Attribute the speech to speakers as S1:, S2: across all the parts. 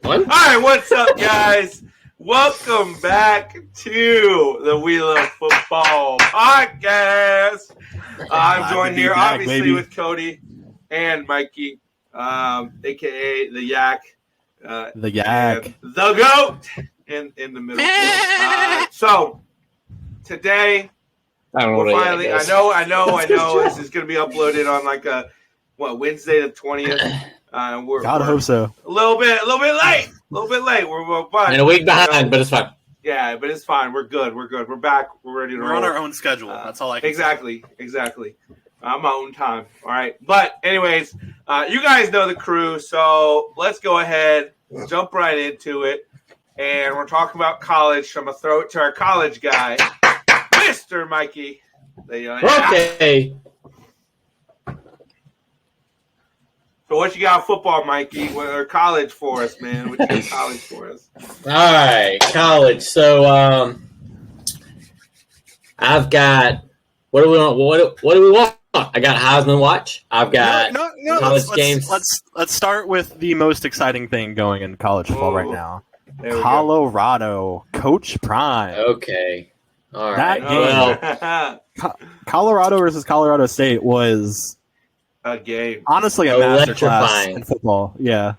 S1: All right, what's up, guys? Welcome back to the We Love Football podcast. I'm joined here, obviously, with Cody and Mikey, a.k.a. the Yak.
S2: The Yak.
S1: The GOAT in the middle. So, today, we're finally, I know, this is going to be uploaded on Wednesday the 20th.
S2: God, I hope so.
S1: A little bit late. We're fine.
S3: And a week behind, but it's fine.
S1: Yeah, but it's fine. We're good. We're back. We're ready to roll.
S4: We're on our own schedule. That's all I can
S1: say. Exactly. On my own time. All right. But anyways, you guys know the crew, so let's go ahead, jump right into it. And we're talking about college. So I'm going to throw it to our college guy, Mr. Mikey.
S3: Okay.
S1: So what you got football, Mikey? Or college for us, man? What you got college for us?
S3: All right, college. So I've got what do we want? What do we want? I got Heisman watch. I've got college games.
S2: Let's start with the most exciting thing going in college football right now. Colorado, Coach Prime.
S3: Okay. All right.
S2: That game, Colorado versus Colorado State was
S1: a game.
S2: Honestly, a masterclass in football. Yeah.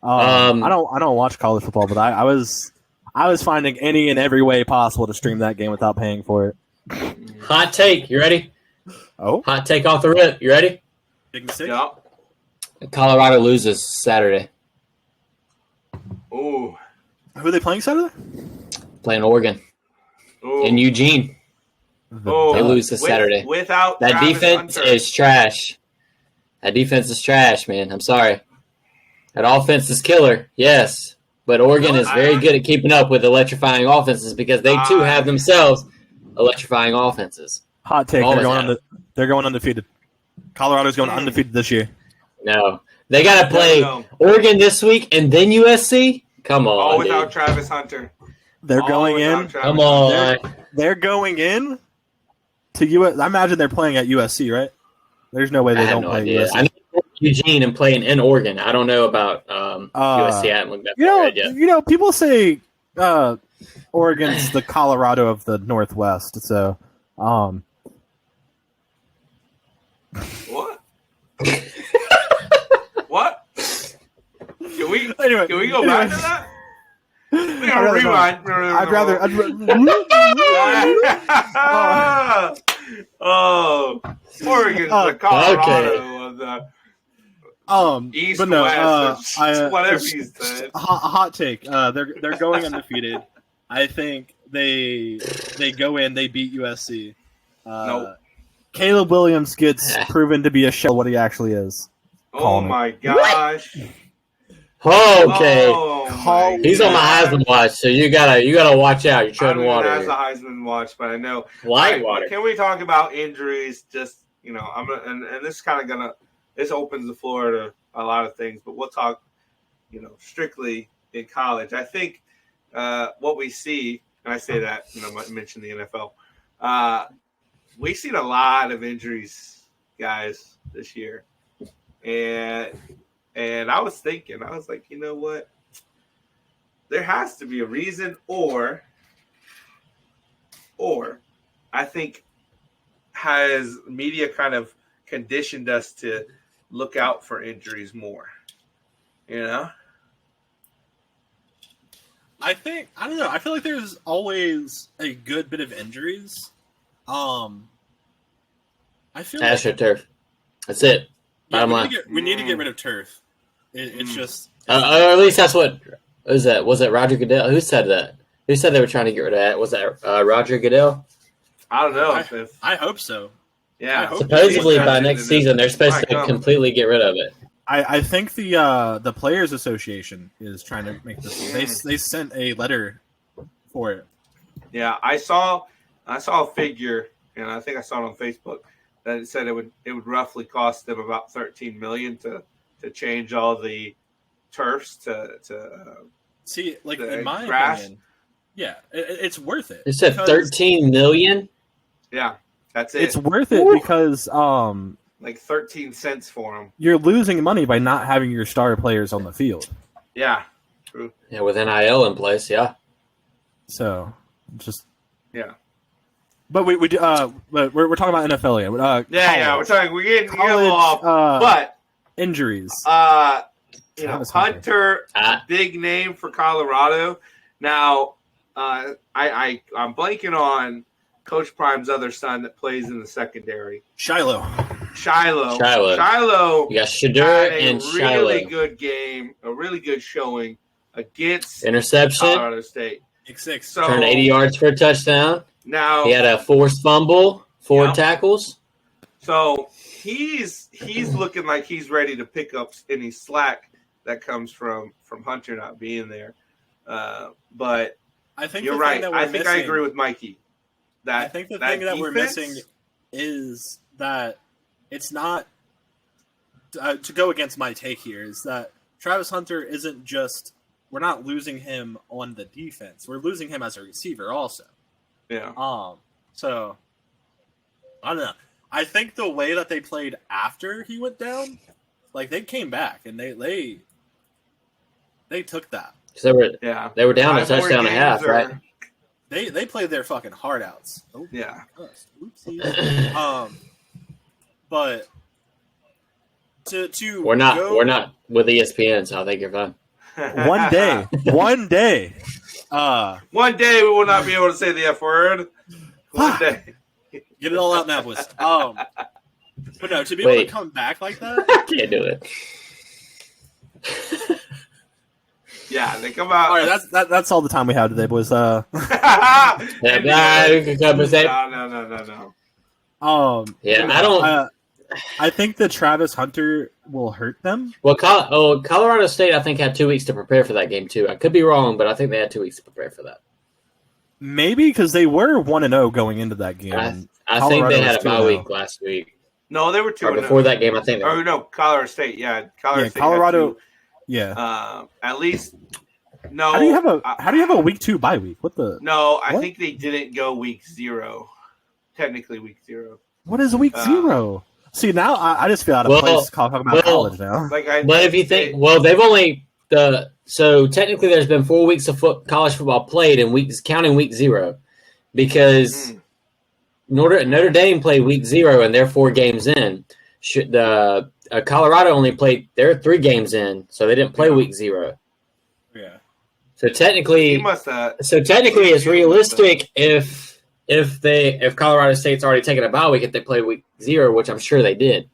S2: I don't watch college football, but I was finding any and every way possible to stream that game without paying for it.
S3: Hot take. You ready?
S2: Oh.
S3: Hot take off the rip. You ready?
S4: Big mistake.
S1: Yeah.
S3: Colorado loses Saturday.
S1: Ooh.
S2: Who are they playing Saturday?
S3: Playing Oregon.
S1: Ooh.
S3: In Eugene. They lose this Saturday.
S1: Without
S3: that
S1: Travis
S3: defense
S1: Hunter.
S3: is trash. That defense is trash, man. I'm sorry. That offense is killer, yes. But Oregon is very good at keeping up with electrifying offenses because they, too, have themselves electrifying offenses.
S2: Hot take. They're going undefeated. Colorado's going undefeated this year.
S3: No. They got to play Oregon this week and then USC? Come on,
S1: all without Travis Hunter.
S2: They're going in.
S3: Come on.
S2: They're going in to US. I imagine they're playing at USC, right? There's no way they don't play USC.
S3: I know Eugene and playing in Oregon. I don't know about USC. I haven't looked that far yet.
S2: You know, people say Oregon's the Colorado of the Northwest. So,
S1: what? What? Can we go back to that? We gotta rewind.
S2: I'd rather.
S1: Oregon's the Colorado of the East,
S2: but no,
S1: West, whatever you said.
S2: Hot take. They're going undefeated. I think they go in. They beat USC.
S1: Nope.
S2: Caleb Williams gets proven to be a shell what he actually is.
S1: Oh my gosh.
S3: Okay. He's on my
S1: God.
S3: Heisman watch, so you gotta watch out. You're treading water.
S1: Has a Heisman watch, but I know
S3: light water.
S1: Can we talk about injuries? Just I'm gonna, and this is kind of gonna opens the floor to a lot of things, but we'll talk strictly in college. I think what we see, and I say that I mentioned the NFL. We've seen a lot of injuries, guys, this year, and I was thinking, I was like, you know what? There has to be a reason, or I think has media kind of conditioned us to look out for injuries more.
S4: I don't know. I feel like there's always a good bit of injuries. I feel
S3: AstroTurf. That's it. Bottom line.
S4: We need to get rid of turf. It's just,
S3: or at least that's what was that? Was it Roger Goodell? Who said that? Who said they were trying to get rid of that? Was that Roger Goodell?
S1: I don't know.
S4: I hope so.
S1: Yeah.
S3: Supposedly by next season they're supposed to completely get rid of it.
S2: I think the Players Association is trying to make this. They sent a letter for it.
S1: Yeah, I saw a figure, and I think I saw it on Facebook that it said it would roughly cost them about $13 million to change all the turfs to
S4: see, like in my
S1: grass.
S4: opinion, yeah, it's worth it.
S3: It said $13 million.
S1: Yeah, that's it.
S2: It's worth it because
S1: like 13 cents for them.
S2: You're losing money by not having your star players on the field.
S1: Yeah, True.
S3: Yeah, with NIL in place, yeah.
S2: So, just
S1: yeah.
S2: But we're talking about NFL again.
S1: We're talking. We're getting a little off, but
S2: injuries.
S1: Hunter, big name for Colorado. Now, I'm blanking on Coach Prime's other son that plays in the secondary.
S2: Shiloh.
S3: You got Shedeur and Shiloh.
S1: Really good game, a really good showing against
S3: interception.
S1: Colorado State.
S3: So, turned 80 yards for a touchdown.
S1: Now
S3: he had a forced fumble, 4 tackles.
S1: So he's looking like he's ready to pick up any slack that comes from Hunter not being there. But
S4: I think
S1: you're right. I think I agree with Mikey.
S4: I think the thing that we're missing is that it's not to go against my take here is that Travis Hunter isn't just we're not losing him on the defense. We're losing him as a receiver also.
S1: Yeah.
S4: So I don't know. I think the way that they played after he went down, like they came back and they took that.
S3: They were down a touchdown and a half, right?
S4: They played their fucking heart outs. Oh,
S1: yeah.
S4: Oopsies. But to
S3: we're not with ESPN, so I think you're fine.
S2: One day.
S1: One day we will not be able to say the F word. One day.
S4: Get it all out now, boys. But no, to be able to come back like that,
S3: I can't do it.
S1: Yeah, they come out.
S2: All right, that's all the time we have today, boys.
S1: No.
S3: I don't.
S2: I think that Travis Hunter will hurt them.
S3: Well, Colorado State, I think, had 2 weeks to prepare for that game too. I could be wrong, but I think they had 2 weeks to prepare for that.
S2: Maybe because they were 1-0 going into that game.
S3: I think they had a bye week last week.
S1: No, they were 2-0
S3: before that game. I think.
S1: Colorado State. Yeah,
S2: Colorado. Yeah.
S1: At least. No.
S2: How do you have a week 2 bye week? What the?
S1: No, I think they didn't go week 0. Technically, week 0.
S2: What is week 0? See, now I just feel out of place talking about college now.
S3: But if you think, they've only so technically there's been 4 weeks of college football played in weeks, counting week 0, because Notre Dame played week 0 and they're 4 games in. Colorado only played, they're 3 games in, so they didn't play week 0.
S4: Yeah.
S3: So technically, it's realistic if Colorado State's already taken a bye week if they play week 0, which I'm sure they did.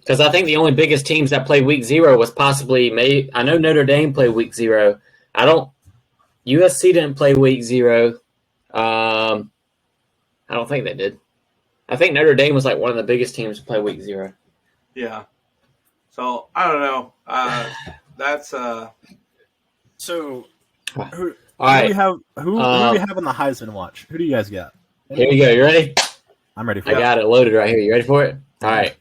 S3: Because I think the only biggest teams that played week 0 was possibly I know Notre Dame played week 0. USC didn't play week 0. I don't think they did. I think Notre Dame was like one of the biggest teams to play week 0.
S1: Yeah. So I don't know. That's
S2: so. Who
S3: right.
S2: do we have on the Heisman watch? Who do you guys got?
S3: Here we go. You ready?
S2: I'm ready for
S3: it. I got it loaded right here. You ready for it? All right.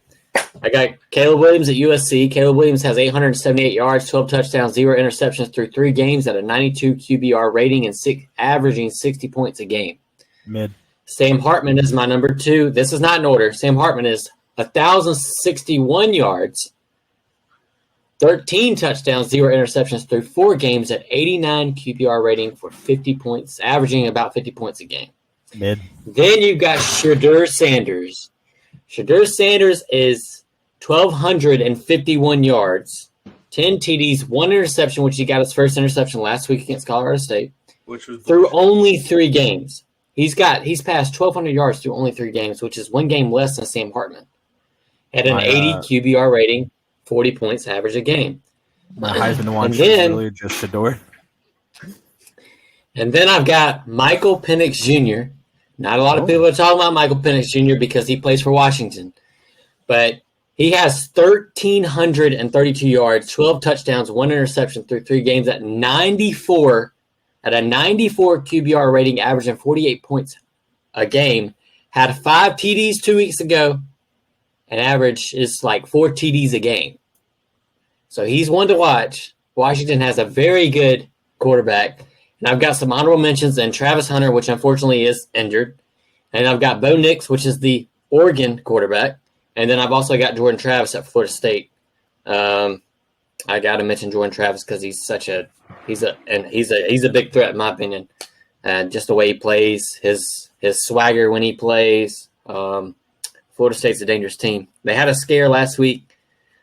S3: I got Caleb Williams at USC. Caleb Williams has 878 yards, 12 touchdowns, 0 interceptions through 3 games at a 92 QBR rating and averaging 60 points a game.
S2: Mid.
S3: Sam Hartman is my number 2. This is not in order. Sam Hartman is 1,061 yards, 13 touchdowns, 0 interceptions through 4 games at 89 QBR rating for 50 points, averaging about 50 points a game.
S2: Mid.
S3: Then you've got Shedeur Sanders. Shedeur Sanders is 1,251 yards, 10 TDs, 1 interception, which he got his first interception last week against Colorado State,
S1: which was
S3: through only 3 games. He's passed 1,200 yards through only 3 games, which is 1 game less than Sam Hartman. At an 80 QBR rating, 40 points average a game.
S2: My Heisman watch is really just Shedeur.
S3: And then I've got Michael Penix Jr. Not a lot of people are talking about Michael Penix Jr. because he plays for Washington. But he has 1,332 yards, 12 touchdowns, 1 interception through 3 games at a 94 QBR rating, averaging 48 points a game. Had 5 TDs 2 weeks ago. And average is like 4 TDs a game. So he's one to watch. Washington has a very good quarterback. And I've got some honorable mentions and Travis Hunter, which unfortunately is injured. And I've got Bo Nix, which is the Oregon quarterback. And then I've also got Jordan Travis at Florida State. I got to mention Jordan Travis because he's a big threat in my opinion. Just the way he plays, his swagger when he plays. Florida State's a dangerous team. They had a scare last week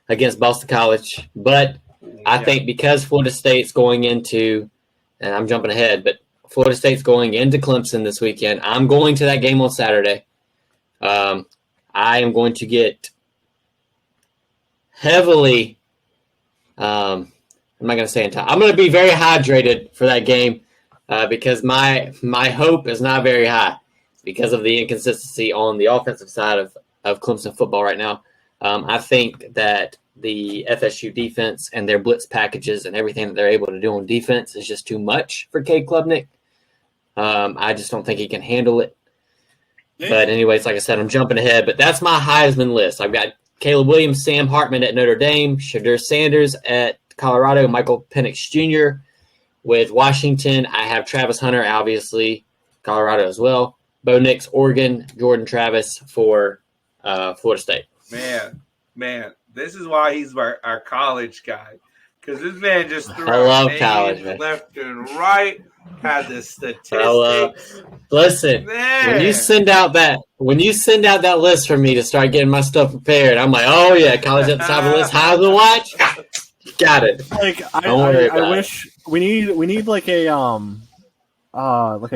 S3: against Boston College, but I think because Florida State's going into, and I'm jumping ahead, but Florida State's going into Clemson this weekend. I'm going to that game on Saturday. I am going to get heavily. I'm not going to say in time. I'm going to be very hydrated for that game because my hope is not very high because of the inconsistency on the offensive side of Clemson football right now. I think that the FSU defense and their blitz packages and everything that they're able to do on defense is just too much for Cade Klubnik. I just don't think he can handle it. But anyways, like I said, I'm jumping ahead. But that's my Heisman list. I've got Caleb Williams, Sam Hartman at Notre Dame, Shadur Sanders at Colorado, Michael Penix Jr. With Washington, I have Travis Hunter, obviously, Colorado as well. Bo Nix, Oregon, Jordan Travis for Florida State.
S1: Man, this is why he's our college guy. Because this man just threw
S3: out college, man.
S1: Left and right, had the statistics.
S3: Listen, man. when you send out that list for me to start getting my stuff prepared, I'm like, oh yeah, college at the top of the list, Heisman watch, got it.
S2: Like I wish we need like a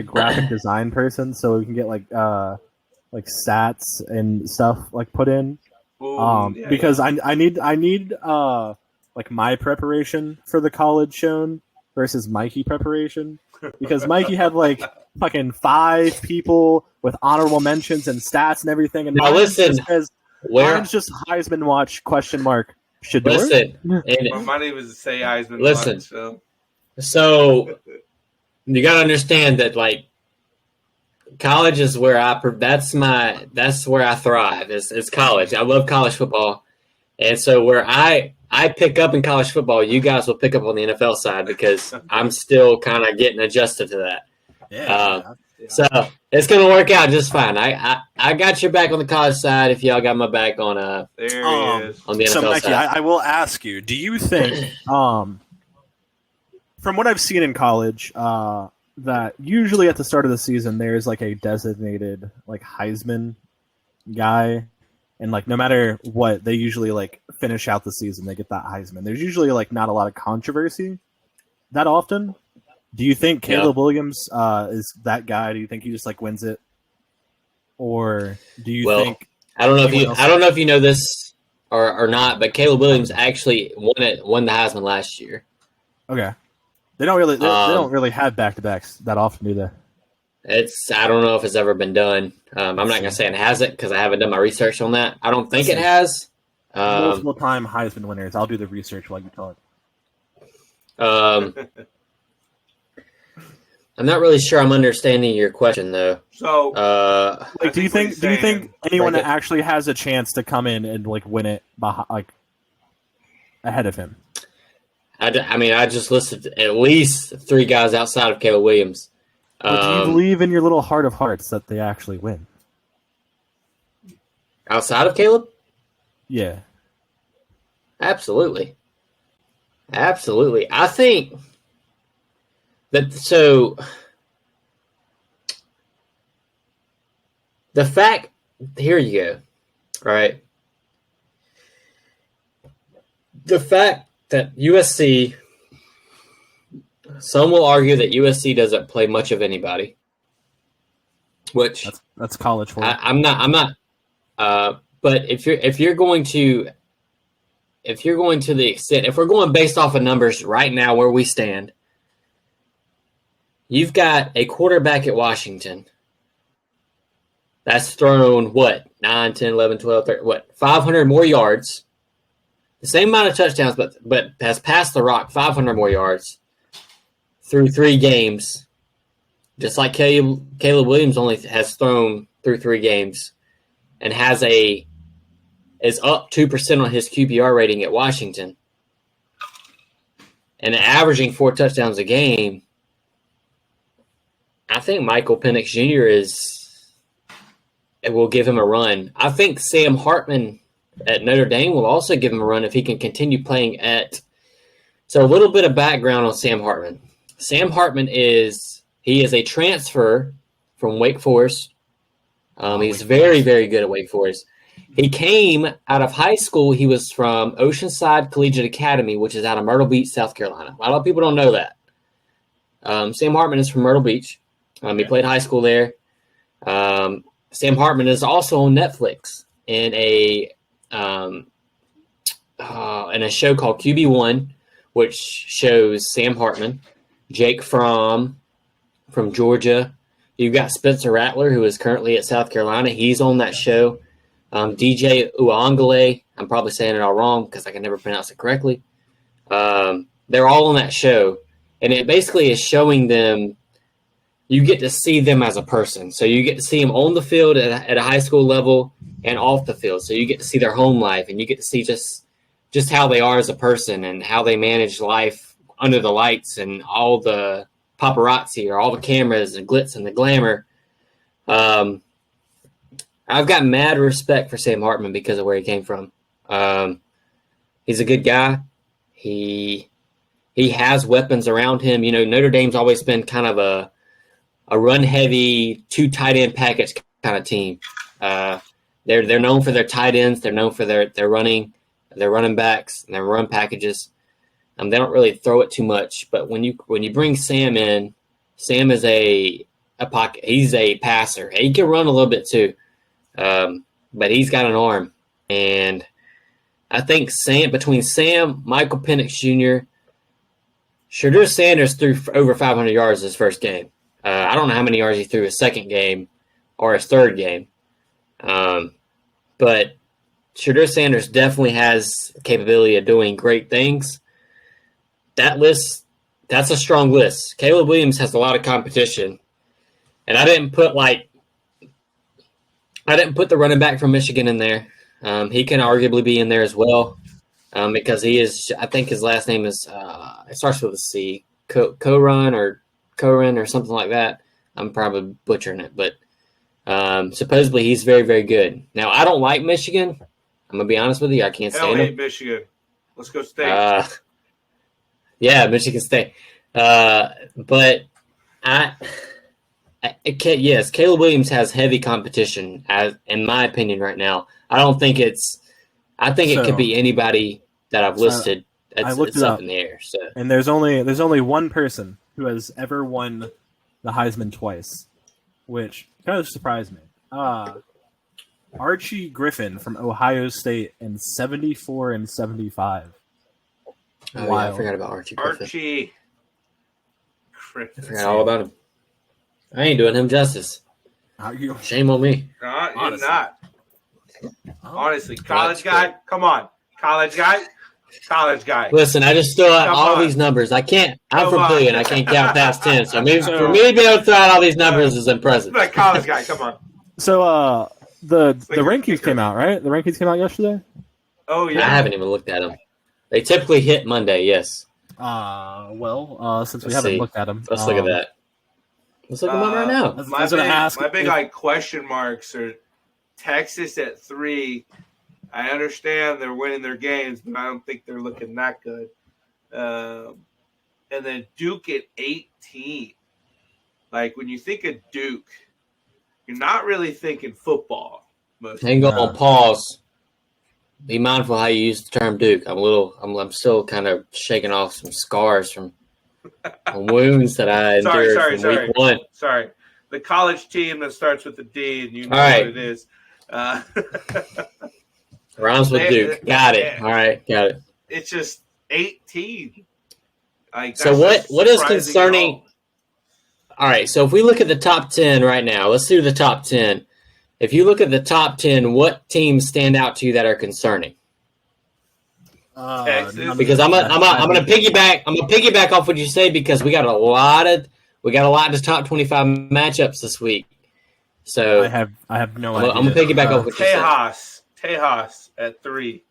S2: graphic design person so we can get like stats and stuff like put in. Because I need like my preparation for the college shown versus Mikey preparation, because Mikey had like fucking 5 people with honorable mentions and stats and everything, and
S3: now listen,
S2: mine's just Heisman watch ? Shador?
S3: Listen,
S1: my name is say Heisman watch.
S3: So you got to understand that like college is where that's where I thrive. It's college. I love college football, and so where I pick up in college football, you guys will pick up on the NFL side because I'm still kind of getting adjusted to that.
S2: Yeah.
S3: So it's gonna work out just fine. I got your back on the college side if y'all got my back on on the NFL
S2: Mikey,
S3: side.
S2: I will ask you: do you think, from what I've seen in college, that usually at the start of the season there's like a designated like Heisman guy, and like no matter what, they usually like finish out the season, they get that Heisman. There's usually like not a lot of controversy that often. Do you think Caleb Williams is that guy? Do you think he just like wins it, or do you think?
S3: I don't know if you know this or not, but Caleb Williams actually won the Heisman last year.
S2: Okay. They don't really have back-to-backs that often, do they?
S3: I don't know if it's ever been done. I'm not going to say it hasn't because I haven't done my research on that. I don't think it has.
S2: Multiple-time Heisman winners. I'll do the research while you talk.
S3: I'm not really sure I'm understanding your question though.
S1: So,
S2: do you think anyone that actually has a chance to come in and like win it ahead of him?
S3: I just listed at least 3 guys outside of Caleb Williams.
S2: Do you believe in your little heart of hearts that they actually win?
S3: Outside of Caleb?
S2: Yeah.
S3: Absolutely. I think that so the fact, here you go, right? The fact that USC, some will argue that USC doesn't play much of anybody, which
S2: that's college for you.
S3: I'm not. But if you're going to the extent, if we're going based off of numbers right now where we stand, you've got a quarterback at Washington that's thrown 9, 10, 11, 12, 13, 500 more yards. The same amount of touchdowns, but has passed the rock 500 more yards through 3 games, just like Caleb Williams only has thrown through 3 games, and is up 2% on his QBR rating at Washington, and averaging 4 touchdowns a game. I think Michael Penix Jr. will give him a run. I think Sam Hartman at Notre Dame will also give him a run if he can continue playing at So a little bit of background on Sam Hartman. Sam Hartman is a transfer from Wake Forest. He's very, very good at Wake Forest. He came out of high school. He was from Oceanside Collegiate Academy, which is out of Myrtle Beach, South Carolina. A lot of people don't know that. Sam Hartman is from Myrtle Beach. He played high school there. Sam Hartman is also on Netflix in a show called QB1, which shows Sam Hartman, Jake from Georgia. You've got Spencer Rattler, who is currently at South Carolina. He's on that show. DJ Uangale, I'm probably saying it all wrong because I can never pronounce it correctly. They're all on that show. And it basically is showing them, you get to see them as a person. So you get to see them on the field at a high school level and off the field. So you get to see their home life, and you get to see just how they are as a person and how they manage life under the lights and all the paparazzi or all the cameras and glitz and the glamour. I've got mad respect for Sam Hartman because of where he came from. He's a good guy. He has weapons around him. You know, Notre Dame's always been kind of a run-heavy, 2 tight end package kind of team. They're known for their tight ends. They're known for their running backs and their run packages. They don't really throw it too much. But when you bring Sam in, Sam is a pocket. He's a passer. He can run a little bit too. But he's got an arm. And I think between Sam, Michael Penix Jr., Shadur Sanders threw over 500 yards his first game. I don't know how many yards he threw his second game or his third game. But Shadur Sanders definitely has the capability of doing great things. That list, that's a strong list. Caleb Williams has a lot of competition. And I didn't put the running back from Michigan in there. He can arguably be in there as well because he is, I think his last name is, it starts with a C, Coran or something like that. I'm probably butchering it, but supposedly he's very, very good. Now, I don't like Michigan. I'm going to be honest with you. I can't stand him.
S1: Michigan. Let's go State.
S3: Yeah, Michigan State. But yes, Caleb Williams has heavy competition, in my opinion, right now. I think it could be anybody that I've listed.
S2: I looked it up
S3: in the air. So.
S2: And there's only one person who has ever won the Heisman twice, which kind of surprised me. Archie Griffin from Ohio State in 74 and 75.
S3: Oh, yeah, I forgot about Archie Griffin.
S1: Archie Griffin.
S3: I forgot all about him. I ain't doing him justice. Shame on me.
S1: You're not. Honestly, college guy. Come on. College guy.
S3: Listen, I just throw out all these numbers. I can't. I'm from Philly, and I can't count past 10. So maybe for me to be able to throw out all these numbers is impressive.
S1: Like college guy. Come on.
S2: So the rankings came out, right? The rankings came out yesterday.
S1: Oh yeah.
S3: I haven't even looked at them. They typically hit Monday. Yes.
S2: Since we haven't looked at them,
S3: let's look at that. Let's look at them right now.
S1: My big question marks are Texas at 3. I understand they're winning their games, but I don't think they're looking that good. And then Duke at 18. Like, when you think of Duke, you're not really thinking football.
S3: Hang on, pause. Be mindful how you use the term Duke. I'm still kind of shaking off some scars from wounds that I endured from week 1.
S1: Sorry. The college team that starts with a D, and you know what it is.
S3: Rhymes with Duke. Got it. All right, got it.
S1: It's just 18.
S3: So what is concerning? All right, so if we look at the top 10 right now, let's do the top 10. If you look at the top 10, what teams stand out to you that are concerning?
S1: Texas.
S3: Because I'm gonna piggyback. I'm gonna piggyback off what you say because we got a lot of top 25 matchups this week. So
S2: I have no idea.
S3: I'm gonna piggyback off what you said.
S1: Tejas at 3.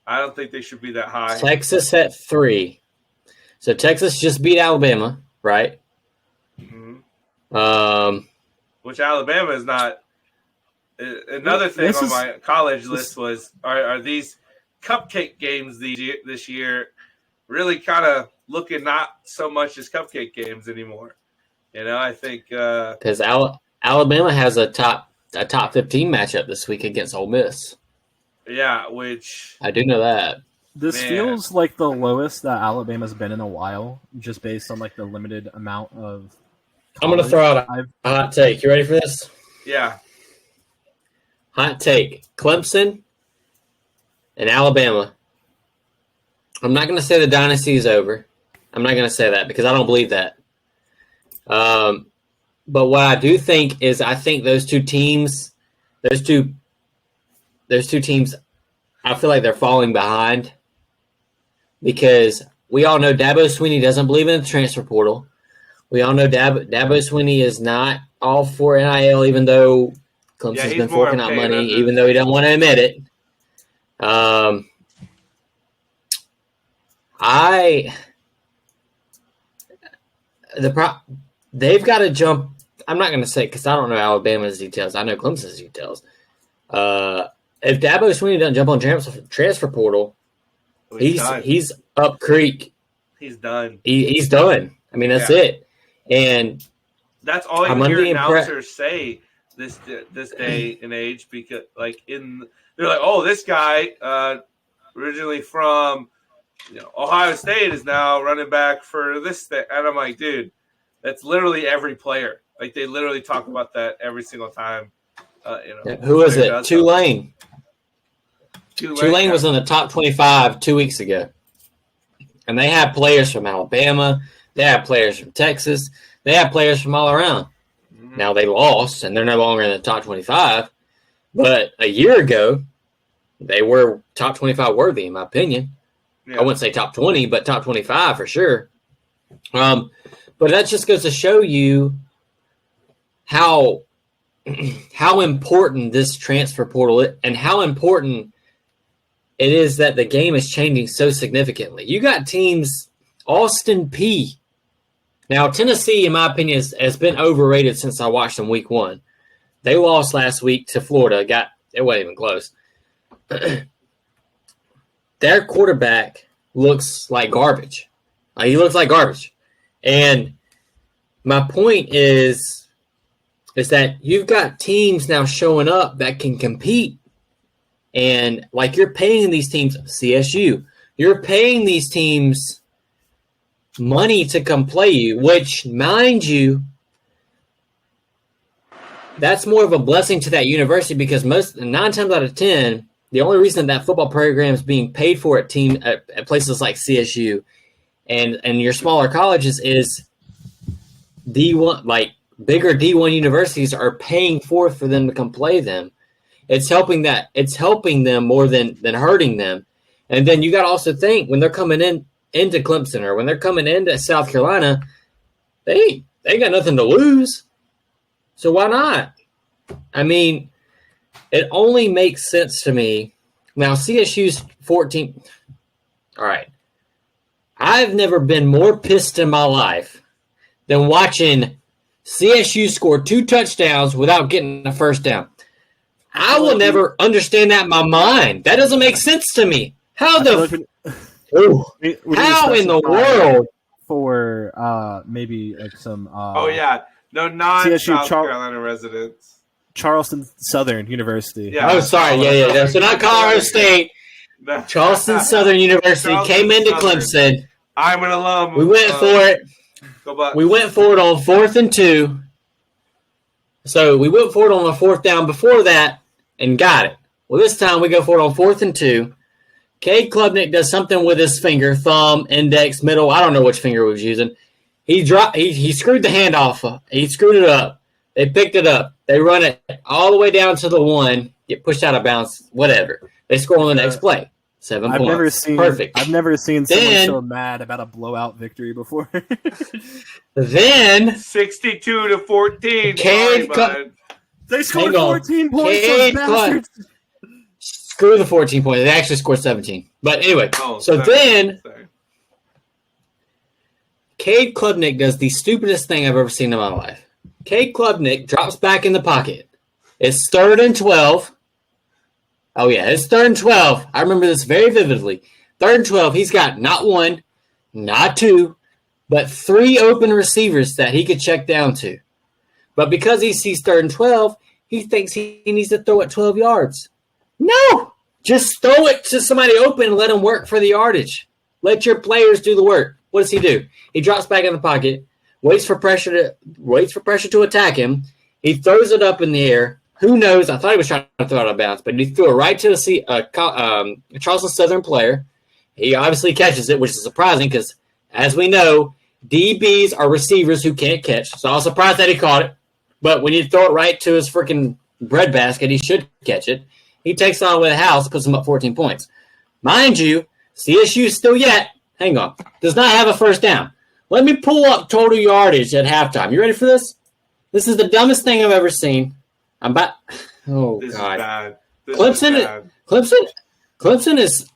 S1: I don't think they should be that high.
S3: Texas at 3. So Texas just beat Alabama, right?
S1: Mm-hmm. Which Alabama is not. Another thing on my college list was: are these cupcake games this year? really kind of looking not so much as cupcake games anymore. I think
S3: because Alabama has a top 15 matchup this week against Ole Miss.
S1: Yeah, which
S3: I do know that.
S2: This feels like the lowest that Alabama's been in a while, just based on like the limited amount of.
S3: I'm going to throw out a hot take. You ready for this?
S1: Yeah.
S3: Hot take: Clemson and Alabama. I'm not going to say the dynasty is over. I'm not going to say that because I don't believe that. But what I do think is, I think those two teams, I feel like they're falling behind because we all know Dabo Swinney doesn't believe in the transfer portal. We all know Dabo Swinney is not all for NIL, even though Clemson's been forking out money, even though he doesn't want to admit it. They've got to jump. I'm not going to say because I don't know Alabama's details. I know Clemson's details. If Dabo Swinney doesn't jump on transfer portal, he's up creek.
S1: He's done.
S3: He's done. I mean, that's it. And
S1: that's all you hear announcers say this day and age, because they're like, oh, this guy originally from Ohio State is now running back for this thing, and I'm like, dude, that's literally every player. Like, they literally talk about that every single time.
S3: Who is it? Tulane. Tulane was in the top 25 2 weeks ago. And they have players from Alabama. They have players from Texas. They have players from all around. Mm-hmm. Now, they lost, and they're no longer in the top 25. But a year ago, they were top 25 worthy, in my opinion. Yeah. I wouldn't say top 20, but top 25 for sure. But that just goes to show you how important this transfer portal is, and how important it is that the game is changing so significantly. You got teams, Austin Peay. Now, Tennessee, in my opinion, has been overrated since I watched them week 1. They lost last week to Florida. It wasn't even close. Their quarterback looks like garbage. He looks like garbage. And my point is that you've got teams now showing up that can compete. And like, you're paying these teams, CSU, you're paying these teams money to come play you, which, mind you, that's more of a blessing to that university, because 9 times out of 10, the only reason that football program is being paid for at places like CSU and your smaller colleges is D1, like bigger D1 universities are paying for them to come play them. It's helping them more than hurting them. And then you got to also think, when they're coming into Clemson or when they're coming into South Carolina, they got nothing to lose. So why not? I mean, it only makes sense to me. Now, CSU's 14. All right. I've never been more pissed in my life than watching CSU score 2 touchdowns without getting a first down. I will never understand that in my mind. That doesn't make sense to me. How in the world?
S2: For maybe like some.
S1: No non-South Carolina residents.
S2: Charleston Southern University.
S3: Yeah. Oh, sorry. Yeah. So not Colorado State. Charleston Southern University came into Clemson.
S1: I'm an alum.
S3: We went for it. We went for it on 4th and 2. So we went for it on the 4th down before that and got it. Well, this time we go for it on 4th and 2. Cade Klubnik does something with his finger, thumb, index, middle. I don't know which finger he was using. He screwed the handoff. He screwed it up. They picked it up. They run it all the way down to the 1, get pushed out of bounds, whatever. They score on the next play. 7 points. Perfect.
S2: I've never seen someone so mad about a blowout victory before.
S3: Then
S1: 62-14.
S2: They scored 14 points. Those bastards.
S3: Screw the 14 points. They actually scored 17. But anyway, then Cade Klubnik does the stupidest thing I've ever seen in my life. Cade Klubnik drops back in the pocket. It's 3rd and 12. Oh, yeah, it's 3rd and 12. I remember this very vividly. 3rd and 12, he's got not 1, not 2, but 3 open receivers that he could check down to. But because he sees 3rd and 12, he thinks he needs to throw it 12 yards. No! Just throw it to somebody open and let him work for the yardage. Let your players do the work. What does he do? He drops back in the pocket, waits for pressure to attack him. He throws it up in the air. Who knows? I thought he was trying to throw it out of bounds, but he threw it right to a Charleston Southern player. He obviously catches it, which is surprising because, as we know, DBs are receivers who can't catch. So I was surprised that he caught it. But when you throw it right to his freaking breadbasket, he should catch it. He takes on with a house, puts him up 14 points. Mind you, CSU still yet, hang on, does not have a first down. Let me pull up total yardage at halftime. You ready for this? This is the dumbest thing I've ever seen. Oh,
S1: this
S3: God.
S1: Is bad.
S3: Clemson is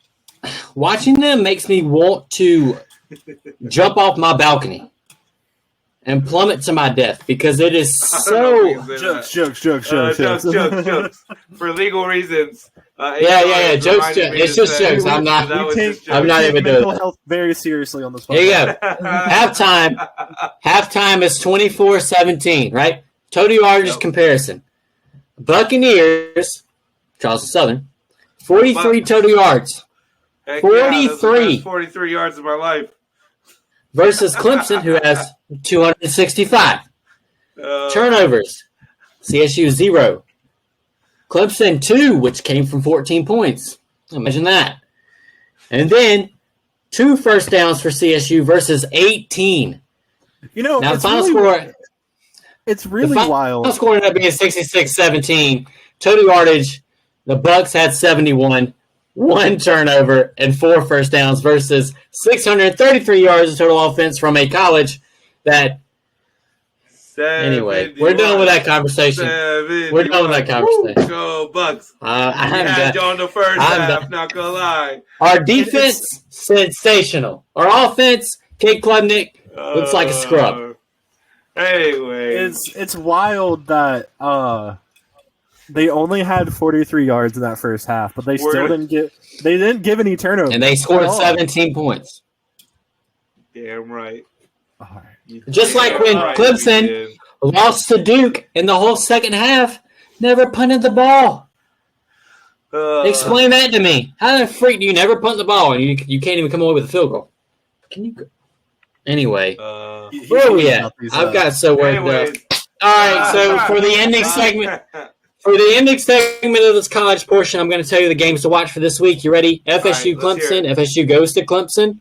S3: watching them makes me want to jump off my balcony and plummet to my death because it is so
S2: jokes.
S1: For legal reasons.
S3: Jokes. It's just jokes. I'm not even doing
S2: mental health very seriously on this podcast.
S3: Here you go. Halftime is 24-17, right? Total yardage comparison. Buccaneers, Charleston Southern, 43 total yards. 43.
S1: Yeah, 43 yards of my life.
S3: Versus Clemson, who has 265. Turnovers, CSU 0. Clemson 2, which came from 14 points. Imagine that. And then 2 first downs for CSU versus 18.
S2: Now
S3: the final score.
S2: It's really wild.
S3: The final score ended up being 66-17. Total yardage, the Bucks had 71. 1 turnover and 4 first downs versus 633 yards of total offense from a college that. Anyway, we're done with that conversation. We're done with that conversation.
S1: Go Bucks!
S3: I
S1: had you on the first half. Not gonna lie.
S3: Our defense sensational. Our offense, Kate Klubnik looks like a scrub.
S1: Anyway,
S2: it's wild that they only had 43 yards in that first half, but they still didn't give any turnovers.
S3: And they scored 17 points.
S1: Damn right.
S3: Just like when Clemson lost to Duke in the whole second half, never punted the ball. Explain that to me. How the freak do you never punt the ball and you can't even come away with a field goal? Can you? Anyway, where are we at? I've got so worked up. All right, so for the ending segment. For the ending segment of this college portion, I'm going to tell you the games to watch for this week. You ready? FSU, Clemson. FSU goes to Clemson.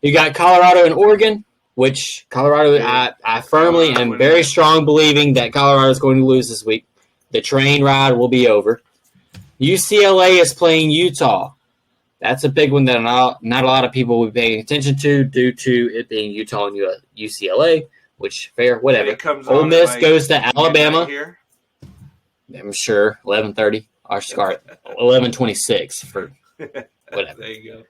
S3: You got Colorado and Oregon, which Colorado, I firmly am very strong believing that Colorado is going to lose this week. The train ride will be over. UCLA is playing Utah. That's a big one that not a lot of people will be paying attention to due to it being Utah and UCLA, which fair, whatever. Ole Miss goes to Alabama. I'm sure 11:30. Our start 11:26 for whatever.
S1: There you go.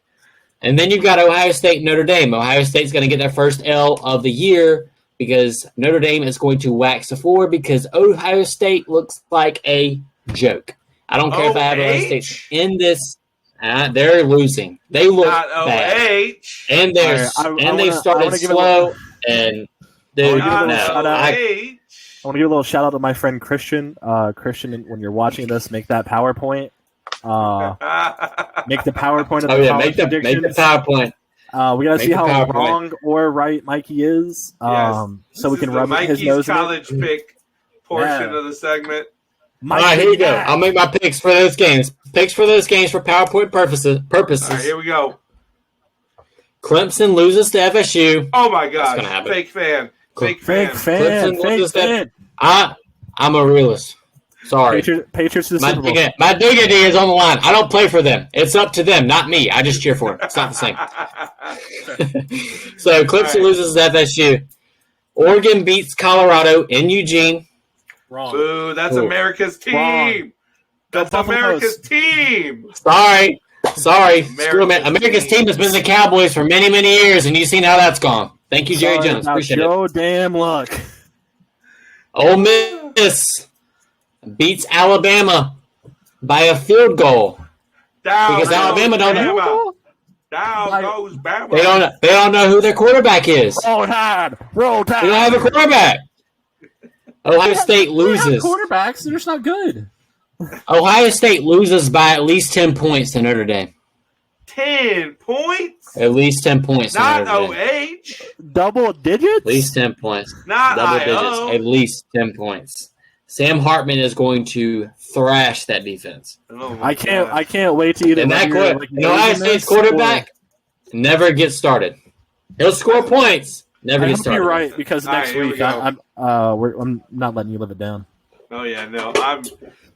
S3: And then you've got Ohio State and Notre Dame. Ohio State's going to get their first L of the year because Notre Dame is going to wax the floor because Ohio State looks like a joke. I don't care if I have Ohio State in this. They're losing. They look bad. And they started slow. And dude,
S2: I want to give a little shout out to my friend Christian. Christian, when you're watching this, make that PowerPoint. Make the PowerPoint of the
S3: make the PowerPoint.
S2: We gotta see how wrong or right Mikey is. So we can rub his nose.
S1: Mikey's college pick portion of the segment.
S3: All right, here you go. I'll make my picks for those games. Picks for those games for PowerPoint purposes.
S1: All right, here we go.
S3: Clemson loses to FSU.
S1: Oh my God! Fake fan. Fake
S2: fan.
S3: I'm a realist. Sorry.
S2: Patriots to the Super Bowl.
S3: My dignity is on the line. I don't play for them. It's up to them, not me. I just cheer for them. It's not the same. So Clemson loses to FSU. Oregon beats Colorado in Eugene.
S2: Wrong.
S1: Boo, that's America's team.
S2: Wrong.
S1: That's America's team.
S3: Sorry. America's team has been the Cowboys for many, many years, and you've seen how that's gone. Thank you, Jerry Jones. Appreciate it.
S2: Damn luck.
S3: Ole Miss beats Alabama by a field goal. Because Alabama don't
S1: Down goes Bama.
S3: They don't know who their quarterback is.
S2: Roll Tide. Roll Tide.
S3: They don't have a quarterback. Ohio State loses.
S2: Quarterbacks, they're just not good.
S3: Ohio State loses by at least 10 points to Notre Dame.
S1: 10 points?
S3: At least 10 points.
S1: Not OH.
S2: Double digits?
S3: At least 10 points.
S1: Not
S3: Double
S1: IO.
S3: digits. At least 10 points. Sam Hartman is going to thrash that defense.
S1: Oh
S2: I can't wait to either.
S3: And that Ohio State's quarterback never gets started. He'll score points. Never gets started.
S2: You're right, because next week I'm not letting you live it down.
S1: Oh yeah, no.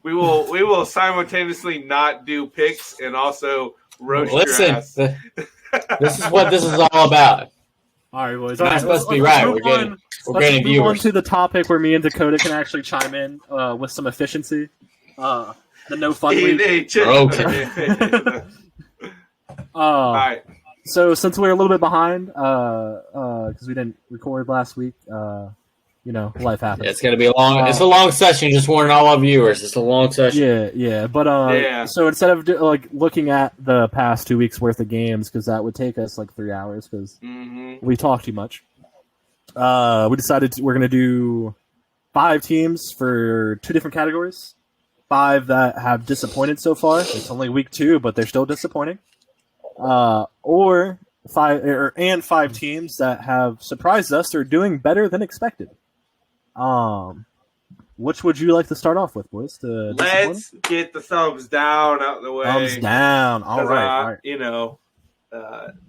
S1: We will simultaneously not do picks and also roast your ass.
S3: This is what this is all about.
S2: All right, boys.
S3: Not supposed to be right. We're getting viewers.
S2: Move on to the topic where me and Dakota can actually chime in with some efficiency. The no fun week.
S3: Okay.
S1: All right.
S2: So since we're a little bit behind, because we didn't record last week, life happens.
S3: Yeah, it's gonna be a long. It's a long session. Just warning all our viewers. It's a long session.
S2: Yeah. But so instead of looking at the past 2 weeks worth of games, because that would take us like 3 hours, because we talk too much. We decided we're gonna do 5 teams for 2 different categories. 5 that have disappointed so far. It's only week 2, but they're still disappointing. Or 5 teams that have surprised us or doing better than expected. Which would you like to start off with, boys?
S1: Let's get the thumbs down out of the way.
S2: Thumbs down. All right.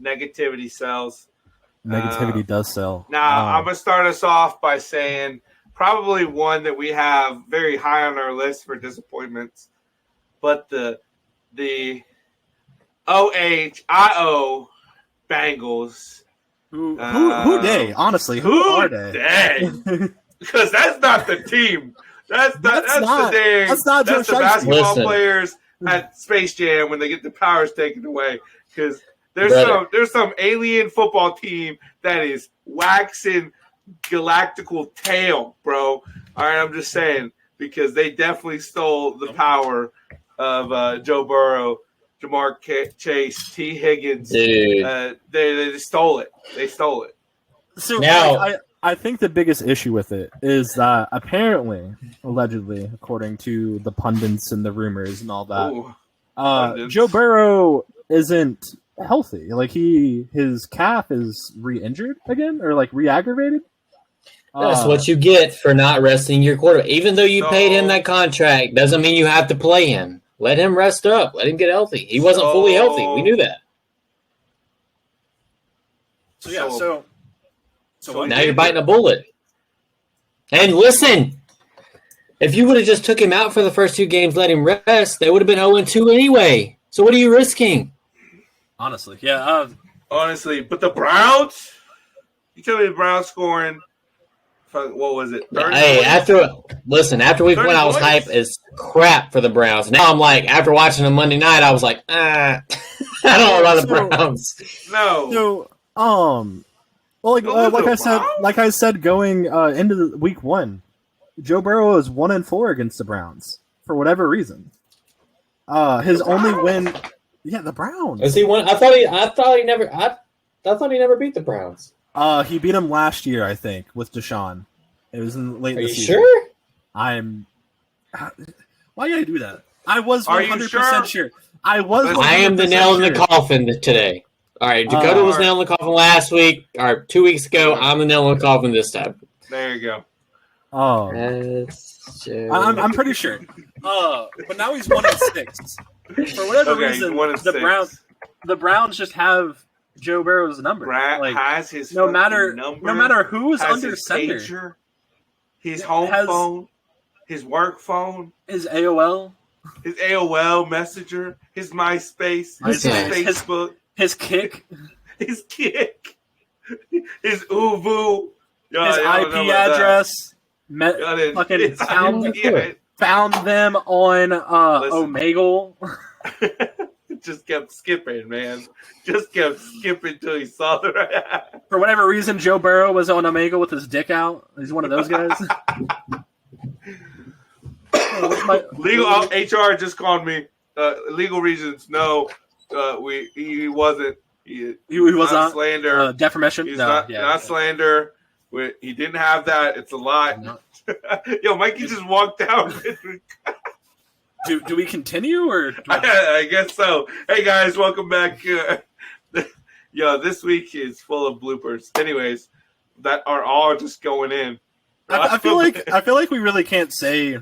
S1: Negativity sells.
S2: Negativity does sell.
S1: Now, I'm going to start us off by saying probably one that we have very high on our list for disappointments, but the OHIO Bengals.
S2: Who they? Honestly, who are they?
S1: Because that's not the team. That's the basketball players at Space Jam when they get the powers taken away. Because there's some alien football team that is waxing galactical tail, bro. All right, I'm just saying, because they definitely stole the power of Joe Burrow, Jamar Chase, T. Higgins. Dude. They stole it. They stole it.
S2: So now, I think the biggest issue with it is that apparently, allegedly, according to the pundits and the rumors and all that, Joe Burrow isn't healthy. Like his calf is re-injured again, or like re-aggravated.
S3: That's what you get for not resting your quarterback. Even though you paid him that contract, doesn't mean you have to play him. Let him rest up. Let him get healthy. He wasn't fully healthy. We knew that. So now you're biting a bullet. And listen, if you would have just took him out for the first 2 games, let him rest, they would have been 0-2 anyway. So what are you risking?
S4: Honestly, yeah.
S1: But the Browns? You tell me the Browns scoring, what was it?
S3: Hey, after week 1, I was hyped as crap for the Browns. Now I'm like, after watching them Monday night, I was like, I don't know about the Browns.
S1: No.
S2: Well, like I said, going into the week 1, Joe Burrow is 1-4 against the Browns for whatever reason. His only win, the Browns.
S3: Is he one? I thought he never beat the Browns.
S2: He beat him last year, I think, with Deshaun. It was late in the season.
S3: Are you sure?
S2: Why did I do that? I was 100% sure. I
S3: am the nail in the coffin today. All right, Dakota was nail in the coffin last week, or 2 weeks ago. I'm the nail in the coffin this time.
S1: There you go.
S2: Oh, I'm pretty sure. But now he's 1-6. For whatever reason, the Browns just have Joe Burrow's number.
S1: Has his
S2: no matter who's
S1: has
S2: under
S1: his
S2: center,
S1: pager, his home phone, his work phone,
S2: his AOL,
S1: Messenger, his MySpace, his Facebook.
S2: His kick,
S1: his Uvu,
S2: his IP address, found them on Omegle.
S1: Just kept skipping, man. Just kept skipping till he saw the right.
S2: For whatever reason, Joe Burrow was on Omegle with his dick out. He's one of those guys.
S1: Legal HR just called me. Legal reasons, no. He wasn't He
S2: was
S1: not slander.
S2: Defamation.
S1: He's
S2: No,
S1: not slander. He didn't have that. It's a lie. Yo, Mikey just walked out.
S2: Do we continue or?
S1: I guess so. Hey guys, welcome back. Yo, this week is full of bloopers. Anyways, that are all just going in.
S2: I feel like we really can't say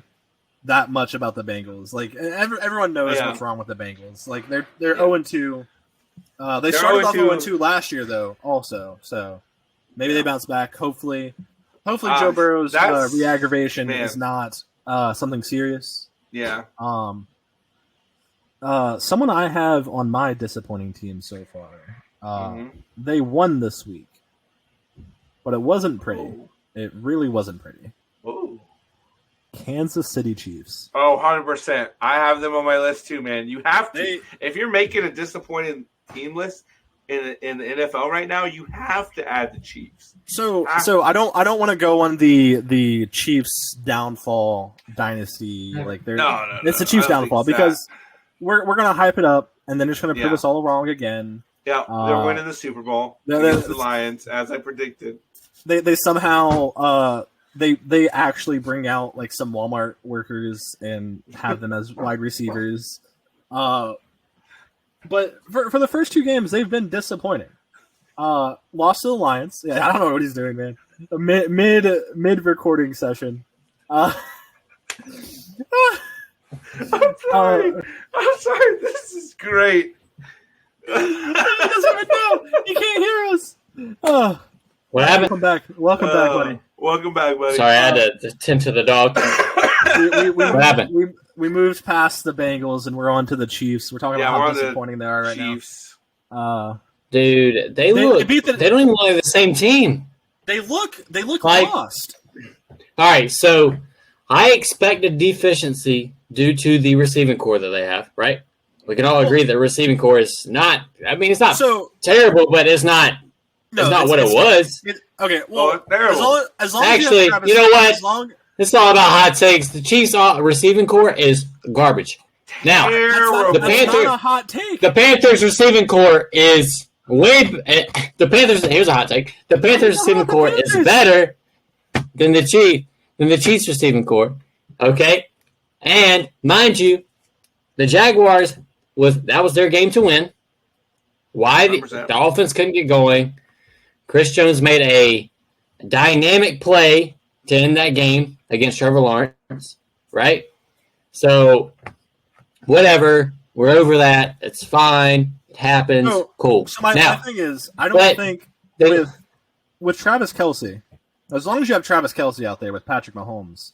S2: that much about the Bengals. Like everyone knows what's wrong with the Bengals. Like they're 0-2. They started off 0-2 last year though, also. So maybe they bounce back. Hopefully Joe Burrow's re-aggravation is not something serious.
S1: Yeah.
S2: Someone I have on my disappointing team so far. They won this week, but it wasn't pretty.
S1: Ooh.
S2: It really wasn't pretty.
S1: Ooh.
S2: Kansas City Chiefs.
S1: Oh, 100%. I have them on my list too, man. You have to. If you're making a disappointing team list in the NFL right now, you have to add the Chiefs.
S2: So I don't want to go on the Chiefs downfall dynasty. Like it's the Chiefs downfall because we're gonna hype it up and then it's gonna prove us all wrong again.
S1: Yeah, they're winning the Super Bowl against the Lions, as I predicted.
S2: They somehow they actually bring out like some Walmart workers and have them as wide receivers. But for the first two games, they've been disappointing. Lost to the Lions. Yeah, I don't know what he's doing, man. Mid recording session.
S1: I'm sorry. This is great.
S2: He doesn't even know. He can't hear us.
S3: What happened?
S2: Welcome back, buddy.
S1: Welcome back, buddy.
S3: Sorry, I had to tend to the dog. What happened?
S2: We moved past the Bengals and we're on to the Chiefs. We're talking about how disappointing they are right
S1: Chiefs.
S2: now.
S3: Dude, they don't even look like the same team.
S2: They look
S3: like,
S2: lost.
S3: All right, so I expected deficiency due to the receiving core that they have, right? We can all agree that the receiving core is not. I mean, it's not terrible, but it's not. It's not what it was.
S2: Okay, well, as long
S3: actually,
S2: as
S3: you know what? It's all about hot takes. The Chiefs' receiving core is garbage. Now,
S2: that's not a hot take.
S3: The Panthers' receiving core is way. The Panthers. Here's a hot take. The Panthers' receiving core is better than the Chiefs' receiving core. Okay, and mind you, the Jaguars that was their game to win. Why the offense couldn't get going? Chris Jones made a dynamic play to end that game against Trevor Lawrence, right? So, whatever. We're over that. It's fine. It happens. Cool.
S2: So my thing is, I don't think with Travis Kelce, as long as you have Travis Kelce out there with Patrick Mahomes,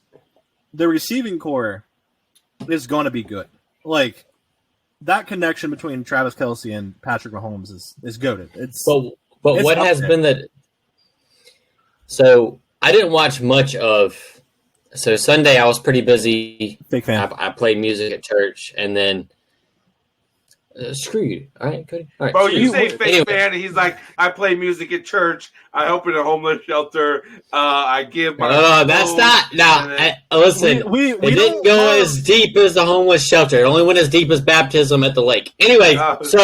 S2: the receiving core is going to be good. Like, that connection between Travis Kelce and Patrick Mahomes is goated.
S3: But what has been the – so I didn't watch much of – so Sunday I was pretty busy.
S2: Big fan.
S3: I played music at church and then screw you. All right, Cody. All right.
S1: Bro, you say fake fan and he's like, I play music at church. I help in a homeless shelter. I give my
S3: that's not – no, listen.
S2: We
S3: didn't go as deep as the homeless shelter. It only went as deep as baptism at the lake. Anyway,
S2: this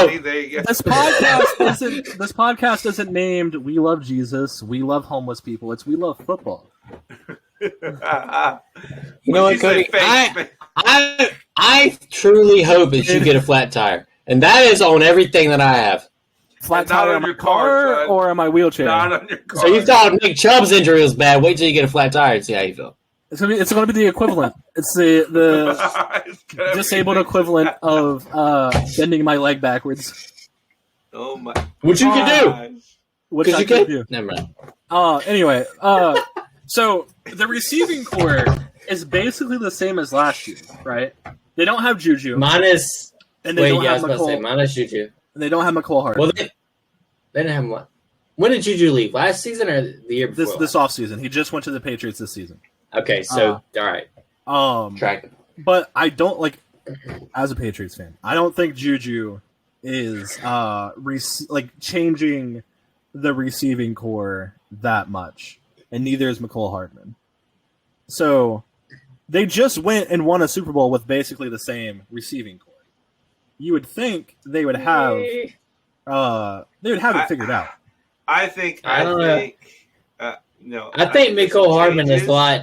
S2: podcast isn't named We Love Jesus, We Love Homeless People. It's We Love Football.
S3: You know what, Cody? I truly hope that you get a flat tire. And that is on everything that I have.
S2: Flat tire on your car or on my wheelchair?
S1: Not on your car.
S3: So you thought Nick Chubb's injury was bad. Wait till you get a flat tire and see how you feel.
S2: It's gonna be the equivalent. It's the disabled equivalent of bending my leg backwards.
S1: Oh my!
S3: Which you can do.
S2: Which I can do.
S3: Never mind.
S2: Anyway, so the receiving core is basically the same as last year, right? They don't have Juju.
S3: Minus.
S2: And they don't have
S3: McCall. Minus Juju.
S2: And they don't have McCall Hardman.
S3: Well, they didn't have what? When did Juju leave? Last season or the year before?
S2: This offseason. He just went to the Patriots this season.
S3: Okay, so all right. Track it.
S2: But I don't like, as a Patriots fan, I don't think Juju is changing the receiving core that much, and neither is McCall Hardman. So they just went and won a Super Bowl with basically the same receiving core. You would think they would have they would have it figured out.
S1: I think
S3: Mecole Hardman is a lot.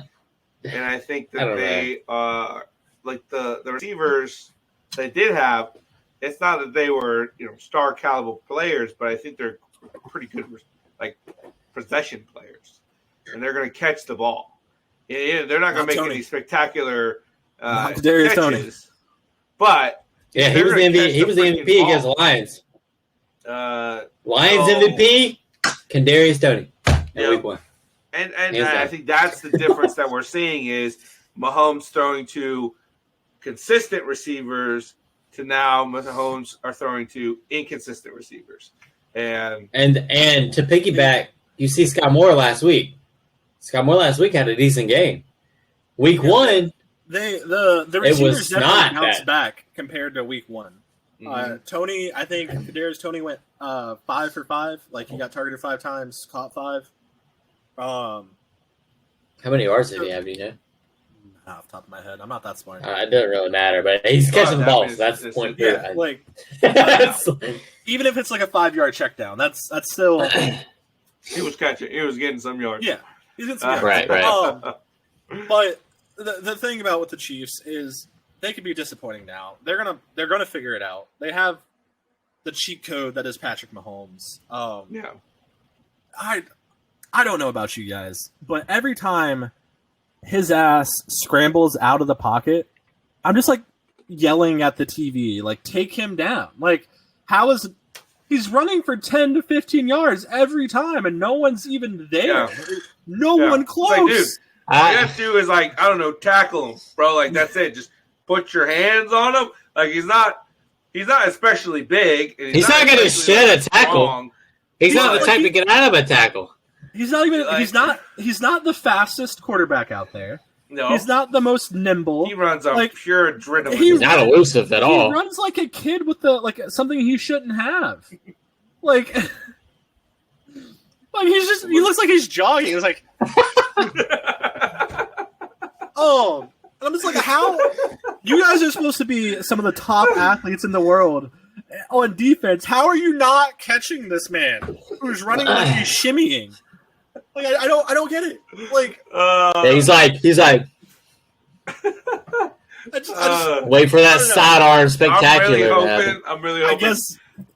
S1: And I think that they are like the receivers they did have. It's not that they were star caliber players, but I think they're pretty good like possession players, and they're going to catch the ball. They're not going to make any spectacular catches, Tony. But
S3: yeah, he was the MVP. He was the MVP against the Lions. Lions MVP, Kadarius Toney. Week 1.
S1: And I think that's the difference that we're seeing is Mahomes throwing to consistent receivers to now Mahomes are throwing to inconsistent receivers. And
S3: to piggyback, you see Scott Moore last week. Scott Moore last week had a decent game. Week 1,
S2: the receivers definitely bounced back compared to week 1. Mm-hmm. Tony, I think Kadarius Toney went 5 for 5. Like he got targeted 5 times, caught 5.
S3: How many yards did he have? Do you know?
S2: Off the top of my head, I'm not that smart.
S3: It doesn't really matter, but he's catching the ball, so that's the point.
S2: Yeah, even if it's like a 5-yard check down, that's still.
S1: He was catching. He was getting some yards.
S2: Yeah, he's getting some yards.
S3: Right.
S2: But the thing about with the Chiefs is they could be disappointing now. They're gonna figure it out. They have the cheat code that is Patrick Mahomes.
S1: Yeah.
S2: I don't know about you guys, but every time his ass scrambles out of the pocket, I'm just like yelling at the TV, like, take him down. Like, he's running for 10 to 15 yards every time, and no one's even there.
S1: Yeah.
S2: No one close.
S1: Like, dude, all you have to do is, like, I don't know, tackle him, bro. Like, that's it. Just put your hands on him. Like, he's not especially big. And
S3: he's not going to shed a tackle.
S1: Strong.
S3: He's not the type to get out of a tackle.
S2: He's not even. He's not the fastest quarterback out there.
S1: No,
S2: he's not the most nimble.
S1: He runs on pure adrenaline.
S3: He's not elusive at all.
S2: He runs like a kid with something he shouldn't have. Like he's just. He looks like he's jogging. It's like, oh, and I'm just like, how? You guys are supposed to be some of the top athletes in the world on defense. How are you not catching this man who's running like he's shimmying? Like I don't get it. Like
S3: he's like wait for that sidearm spectacular.
S1: I'm really hoping.
S2: I guess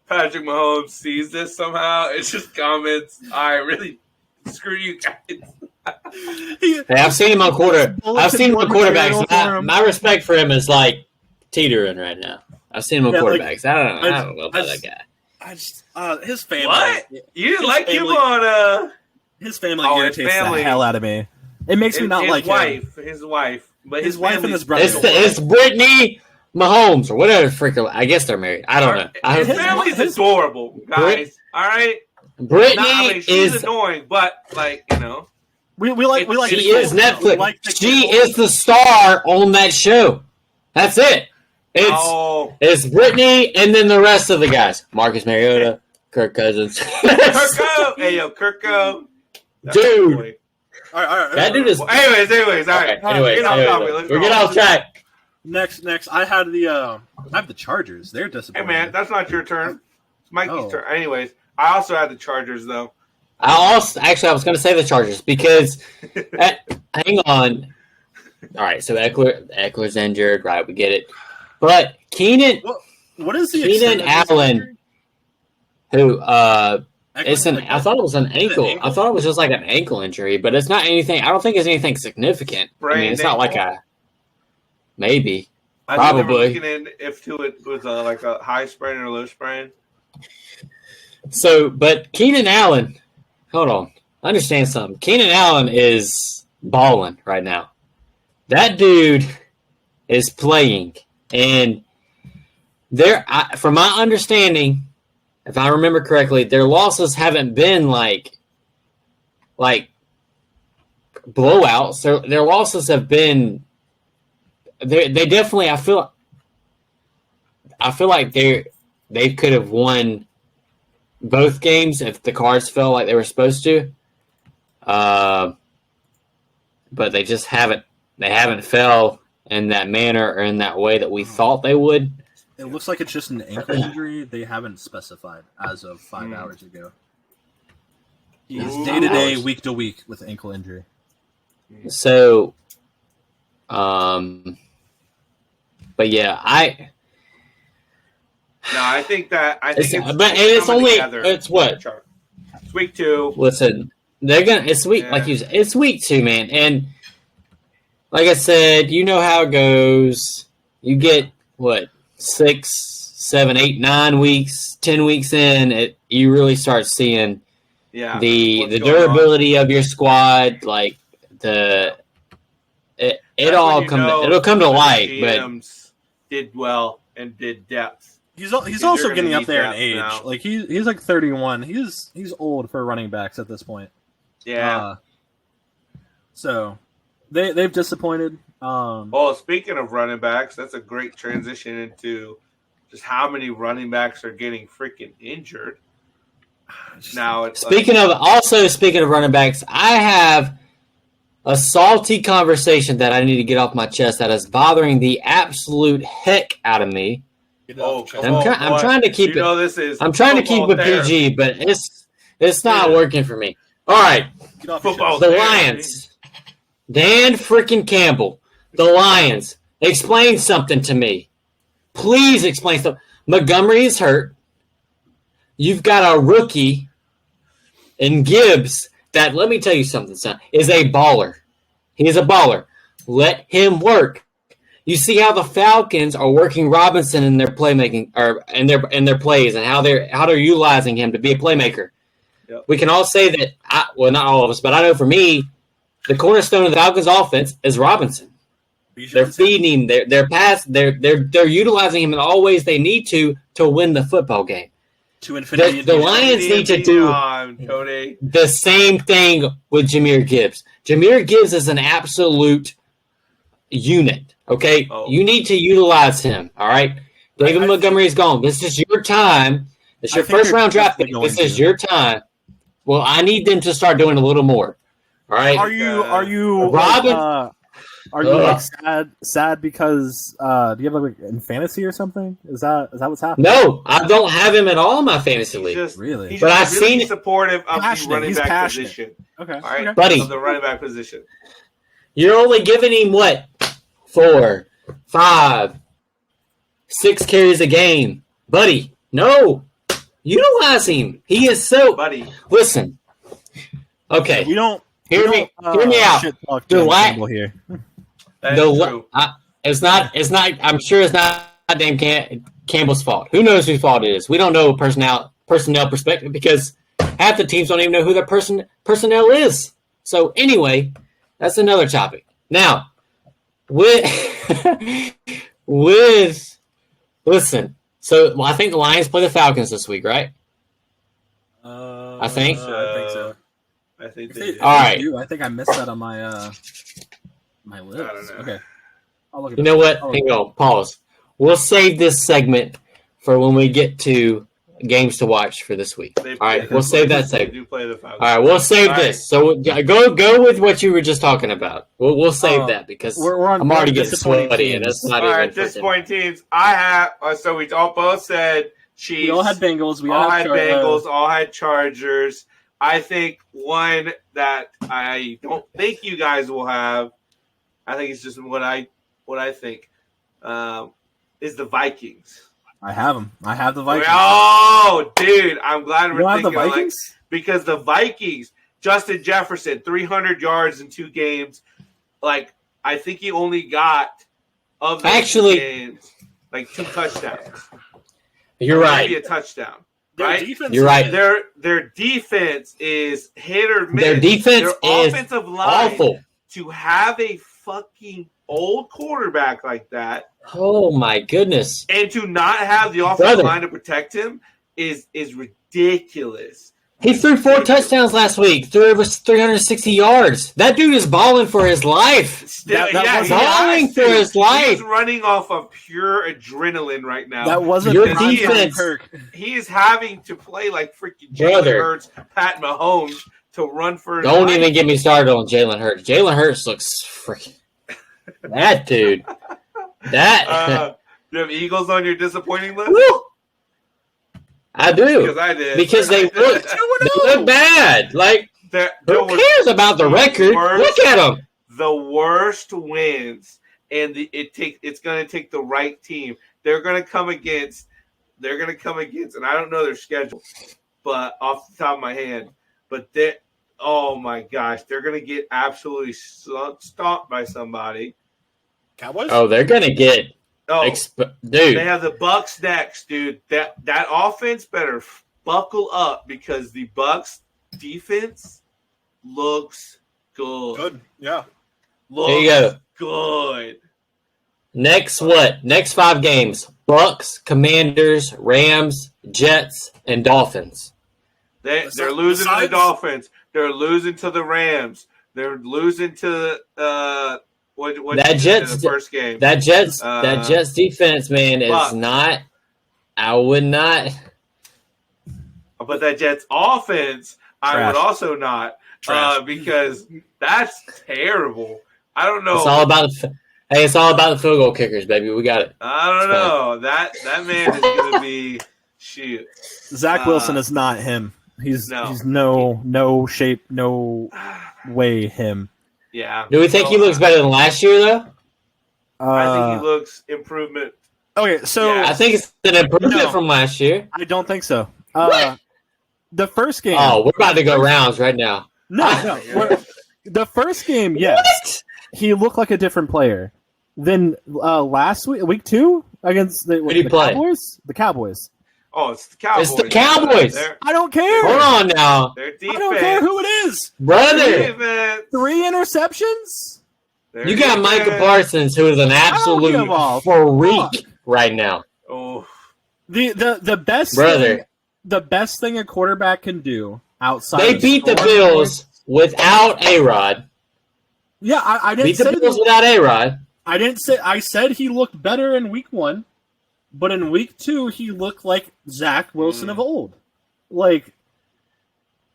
S1: Patrick Mahomes sees this somehow. It's just comments. I really screw you guys.
S3: I've seen him on quarterbacks. My respect for him is like teetering right now. I've seen him on quarterbacks. I don't know about that guy.
S2: His family.
S1: What? You didn't like him on
S2: his family irritates the hell out of me. It makes me not like him.
S1: His wife. But
S2: his wife and his brother.
S3: It's Brittany Mahomes or whatever freaking. I guess they're married. I don't know.
S1: His family's adorable, guys. All right.
S3: Brittany
S1: she's annoying, but
S2: we like.
S3: She is Netflix. She is the star on that show. That's it. It's Brittany and then the rest of the guys. Marcus Mariota, Kirk Cousins.
S1: Kirko.
S3: Dude.
S2: All right.
S3: That dude is.
S1: Anyways, all right.
S3: Anyways, we're getting off track.
S2: Next, I have the Chargers. They're disappointing.
S1: Hey man, that's not your turn. It's Mikey's turn. Anyways, I also had the Chargers though.
S3: I was going to say the Chargers because hang on. All right, so Eckler's injured, right? We get it. But Keenan Allen, who I thought it was an ankle. I thought it was just like an ankle injury, but it's not anything. I don't think it's anything significant. It's not like maybe. Probably.
S1: If it was like a high sprain or low sprain.
S3: So, but Keenan Allen, hold on. Understand something. Keenan Allen is balling right now. That dude is playing. And from my understanding, if I remember correctly, their losses haven't been like blowouts. Their losses have been. They definitely. I feel like they could have won both games if the cards fell like they were supposed to. But they just haven't. They haven't fell in that manner or in that way that we thought they would.
S4: It looks like it's just an ankle injury. They haven't specified as of 5 hours ago. He's day-to-day, week-to-week with ankle injury.
S3: So, but yeah, I
S1: think
S3: it's what?
S1: It's week 2.
S3: Listen, it's week it's week 2, man, and like I said, you know how it goes. You get what 6, 7, 8, 9 weeks, 10 weeks in, you really start seeing the durability of your squad, like it'll come to light. But
S1: did well and did depth.
S4: He's also getting up there in age. Now. Like he's like 31. He's old for running backs at this point.
S1: Yeah.
S4: So they've disappointed.
S1: Well, speaking of running backs, that's a great transition into just how many running backs are getting freaking injured. Now,
S3: speaking of running backs, I have a salty conversation that I need to get off my chest that is bothering the absolute heck out of me. I'm trying to keep it. I'm trying to keep it PG, but it's not working for me. All right, the Lions, Dan freaking Campbell, the Lions. Explain something to me, please. Explain something. Montgomery is hurt. You've got a rookie in Gibbs that, let me tell you something, son, is a baller. He is a baller. Let him work. You see how the Falcons are working Robinson in their playmaking or in their plays and how they're utilizing him to be a playmaker. Yep. We can all say that. Not all of us, but I know for me, the cornerstone of the Falcons' offense is Robinson. They're feeding him. They're utilizing him in all ways they need to win the football game.
S4: To infinity.
S3: The Lions need to do the same thing with Jahmyr Gibbs. Jahmyr Gibbs is an absolute unit. Okay, you need to utilize him. All right, David Montgomery is gone. This is your time. It's your first round draft pick. This is your time. Well, I need them to start doing a little more. All right.
S2: Are you
S3: Robin?
S2: Are you like sad because do you have like in fantasy or something? Is that what's happening?
S3: No, I don't have him at all in my fantasy league.
S1: He's
S3: but
S1: I've
S3: really
S1: seen supportive of the running back position.
S2: Okay,
S1: all right,
S3: buddy,
S1: of the running back position.
S3: You're only giving him what 4, 5, 6 carries a game, buddy. No, utilize him. He is so.
S1: Buddy,
S3: listen. Okay,
S2: we don't.
S3: Hear me out.
S2: Here.
S3: It's not. I'm sure it's not Dan Campbell's fault. Who knows whose fault it is? We don't know personnel perspective because half the teams don't even know who their personnel is. So anyway, that's another topic. Now, with listen. So I think the Lions play the Falcons this week, right? I think
S4: so.
S1: I think they do.
S3: All right.
S4: I think I missed that on my my list.
S1: I don't know.
S4: Okay. I'll look at
S3: you know what? Hang on. Pause. We'll save this segment for when we get to games to watch for this week. All right. We'll save that segment.
S1: They do play the Falcons.
S3: All right. We'll save this. So go with what you were just talking about. We'll save that because I'm already getting sweaty and that's not even.
S1: All right. Disappointing teams. I have. So we all both said Chiefs.
S4: We all had Bengals. We
S1: all had Bengals. All had Chargers. I think one that I don't think you guys will have, I think it's just what I think, is the Vikings.
S4: I have them. I have the Vikings.
S1: Oh, dude, I'm glad we're thinking
S4: the Vikings?
S1: Because the Vikings, Justin Jefferson, 300 yards in 2 games. Like, I think he only got of those games, like 2 touchdowns.
S3: You're right.
S1: Maybe a touchdown.
S4: Right?
S3: You're right.
S1: Their defense is hit or miss.
S3: Their defense is
S1: offensive line
S3: awful.
S1: To have a fucking old quarterback like that.
S3: Oh my goodness!
S1: And to not have the offensive line to protect him is ridiculous.
S3: He threw 4 touchdowns last week. Threw over 360 yards. That dude is balling for his life. Balling for his life.
S1: He's running off of pure adrenaline right now.
S2: That wasn't
S3: your defense.
S1: He is having to play like freaking Jalen Hurts, Pat Mahomes to run for his
S3: Don't
S1: life.
S3: even get me started on Jalen Hurts. Jalen Hurts looks freaking. That dude.
S1: You have Eagles on your disappointing list?
S3: Woo! I do.
S1: Because I did.
S3: Because they look bad. Like, who cares about the record? Look at them.
S1: The worst wins, and it's going to take the right team. They're going to come against, and I don't know their schedule, but off the top of my head, but oh my gosh, they're going to get absolutely stomped by somebody.
S4: Cowboys?
S3: Oh, they're going to get. Dude,
S1: they have the Bucks next, dude. That offense better buckle up because the Bucks defense looks good.
S4: Good, yeah.
S3: There you go.
S1: Good.
S3: Next 5 games: Bucks, Commanders, Rams, Jets, and Dolphins.
S1: They're losing to the Dolphins. They're losing to the Rams. They're losing to
S3: that Jets
S1: the first game.
S3: That Jets defense, man, is not. I would not.
S1: But that Jets offense,
S2: Trash.
S1: I would also not, because that's terrible. I don't know.
S3: It's all about the field goal kickers, baby. We got it.
S1: I don't know. That man is going to be shoot.
S2: Zach Wilson is not him. He's no shape, no way him.
S1: Yeah.
S3: Do we think he looks better than last year, though?
S1: I think he looks improvement.
S2: Okay, so
S3: I think it's an improvement from last year.
S2: I don't think so. The first game.
S3: Oh, we're about to go rounds right now.
S2: No. The first game, yes, he looked like a different player. Then last week 2 against the Cowboys. The Cowboys.
S1: Oh, it's the Cowboys.
S3: It's the Cowboys.
S2: I don't care.
S3: Hold on now.
S1: Their defense.
S2: I don't care who it is.
S3: Brother.
S2: 3 interceptions?
S3: You got Micah Parsons, who is an absolute freak right now.
S1: Oh.
S2: The best
S3: brother.
S2: The best thing a quarterback can do outside.
S3: They beat the Bills without A-Rod.
S2: Yeah, I didn't
S3: beat
S2: say
S3: the Bills without A-Rod.
S2: I didn't say. I said he looked better in week 1, but in week 2 he looked like Zach Wilson of old. Like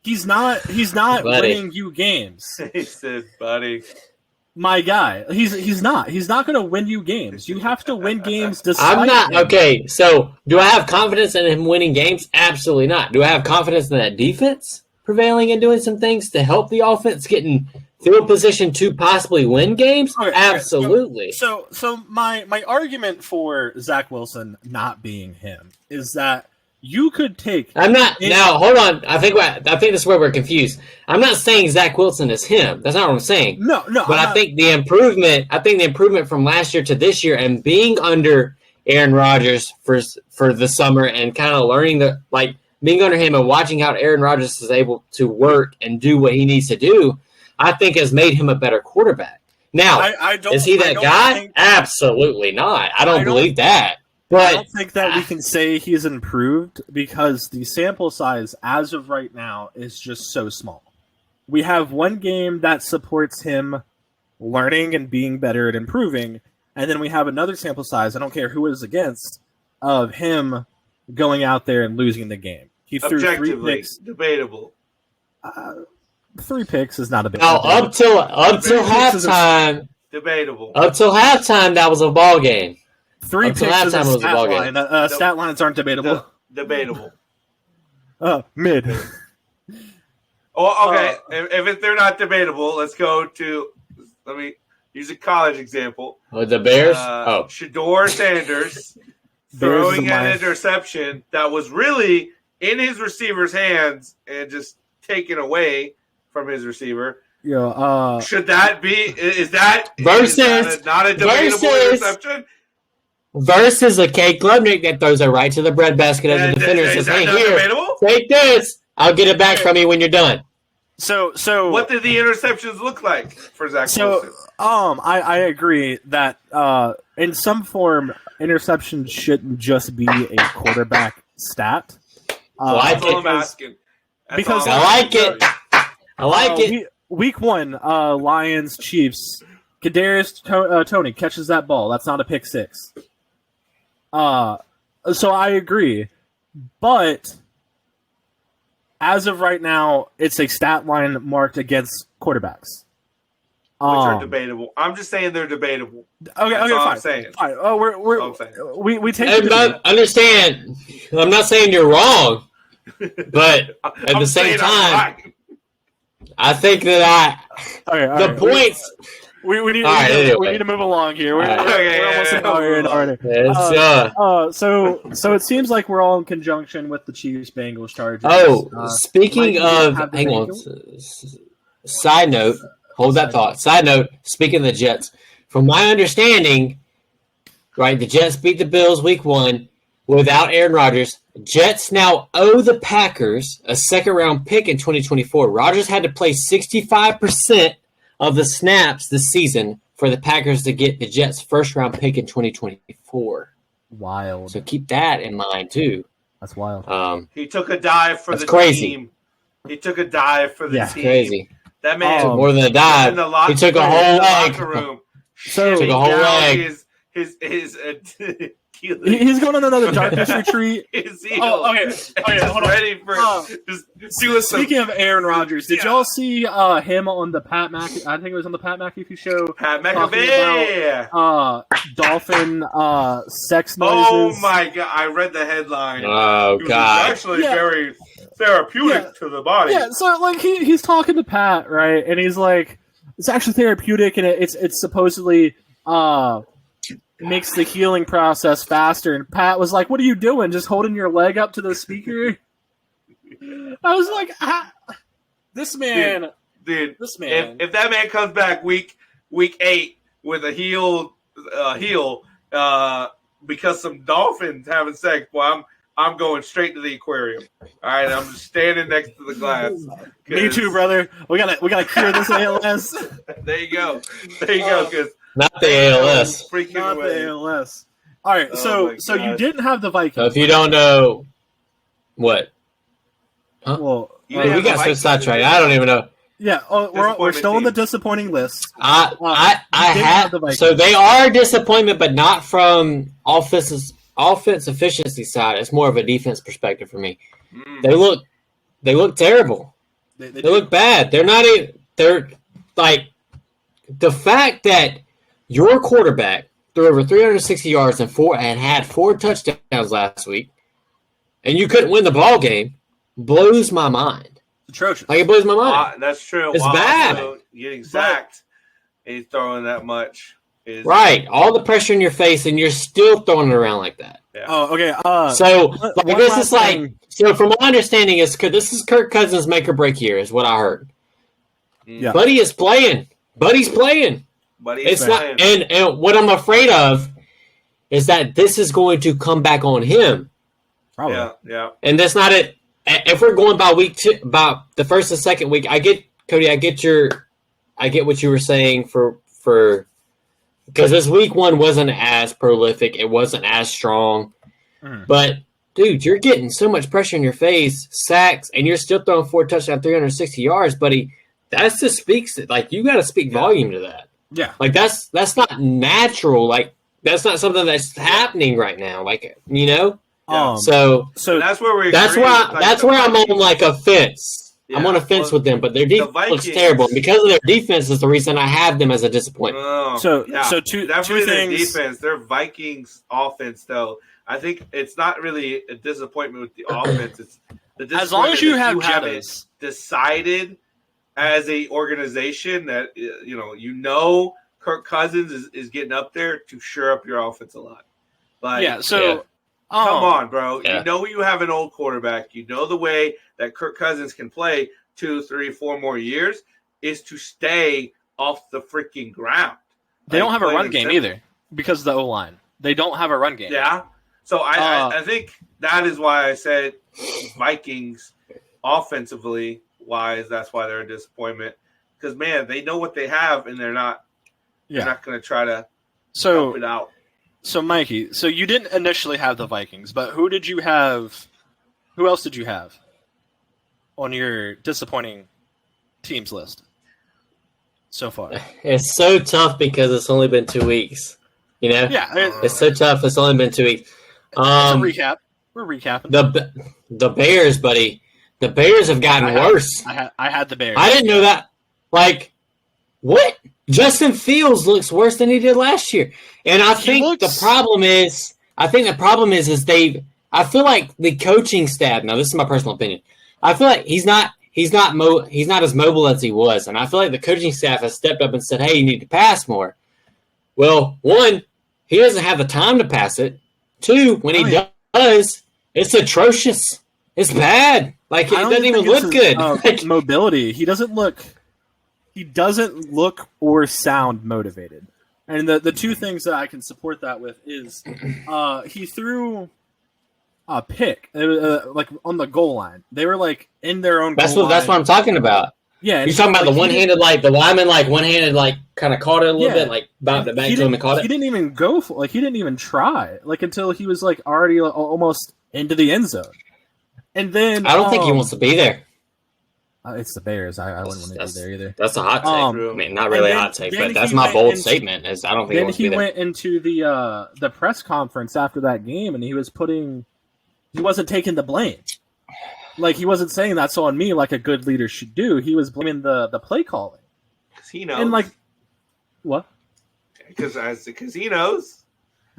S2: he's not winning you games.
S1: He said, "Buddy,
S2: my guy, he's not going to win you games. You have to win games despite
S3: I'm not
S2: him.
S3: okay. So, do I have confidence in him winning games? Absolutely not. Do I have confidence in that defense prevailing and doing some things to help the offense getting through a position to possibly win games? Okay, absolutely.
S2: So my argument for Zach Wilson not being him is that you could take.
S3: I'm not now. Hold on. I think this is where we're confused. I'm not saying Zach Wilson is him. That's not what I'm saying.
S2: No.
S3: But I think the improvement from last year to this year, and being under Aaron Rodgers for the summer, and kind of learning being under him and watching how Aaron Rodgers is able to work and do what he needs to do, I think has made him a better quarterback. Now, is he that guy? Absolutely not. I don't believe that. But
S2: I don't think that we can say he's improved because the sample size as of right now is just so small. We have one game that supports him learning and being better at improving, and then we have another sample size, I don't care who it is against, of him going out there and losing the game. He threw 3 picks.
S1: Debatable.
S2: 3 picks is not a big
S3: deal. Up till halftime.
S1: Debatable.
S3: Up till halftime, that was a ball game.
S2: 3 picks is a stat line. Stat lines aren't debatable.
S1: Debatable.
S2: Mid.
S1: Oh, okay. If they're not debatable, let's go to. Let me use a college example.
S3: The Bears.
S1: Shador Sanders throwing an interception that was really in his receiver's hands and just taken away from his receiver.
S2: Yeah.
S1: Should that be? Is that not a debatable interception?
S3: Versus a Kate Klubnik that throws it right to the breadbasket of the defender and says, "Hey, here, take this. I'll get it back from you when you're done."
S2: So
S1: what did the interceptions look like for Zach Wilson?
S2: I agree that in some form interceptions shouldn't just be a quarterback stat.
S3: I like it. I like it.
S2: Week 1, Lions Chiefs. Kadarius Toney catches that ball. That's not a pick 6. So I agree, but as of right now, it's a stat line marked against quarterbacks.
S1: are debatable. I'm just saying they're debatable.
S2: Okay, fine.
S1: I'm saying.
S2: Fine. Oh, we take.
S3: Understand. I'm not saying you're wrong, but at the same time, I think that the points.
S2: We need to move along here. We're almost an hour in already. So it seems like we're all in conjunction with the Chiefs, Bengals, Chargers.
S3: Speaking of, hang on. Side note, hold that thought. Side note, speaking of the Jets, from my understanding, right, the Jets beat the Bills week 1 without Aaron Rodgers. Jets now owe the Packers a second-round pick in 2024. Rodgers had to play 65% of the snaps this season for the Packers to get the Jets' first-round pick in 2024.
S2: Wild.
S3: So keep that in mind, too.
S2: That's wild.
S1: He took a dive for the
S3: crazy.
S1: team. He took a dive for the team.
S3: Crazy.
S1: That man
S3: more than a dive. He took a whole leg.
S1: Took
S3: a whole leg.
S1: His
S2: He's going on another darkness retreat.
S1: Okay,
S2: hold on.
S1: Ready for
S2: Speaking of Aaron Rodgers, did y'all see him on the Pat McAfee? I think it was on the Pat McAfee show.
S1: Pat McAfee.
S2: Dolphin sex noises.
S1: Oh my god! I read the headline.
S3: Oh god!
S1: Actually, very therapeutic to the body.
S2: Yeah. So like he's talking to Pat, right? And he's like, it's actually therapeutic, and it's supposedly makes the healing process faster. And Pat was like, "What are you doing? Just holding your leg up to the speaker?" I was like, "This man,
S1: dude.
S2: This man.
S1: If that man comes back week 8 with a heel, because some dolphins having sex, boy, I'm going straight to the aquarium. All right, I'm just standing next to the glass.
S2: Me too, brother. We gotta cure this ALS.
S1: There you go. Because
S3: not the ALS.
S2: Not the ALS. All right, so you didn't have the Vikings.
S3: So if you don't know, what? Huh?
S2: Well,
S3: we got so sidetracked. I don't even know.
S2: Yeah, we're still on the disappointing list.
S3: I had the so they are disappointment, but not from offense efficiency side. It's more of a defense perspective for me. They look terrible. They look bad. They're not even. They're like the fact that your quarterback threw over 360 yards and had 4 touchdowns last week, and you couldn't win the ball game, blows my mind.
S2: Atrocious.
S3: Like it blows my mind.
S1: That's true.
S3: It's bad.
S1: Getting sacked, he's throwing that much.
S3: Right. All the pressure in your face, and you're still throwing it around like that.
S1: Yeah.
S2: Oh, okay.
S3: So this is like. So from my understanding, this is Kirk Cousins' make or break year, is what I heard.
S2: Yeah.
S3: Buddy is playing. Buddy's playing.
S1: It's
S3: playing. Not. And what I'm afraid of is that this is going to come back on him.
S2: Probably.
S1: Yeah.
S3: And that's not it. If we're going by week 2, about the first and second week, I get Cody. I get what you were saying for because this week 1 wasn't as prolific. It wasn't as strong. But dude, you're getting so much pressure in your face, sacks, and you're still throwing 4 touchdowns, 360 yards, buddy. That just speaks like you got to speak volume to that.
S2: Yeah,
S3: like that's not natural. Like that's not something that's happening right now. Like So
S1: that's where
S3: that's where I'm on like a fence. Yeah. I'm on a fence with them, but their defense looks terrible. And because of their defense is the reason I have them as a disappointment.
S2: So two things.
S1: Their defense, their Vikings offense, though. I think it's not really a disappointment with the offense. It's the disappointment
S2: as long as you have
S1: it decided as a organization that Kirk Cousins is getting up there to shore up your offensive line. Come on, bro.
S3: Yeah.
S1: You know you have an old quarterback. You know the way that Kirk Cousins can play 2, 3, 4 more years is to stay off the freaking ground.
S2: They don't have a run game either because of the O-line. They don't have a run game.
S1: Yeah. So I think that is why I said Vikings offensively wise. That's why they're a disappointment because, man, they know what they have and they're not going to try to help it out.
S2: So, Mikey, you didn't initially have the Vikings, but who did you have? Who else did you have on your disappointing teams list so far?
S3: It's so tough because it's only been 2 weeks.
S2: Yeah,
S3: it's so tough. It's only been 2 weeks.
S2: It's a recap. We're recapping.
S3: The Bears, buddy. The Bears have gotten worse.
S2: I had the Bears.
S3: I didn't know that. Like, What? Justin Fields looks worse than he did last year. And I think the problem is I feel like the coaching staff, now this is my personal opinion, I feel like he's not as mobile as he was. And I feel like the coaching staff has stepped up and said, hey, you need to pass more. Well, one, he doesn't have the time to pass it. Two, when he does, it's atrocious. It's bad. Like, it doesn't even look good.
S2: Mobility. He doesn't look or sound motivated. And the two things that I can support that with is he threw a pick like on the goal line. They were like in their own
S3: That's
S2: goal
S3: what I'm talking about.
S2: Yeah.
S3: You're talking about the one-handed, like the lineman, like one-handed, like kind of caught it a little bit, like bounced it back to him and caught it.
S2: He didn't even go for he didn't even try until he was like already almost into the end zone. And then
S3: I don't think he wants to be there.
S2: It's the Bears. I wouldn't want to be there either.
S3: That's a hot take. I mean, not really a hot take, but that's my bold statement. Is I don't think he wants to be there.
S2: Then he went into the press conference after that game, and he wasn't taking the blame. Like, he wasn't saying that's on me like a good leader should do. He was blaming the play calling.
S1: Because he knows.
S2: And like, what?
S1: Because he knows.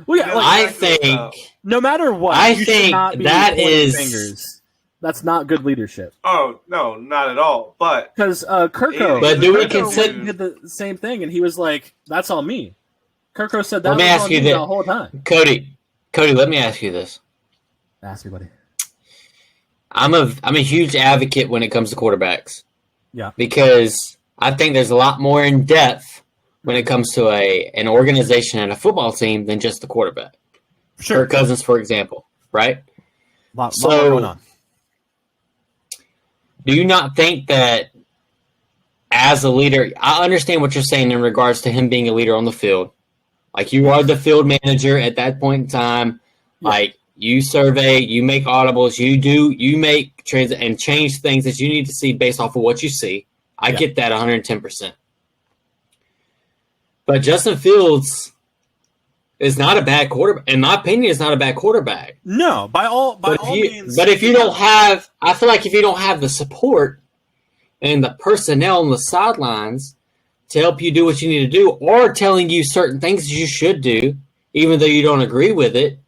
S2: Well, yeah,
S3: I think
S2: no matter what,
S3: I think that is
S2: fingers. That's not good leadership.
S1: Oh no, not at all. But
S2: because Kirko,
S3: but do we consider
S2: did the same thing, and he was like, "That's all me." Kirko said that
S3: let me
S2: was
S3: ask
S2: on
S3: you
S2: me
S3: this.
S2: The whole time.
S3: Cody, let me ask you this.
S2: Ask me, buddy.
S3: I'm a huge advocate when it comes to quarterbacks.
S2: Yeah,
S3: because I think there's a lot more in depth when it comes to an organization and a football team than just the quarterback.
S2: Sure.
S3: Kirk Cousins, for example, right?
S2: Lot going on.
S3: Do you not think that as a leader, I understand what you're saying in regards to him being a leader on the field. Like, you are the field manager at that point in time. Yeah. Like, you survey, you make audibles, you make and change things that you need to see based off of what you see. I get that 110%. But Justin Fields is not a bad quarterback. In my opinion, is not a bad quarterback.
S2: No, by all means.
S3: But if you don't have, I feel like if you don't have the support and the personnel on the sidelines to help you do what you need to do, or telling you certain things you should do, even though you don't agree with it,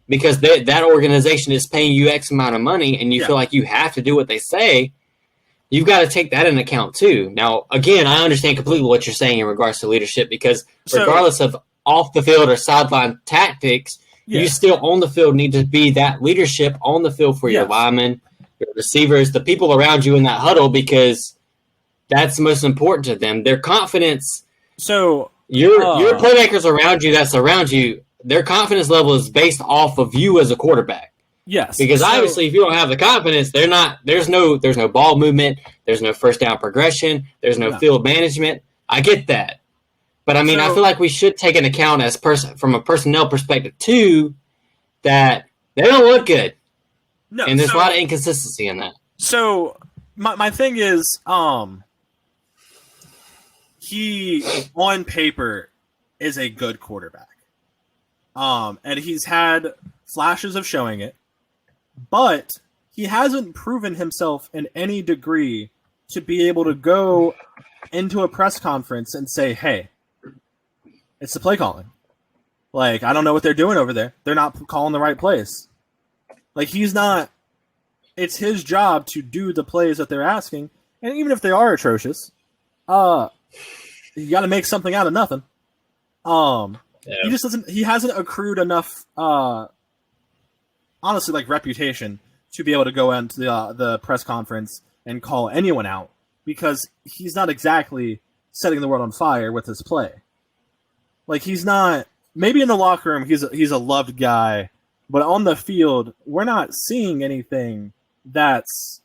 S3: because that organization is paying you X amount of money and you feel like you have to do what they say, you've got to take that into account too. Now, again, I understand completely what you're saying in regards to leadership, because regardless of off the field or sideline tactics, you still on the field need to be that leadership on the field for your linemen, your receivers, the people around you in that huddle, because that's most important to them. Their confidence.
S2: So
S3: your playmakers around you that surround you, their confidence level is based off of you as a quarterback.
S2: Yes.
S3: Because obviously if you don't have the confidence, there's no ball movement, there's no first down progression, there's no field management. I get that. But I mean, I feel like we should take into account from a personnel perspective too, that they don't look good. No, and there's a lot of inconsistency in that.
S2: So my thing is, he on paper is a good quarterback. And he's had flashes of showing it, but he hasn't proven himself in any degree to be able to go into a press conference and say, hey, it's the play calling. Like, I don't know what they're doing over there. They're not calling the right plays. Like, he's not – it's his job to do the plays that they're asking, and even if they are atrocious, you got to make something out of nothing. He just doesn't – he hasn't accrued enough, honestly, like, reputation to be able to go into the press conference and call anyone out, because he's not exactly setting the world on fire with his play. Like, he's not – maybe in the locker room he's a loved guy, but on the field we're not seeing anything that's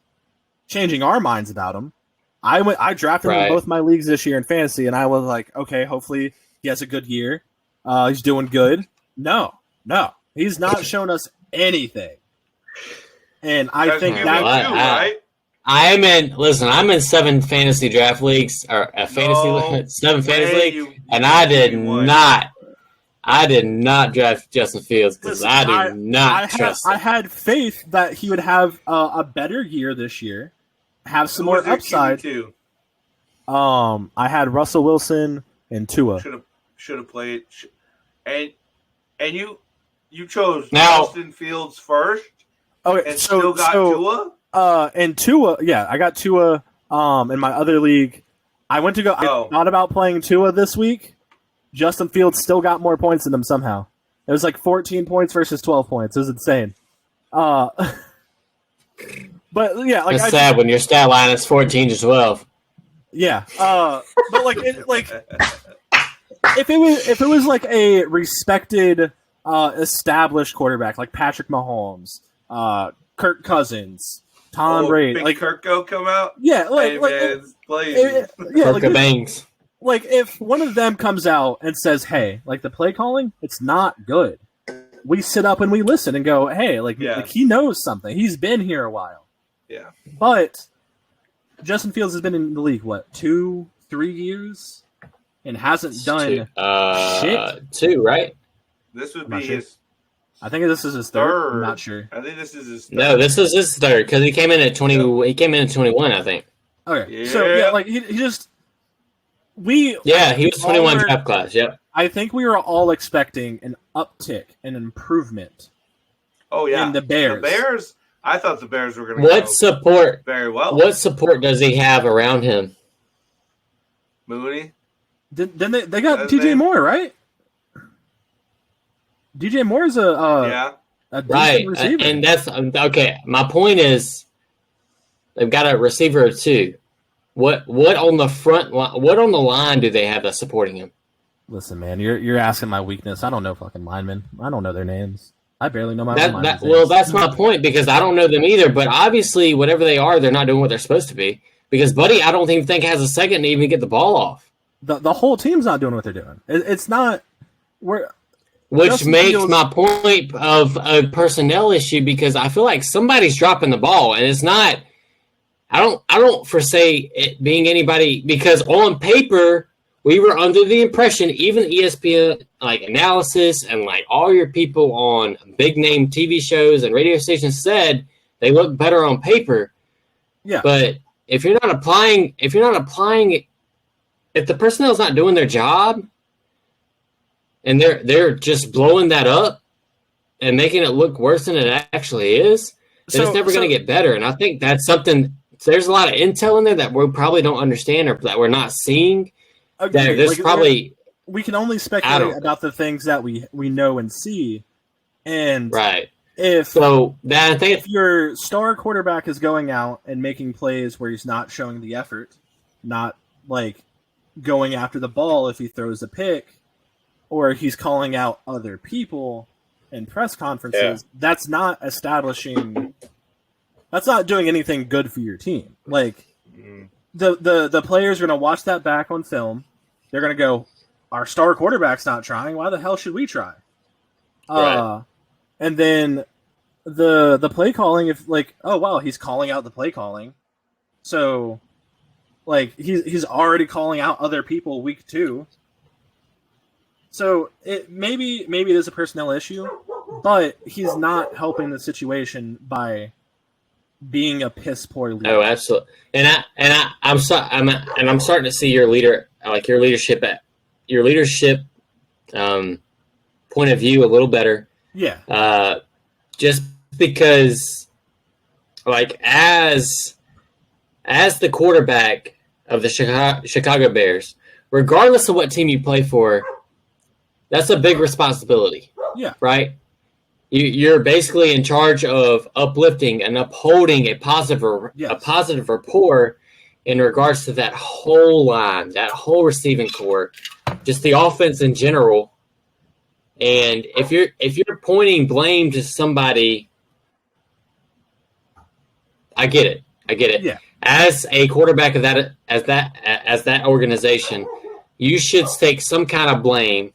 S2: changing our minds about him. I drafted him in both my leagues this year in fantasy, and I was like, okay, hopefully he has a good year. He's doing good. No. He's not shown us anything. And I think that's
S1: right.
S3: I'm in 7 fantasy draft leagues, or seven fantasy leagues, and I did not draft Justin Fields because I do not trust him.
S2: I had faith that he would have a better year this year, have some more upside. I had Russell Wilson and Tua.
S1: Should have played, and you chose
S3: Now-
S1: Justin Fields first,
S2: Okay,
S1: and still got Tua.
S2: And Tua, yeah, I got Tua. In my other league, I went to go. I thought about playing Tua this week. Justin Fields still got more points than him somehow. It was like 14 points versus 12 points. It was insane. But yeah, like
S3: It's sad when your stat line is 14 to 12.
S2: Yeah, but like if it was like a respected, established quarterback like Patrick Mahomes, Kirk Cousins, Tom Brady,
S1: Big
S2: like
S1: Kirko come out.
S2: yeah,
S3: Kirk Bangs.
S2: like if one of them comes out and says, "Hey, like the play calling, it's not good," we sit up and we listen and go, "Hey, like he knows something. He's been here a while."
S1: Yeah,
S2: but Justin Fields has been in the league, what, 2-3 years? And hasn't done shit?
S3: 2, right?
S1: this would be his
S2: I think this is his third. I'm not sure.
S1: I think this is his third.
S3: No, this is his third because he came in at 20. He came in at 21, I think.
S2: Okay, so yeah, like he just he was 21 draft class. Yep. I think we were all expecting an uptick, an improvement.
S1: Oh yeah,
S2: in the Bears.
S1: The Bears. I thought the Bears were going to
S3: What support?
S1: Very well.
S3: What support does he have around him?
S1: Mooney.
S2: Then they got DJ Moore, right? DJ Moore is a decent receiver.
S3: And that's okay. My point is, they've got a receiver or two. What on the front? What on the line do they have that's supporting him?
S2: Listen, man, you're asking my weakness. I don't know fucking linemen. I don't know their names. I barely know my own linemen's names.
S3: Well, that's my point because I don't know them either. But obviously, whatever they are, they're not doing what they're supposed to be. Because Buddy, I don't even think has a second to even get the ball off.
S2: The whole team's not doing what they're doing. It's not.
S3: Which makes my point of a personnel issue because I feel like somebody's dropping the ball, and it's not. I don't foresee it being anybody because on paper we were under the impression, even ESPN like analysis and like all your people on big name TV shows and radio stations said they look better on paper.
S2: Yeah,
S3: but if you're not applying it, if the personnel's not doing their job. And they're just blowing that up and making it look worse than it actually is, then it's never going to get better. And I think that's something – there's a lot of intel in there that we probably don't understand or that we're not seeing.
S2: We can only speculate about the things that we know and see. And if your star quarterback is going out and making plays where he's not showing the effort, not like going after the ball if he throws a pick, or he's calling out other people in press conferences, that's not establishing – that's not doing anything good for your team. Like, the players are going to watch that back on film. They're going to go, our star quarterback's not trying. Why the hell should we try? And then the play calling, if like, oh, wow, he's calling out the play calling. So, like, he's already calling out other people week 2. So maybe it is a personnel issue, but he's not helping the situation by being a piss poor leader.
S3: Oh, absolutely. I'm starting to see your leadership point of view a little better.
S2: Yeah.
S3: Just because, like, as the quarterback of the Chicago Bears, regardless of what team you play for. That's a big responsibility.
S2: Yeah.
S3: Right? You're basically in charge of uplifting and upholding a positive rapport in regards to that whole line, that whole receiving core, just the offense in general. And if you're pointing blame to somebody, I get it.
S2: Yeah.
S3: As a quarterback of that organization, you should take some kind of blame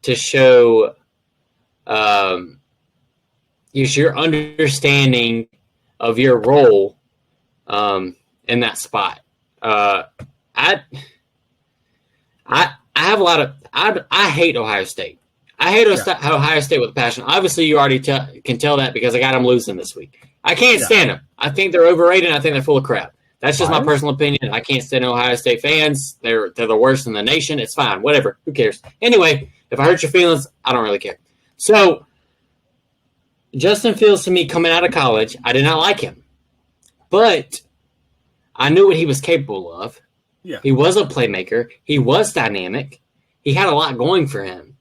S3: to show your understanding of your role in that spot. I have a lot of I hate Ohio State. I hate Ohio State with a passion. Obviously, you already can tell that because I got them losing this week. I can't stand them. I think they're overrated. And I think they're full of crap. That's just my personal opinion. I can't stand Ohio State fans. They're the worst in the nation. It's fine. Whatever. Who cares? Anyway, if I hurt your feelings, I don't really care. So, Justin Fields, to me, coming out of college, I did not like him. But I knew what he was capable of.
S4: Yeah.
S3: He was a playmaker. He was dynamic. He had a lot going for him.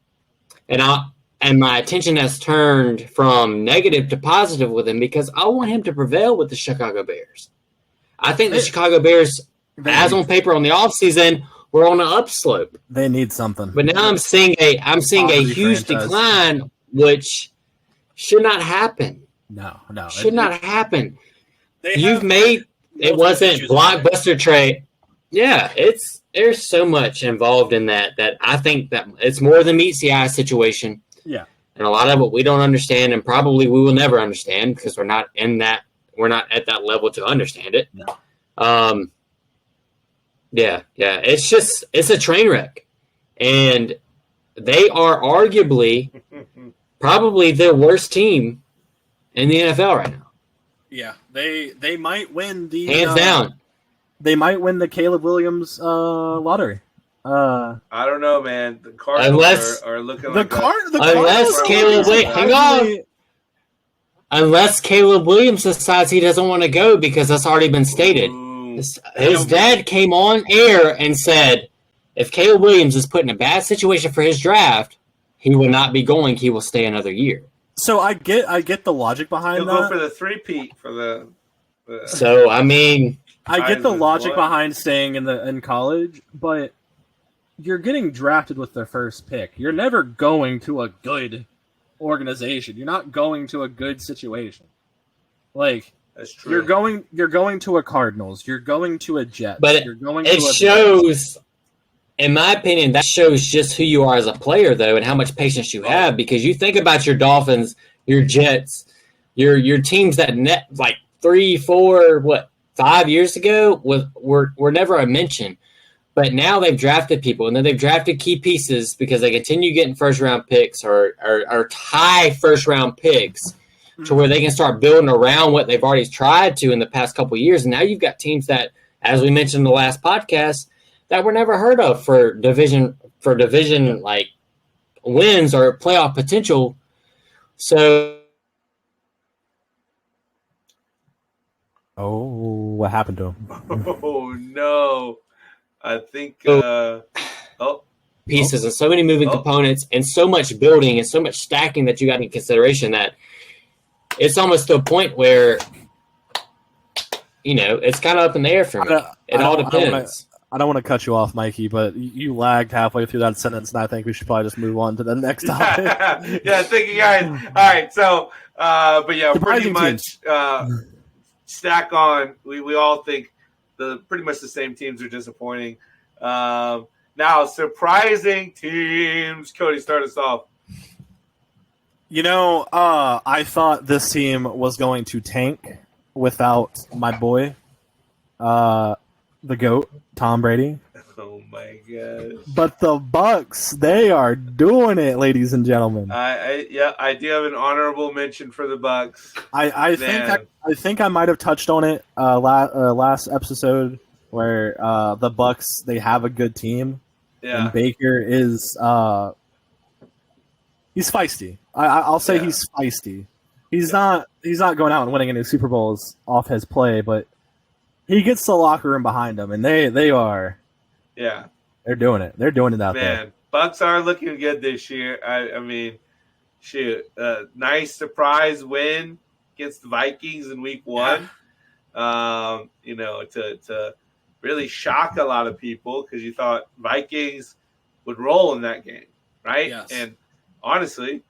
S3: And my attention has turned from negative to positive with him because I want him to prevail with the Chicago Bears. I think the Chicago Bears, as on paper on the offseason, were on an upslope.
S2: They need something.
S3: But now I'm seeing a huge decline, which should not happen.
S2: No.
S3: Should not happen. You've made it wasn't blockbuster trade. Yeah, there's so much involved in that I think that it's more than meets the eye situation.
S2: Yeah.
S3: And a lot of it we don't understand, and probably we will never understand because we're not at that level to understand it.
S2: No.
S3: Yeah. It's a train wreck. And they are arguably probably the worst team in the NFL right now.
S4: Yeah. They might win the
S3: hands down.
S2: They might win the Caleb Williams lottery.
S1: I don't know, man. The Cardinals are looking like
S3: unless Caleb hang on. Unless Caleb Williams decides he doesn't want to go because that's already been stated. His dad came on air and said, if Caleb Williams is put in a bad situation for his draft, he will not be going. He will stay another year.
S2: So I get the logic behind
S1: He'll
S2: that.
S1: go for the three-peat for the
S3: So, I mean...
S2: I get the logic behind staying in college, but you're getting drafted with the first pick. You're never going to a good organization. You're not going to a good situation. Like,
S1: that's true.
S2: You're going to a Cardinals. You're going to a Jets.
S3: But
S2: you're going
S3: it shows, in my opinion, that shows just who you are as a player, though, and how much patience you have. Because you think about your Dolphins, your Jets, your teams that like 3, 4, 5 years ago were never a mention. But now they've drafted people, and then they've drafted key pieces because they continue getting first-round picks or high first-round picks to where they can start building around what they've already tried to in the past couple of years. And now you've got teams that, as we mentioned in the last podcast, that were never heard of for division like wins or playoff potential. So,
S2: what happened to him?
S1: Oh no! I think
S3: pieces and so many moving components and so much building and so much stacking that you got in consideration that it's almost to a point where it's kind of up in the air for me. It all depends.
S2: I don't want to cut you off, Mikey, but you lagged halfway through that sentence, and I think we should probably just move on to the next topic.
S1: Yeah, thank you guys. All right, so but yeah,
S2: surprising
S1: pretty much stack on. We all think pretty much the same teams are disappointing. Now, surprising teams. Cody, start us off.
S2: I thought this team was going to tank without my boy, the GOAT, Tom Brady.
S1: Oh my gosh!
S2: But the Bucks, they are doing it, ladies and gentlemen.
S1: I do have an honorable mention for the Bucks.
S2: I think I might have touched on it last episode where the Bucks, they have a good team.
S1: Yeah.
S2: And Baker is he's feisty. I'll say he's feisty. He's not going out and winning any Super Bowls off his play, but he gets the locker room behind him, and they are.
S1: Yeah.
S2: They're doing it. They're doing it out there.
S1: Man, Bucks are looking good this year. I mean, shoot, nice surprise win against the Vikings in Week 1. Yeah. To really shock a lot of people because you thought Vikings would roll in that game, right?
S4: Yes.
S1: And honestly,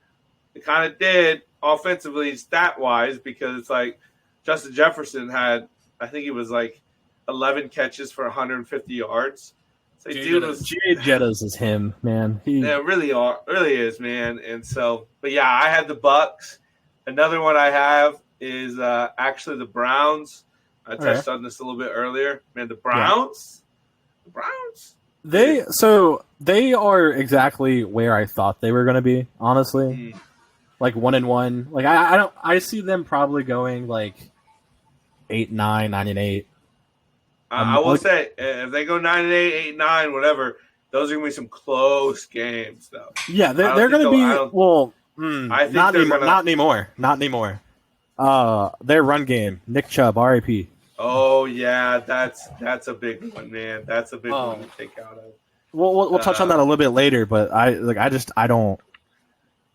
S1: it kind of did offensively, stat-wise, because it's like Justin Jefferson had, I think he was like 11 catches for 150 yards. So
S2: Jay Jettas is him, man.
S1: Really is, man. And so, but yeah, I had the Bucks. Another one I have is actually the Browns. I touched on this a little bit earlier. Man, the Browns. Yeah. The Browns.
S2: They are exactly where I thought they were going to be. Honestly, like 1-1. Like I see them probably going like 8-9, 9-8.
S1: I will say, if they go 9-8, 8-9, whatever, those are going to be some close games, though.
S2: Yeah, they're going to be. I think not anymore. Not anymore. Their run game, Nick Chubb, RIP.
S1: Oh yeah, that's a big one, man. That's a big one to take out of.
S2: We'll touch on that a little bit later, but I don't.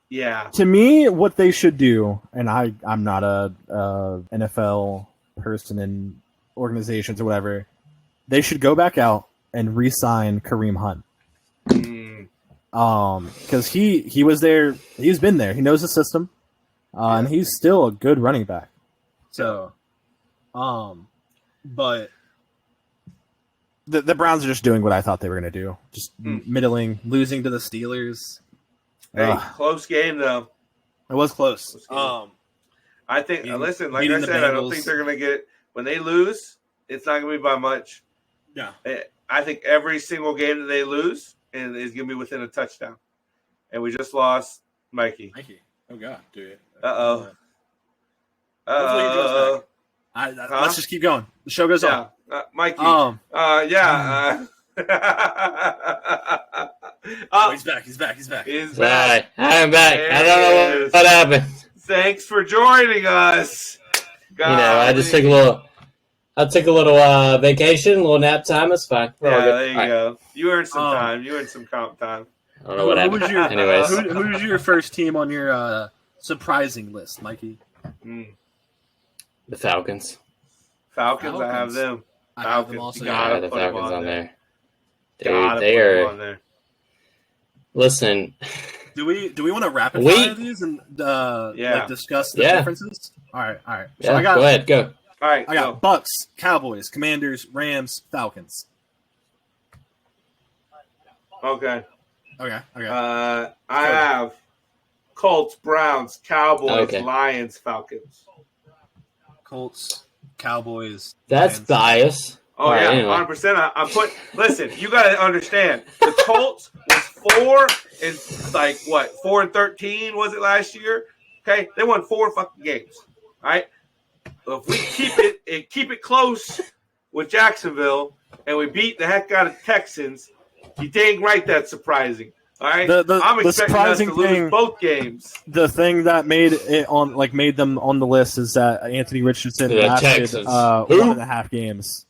S1: Yeah.
S2: To me, what they should do, and I'm not a NFL person in organizations or whatever, they should go back out and re-sign Kareem Hunt. Because he was there, he's been there, he knows the system, and he's still a good running back. So, but the Browns are just doing what I thought they were going to do, just middling, losing to the Steelers.
S1: Hey, close game though.
S2: It was close.
S1: I think. Listen, like I said, I don't think they're going to get it. When they lose, it's not going to be by much.
S2: Yeah.
S1: I think every single game that they lose is going to be within a touchdown. And we just lost Mikey.
S2: Oh God, dude.
S1: Uh-oh.
S2: Hopefully he goes back. Let's just keep going. The show goes on.
S1: Mikey.
S3: Oh,
S2: he's back.
S1: He's back.
S3: Right. I'm back. I don't know what happened.
S1: Thanks for joining us.
S3: I just took a little vacation, a little nap time. It's fine.
S1: There you go. You earned some time. You earned some comp time.
S3: I don't know what happened. Anyways,
S2: who was your first team on your surprising list, Mikey?
S3: The Falcons.
S1: Falcons. I have them.
S2: I have them also.
S3: The Falcons on there. Dude, they are. Listen.
S2: Do we want to rapid fire these and discuss the differences? All right. So
S3: go ahead, go.
S1: All right,
S2: I got Bucks, Cowboys, Commanders, Rams, Falcons.
S1: Okay.
S2: I
S1: have Colts, Browns, Cowboys, Lions, Falcons.
S2: Colts, Cowboys.
S3: That's
S2: Lions.
S3: bias.
S1: Oh yeah, 100%. I'm putting. Listen, you got to understand. The Colts was 4-13 was it last year? Okay, they won 4 fucking games. All right. So if we keep it close with Jacksonville and we beat the heck out of the Texans, you dang right that's surprising. All right, I'm expecting us to lose both games.
S2: The thing that made them on the list is that Anthony Richardson lasted 1.5 games.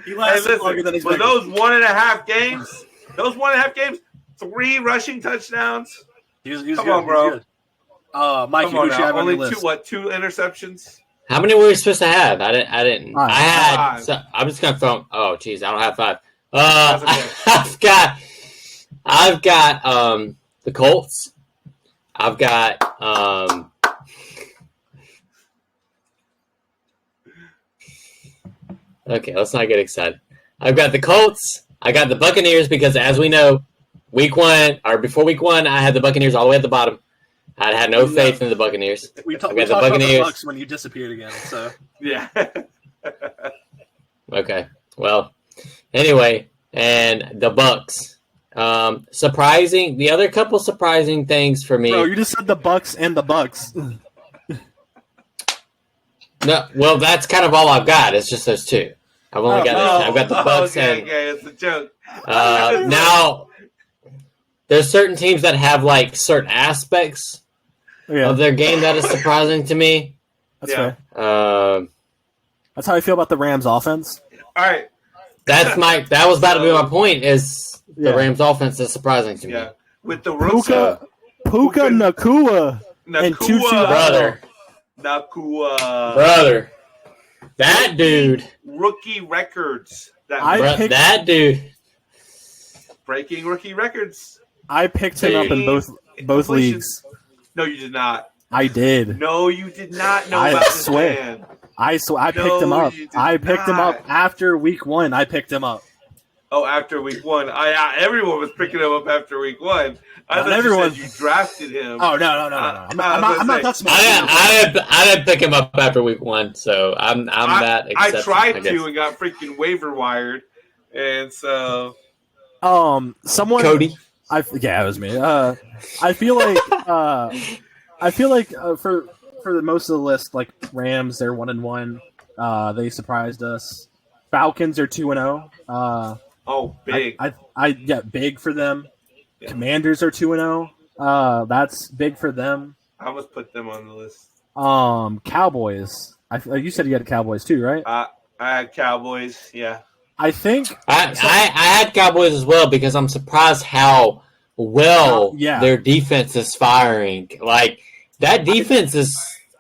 S1: He lasted longer than his those 1.5 games. Those 1.5 games, 3 rushing touchdowns. Come on, bro.
S2: Mikey, who'd you have on
S1: only
S2: your list?
S1: 2 interceptions?
S3: How many were we supposed to have? I didn't.
S2: Five.
S3: I had. So, I'm just gonna throw. Oh, geez, I don't have 5. I've got the Colts. I've got Okay, let's not get excited. I've got the Colts. I got the Buccaneers because, as we know, before week 1, I had the Buccaneers all the way at the bottom. I had no faith in the Buccaneers.
S2: We talked about the Bucs when you disappeared again. So
S1: yeah.
S3: Okay. Well, anyway, and the Bucs. Surprising. The other couple surprising things for me.
S2: Bro, you just said the Bucs and the Bucs.
S3: No, well, that's kind of all I've got. It's just those 2. I've only got those 2. I've got the Bucs
S1: okay, it's a joke.
S3: Now, there's certain teams that have certain aspects of their game that is surprising to me.
S2: That's fair. That's how I feel about the Rams offense.
S1: All right.
S3: That was about to be my point. Is the Rams offense is surprising to me?
S1: Yeah. With the rookie
S2: Puka Nacua and Tutu
S3: brother.
S1: Nakua.
S3: That dude.
S1: Rookie records.
S3: That dude.
S1: Breaking rookie records.
S2: I picked him up in both leagues.
S1: No, you did not.
S2: I did.
S1: No, you did not know about this man.
S2: I picked him up. I picked him up after week 1. I picked him up.
S1: Oh, after week 1. Everyone was picking him up after week 1. I thought you said you drafted him.
S2: Oh, no. I'm not that smart.
S3: I didn't pick him up after week 1, so I'm that exception.
S1: I tried to and got freaking waiver wired, and so
S2: someone
S3: Cody.
S2: It was me. I feel like for the most of the list, Rams, they're 1-1. They surprised us. Falcons are 2-0.
S1: Big.
S2: Big for them.
S1: Yeah.
S2: Commanders are 2-0. That's big for them.
S1: I almost put them on the list.
S2: Cowboys. You said you had Cowboys too, right?
S1: I had Cowboys. Yeah.
S2: I think
S3: I had Cowboys as well because I'm surprised how well their defense is firing. Like that defense is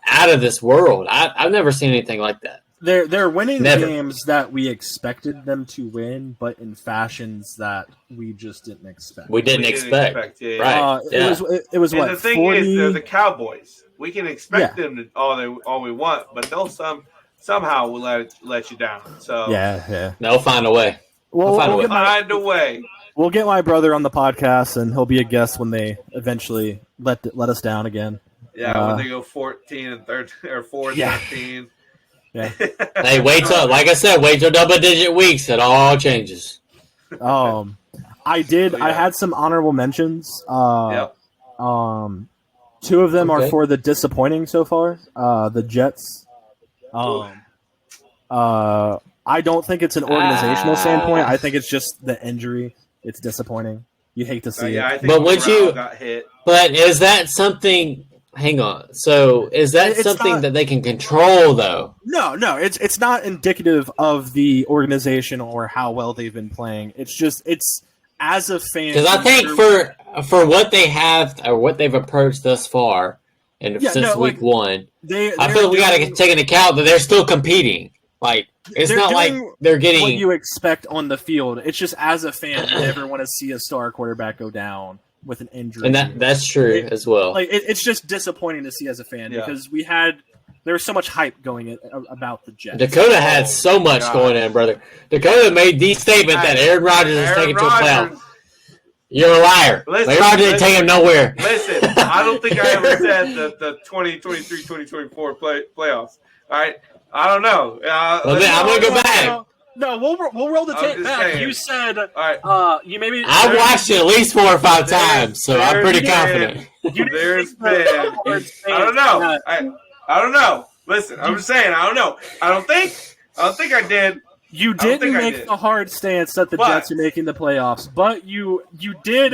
S3: out of this world. I've never seen anything like that.
S2: They're winning games that we expected them to win, but in fashions that we just didn't expect.
S3: We didn't expect. Right.
S2: It was
S1: and
S2: what?
S1: The thing
S2: 40...
S1: is, they're the Cowboys. We can expect them to all we want, but they'll somehow will let you down. So
S3: they'll find a way.
S2: We'll
S1: find a way.
S2: We'll get my brother on the podcast, and he'll be a guest when they eventually let us down again.
S1: Yeah, when they go 14-13 or 4-13.
S2: Yeah.
S3: Hey, wait till double-digit weeks. It all changes.
S2: I had some honorable mentions.
S1: Yep.
S2: 2 of them are for the disappointing so far. The Jets. I don't think it's an organizational standpoint. I think it's just the injury. It's disappointing. You hate to see it.
S1: I think got hit.
S3: But is that something? Hang on. So is that something that they can control, though?
S2: No. It's not indicative of the organization or how well they've been playing. It's as a fan.
S3: Because I think for what they have or what they've approached thus far, and since week 1, I feel like we got to take into account that they're still competing. Like it's not like they're getting
S2: what you expect on the field. It's just as a fan, you never want to see a star quarterback go down with an injury,
S3: and that's true as well.
S2: Like it's just disappointing to see as a fan because there was so much hype going about the Jets.
S3: Dakota had so much going in, brother. Dakota made the statement that Aaron Rodgers is taking to a playoff. You're a liar. Aaron Rodgers didn't take him nowhere.
S1: Listen, I don't think I ever said the 2023-2024 playoffs. All right. I don't know.
S3: I'm going to go back.
S2: No, we'll roll the tape back.
S1: Saying.
S2: You said you maybe.
S3: I watched it at least 4 or 5 times, so I'm pretty confident.
S1: There's been. I don't know. I don't know. Listen, I'm just saying. I don't know. I don't think I did.
S2: You didn't make the hard stance that the Jets are making the playoffs, but you did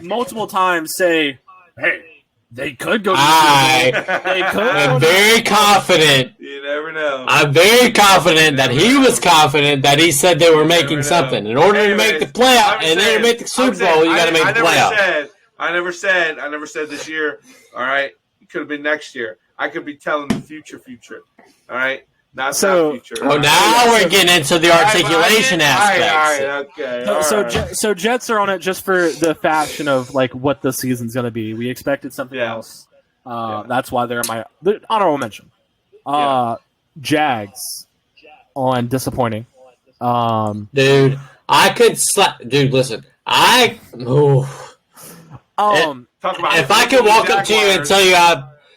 S2: multiple times say, "Hey, they could go." I'm
S3: very confident.
S1: You never know.
S3: I'm very confident that he was confident that he said they were making something. In order to make the playoff and then to make the Super Bowl, you got to make the playoff.
S1: I never said this year. All right, it could have been next year. I could be telling the future. All right. Not future.
S3: Oh, now we're getting into the articulation aspects.
S1: All right.
S2: So Jets are on it just for the fashion of like what the season's going to be. We expected something else. That's why they're my honorable mention. Jags on disappointing.
S3: Dude, I could slap. Dude, listen. If I could walk up to you and tell you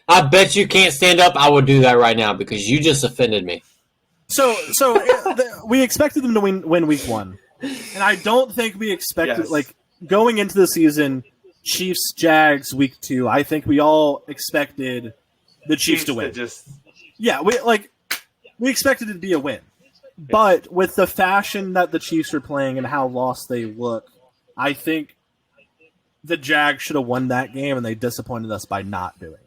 S3: I bet you can't stand up, I would do that right now because you just offended me.
S2: So we expected them to win week 1. And I don't think we expected, going into the season, Chiefs, Jags, week 2, I think we all expected the Chiefs to win. We expected it to be a win. But with the fashion that the Chiefs are playing and how lost they look, I think the Jags should have won that game, and they disappointed us by not doing it.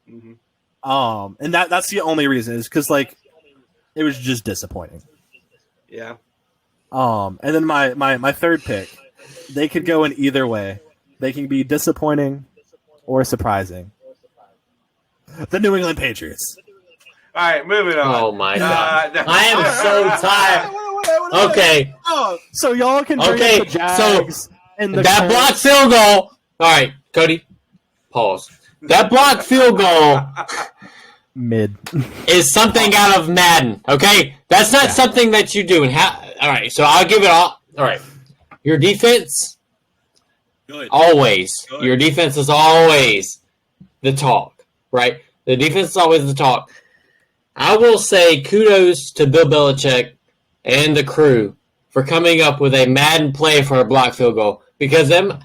S1: Mm-hmm.
S2: And that's the only reason is because it was just disappointing.
S1: Yeah.
S2: And then my third pick, they could go in either way. They can be disappointing or surprising. The New England Patriots.
S1: All right, moving on.
S3: Oh my god, I am so tired. Okay.
S2: Oh, so y'all can bring up the Jags and the
S3: that blocked field goal. All right, Cody. Pause. That blocked field goal is something out of Madden, okay? That's not something that you do. All right, so I'll give it all. All right. Your defense, always. Your defense is always the talk, right? The defense is always the talk. I will say kudos to Bill Belichick and the crew for coming up with a Madden play for a blocked field goal because all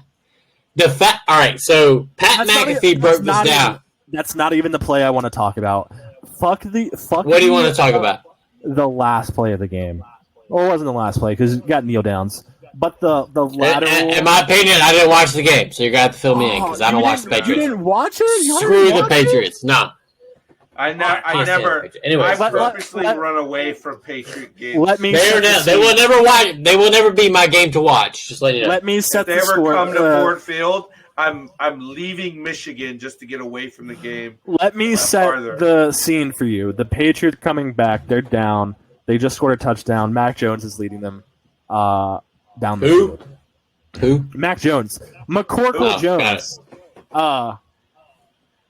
S3: right, so Pat McAfee broke this down.
S2: That's not even the play I want to talk about. What
S3: do you want to talk about?
S2: the last play of the game. Well, it wasn't the last play because it got kneel downs. But the lateral.
S3: In my opinion, I didn't watch the game, so you're gonna have to fill me in because I don't watch the Patriots.
S2: You didn't watch it?
S3: Screw the Patriots. No.
S1: I never.
S3: Anyways,
S1: I purposely run away from Patriot games.
S3: They will never watch. They will never be my game to watch. Just let you know.
S2: Let me set
S1: if
S2: the
S1: they
S2: score.
S1: ever come to Ford Field, I'm leaving Michigan just to get away from the game.
S2: Let me set the scene for you. The Patriots coming back. They're down. They just scored a touchdown. Mac Jones is leading them down the field.
S3: Who?
S2: Mac Jones. McCorkle Jones.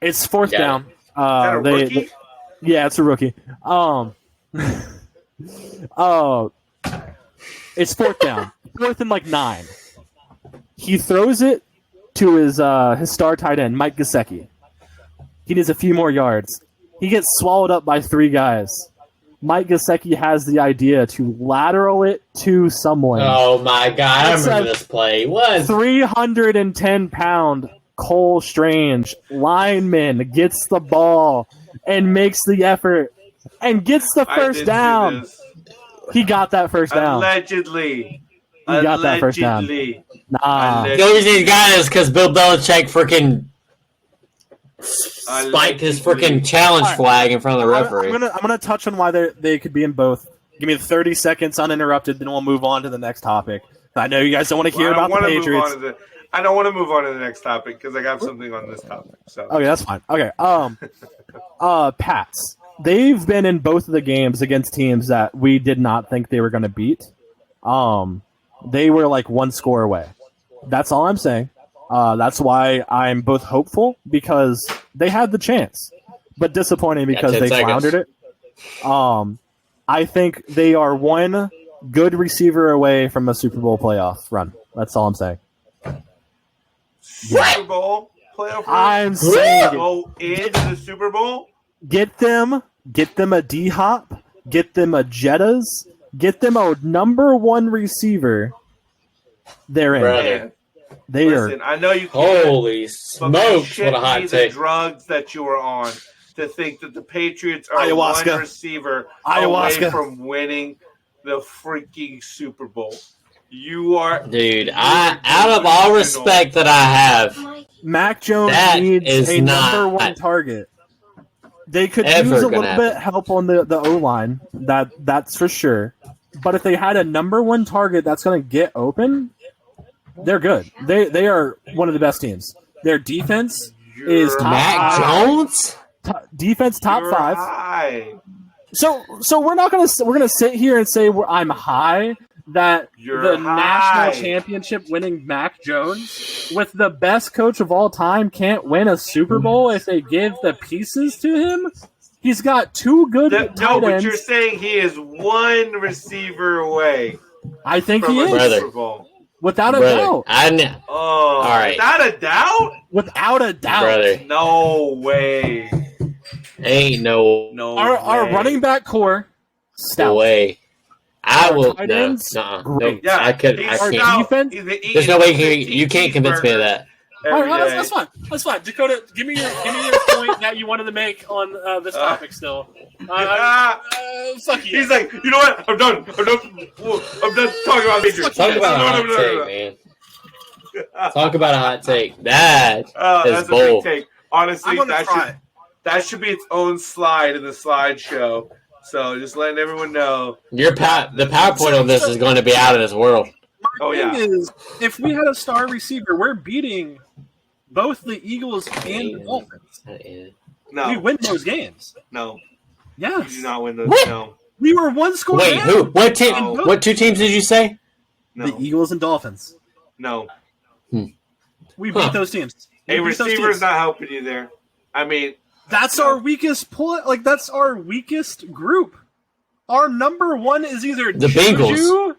S2: It's fourth down.
S1: Is that a rookie?
S2: Yeah, it's a rookie. It's fourth down. Fourth and 9. He throws it to his star tight end, Mike Gesicki. He needs a few more yards. He gets swallowed up by 3 guys. Mike Gesicki has the idea to lateral it to someone.
S3: Oh my god, I remember this play. What?
S2: 310-pound Cole Strange lineman gets the ball and makes the effort and gets the first down. He got that first down.
S1: Allegedly.
S2: He got that first down. Nah.
S3: The only reason he got it is because Bill Belichick freaking spiked his freaking challenge flag in front of the referee.
S2: I'm gonna touch on why they could be in both. Give me 30 seconds uninterrupted, then we'll move on to the next topic. I know you guys don't want to hear about the Patriots.
S1: I don't want to move on to the next topic because I got something on this topic. So
S2: okay, that's fine. Okay, Pats. They've been in both of the games against teams that we did not think they were going to beat. They were 1 score away. That's all I'm saying. That's why I'm both hopeful because they had the chance, but disappointing because they floundered it. I think they are one good receiver away from a Super Bowl playoff run. That's all I'm saying.
S1: Super Bowl playoff run?
S2: I'm saying
S1: go into the Super Bowl?
S2: Get them a D-Hop, get them a Jettas, get them a number 1 receiver. They're in.
S3: Brother.
S1: Listen, I know you can't.
S3: Holy smokes, what a hot take.
S1: The drugs that you were on to think that the Patriots are
S2: Ayahuasca.
S1: one receiver away from winning the freaking Super Bowl. You are...
S3: Dude, out of all respect that I have,
S2: Mac Jones needs a number 1 target. They could use a little bit help on the O-line. That's for sure. But if they had a number 1 target that's going to get open, they're good. They are one of the best teams. Their defense is top
S3: Mac
S2: 5.
S3: Jones?
S2: Defense top 5.
S1: High.
S2: So we're gonna sit here and say I'm high that national championship winning Mac Jones with the best coach of all time can't win a Super Bowl if they give the pieces to him. He's got 2 good tight ends.
S1: No, but you're saying he is 1 receiver away.
S2: I think he is.
S1: Super Bowl.
S2: Without a doubt.
S1: All
S3: right.
S1: Without a doubt?
S2: Without a doubt.
S3: Brother.
S1: No way.
S3: Ain't no
S2: our running back core, stout.
S3: way. I will.
S2: Tight
S3: No,
S2: ends,
S3: no,
S2: yeah,
S3: I can't.
S2: Defense?
S3: There's no way you can't convince me of that.
S2: All right, that's fine. That's fine. Dakota, give me your point that you wanted to make on this topic. Still, fuck you.
S1: He's like, you know what? I'm done talking about Patriots.
S3: Talk about a hot take, man. Talk about a hot take. That is bold.
S1: A big take. Honestly, that should be its own slide in the slideshow. So just letting everyone know.
S3: The PowerPoint on this is going to be out of this world.
S2: My thing is, if we had a star receiver, we're beating both the Eagles and the Dolphins.
S1: No.
S2: We win those games.
S1: No.
S2: Yes.
S1: We do not win those.
S3: What?
S1: No.
S2: We were 1 score
S3: Wait,
S2: down.
S3: who? What team? What 2 teams did you say?
S1: No.
S2: The Eagles and Dolphins.
S1: No.
S2: We beat those teams.
S1: A receiver's not helping you there. I mean,
S2: that's our weakest that's our weakest group. Our number 1 is either
S3: the Bengals.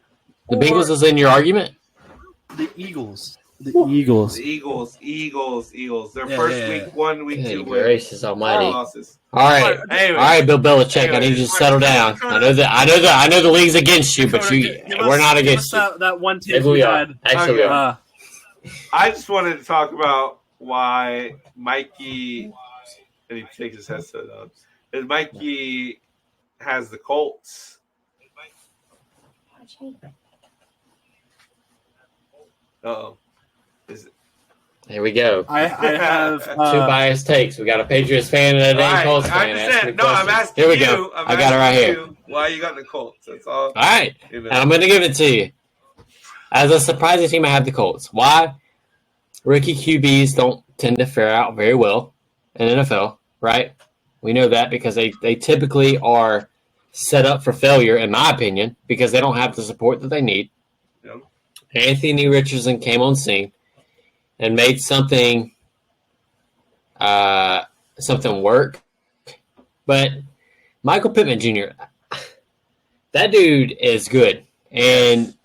S3: The Bengals is in your argument?
S2: The Eagles.
S1: The Eagles. Their first week 1, week 2 win.
S3: Gracious almighty.
S1: Losses.
S3: All right.
S1: Anyway.
S3: All right, Bill Belichick. I need you to settle down. I know the league's against you, but we're not against you.
S2: That one team
S3: Maybe we had. Actually, we are.
S1: I just wanted to talk about why Mikey, and he takes his headset off, and Mikey has the Colts. Uh-oh. Is it?
S3: Here we go.
S2: I have
S3: Two biased takes. We got a Patriots fan and a dang Colts fan.
S1: I'm asking
S3: Here we
S1: you.
S3: go. I got it right here.
S1: Why you got the Colts? That's all.
S3: All right.
S1: You know.
S3: And I'm going to give it to you. As a surprising team, I have the Colts. Why? Rookie QBs don't tend to fare out very well in NFL, right? We know that because they typically are set up for failure, in my opinion, because they don't have the support that they need.
S1: Yep.
S3: Anthony Richardson came on scene and made something work. But Michael Pittman Jr., that dude is good. And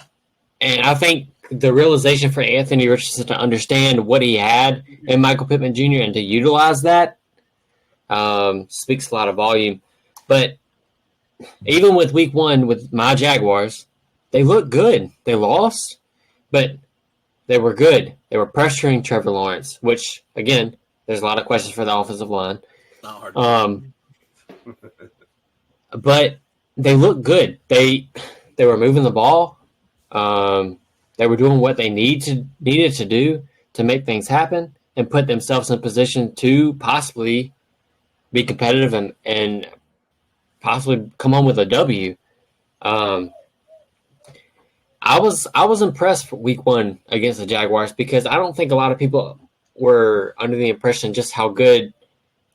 S3: I think the realization for Anthony Richardson to understand what he had in Michael Pittman Jr. and to utilize that speaks a lot of volume. But even with week 1 with my Jaguars, they looked good. They lost, but they were good. They were pressuring Trevor Lawrence, which, again, there's a lot of questions for the offensive line.
S4: Not hard.
S3: But they looked good. They were moving the ball. They were doing what they needed to do to make things happen and put themselves in position to possibly be competitive and possibly come on with a W. I was impressed for week 1 against the Jaguars because I don't think a lot of people were under the impression just how good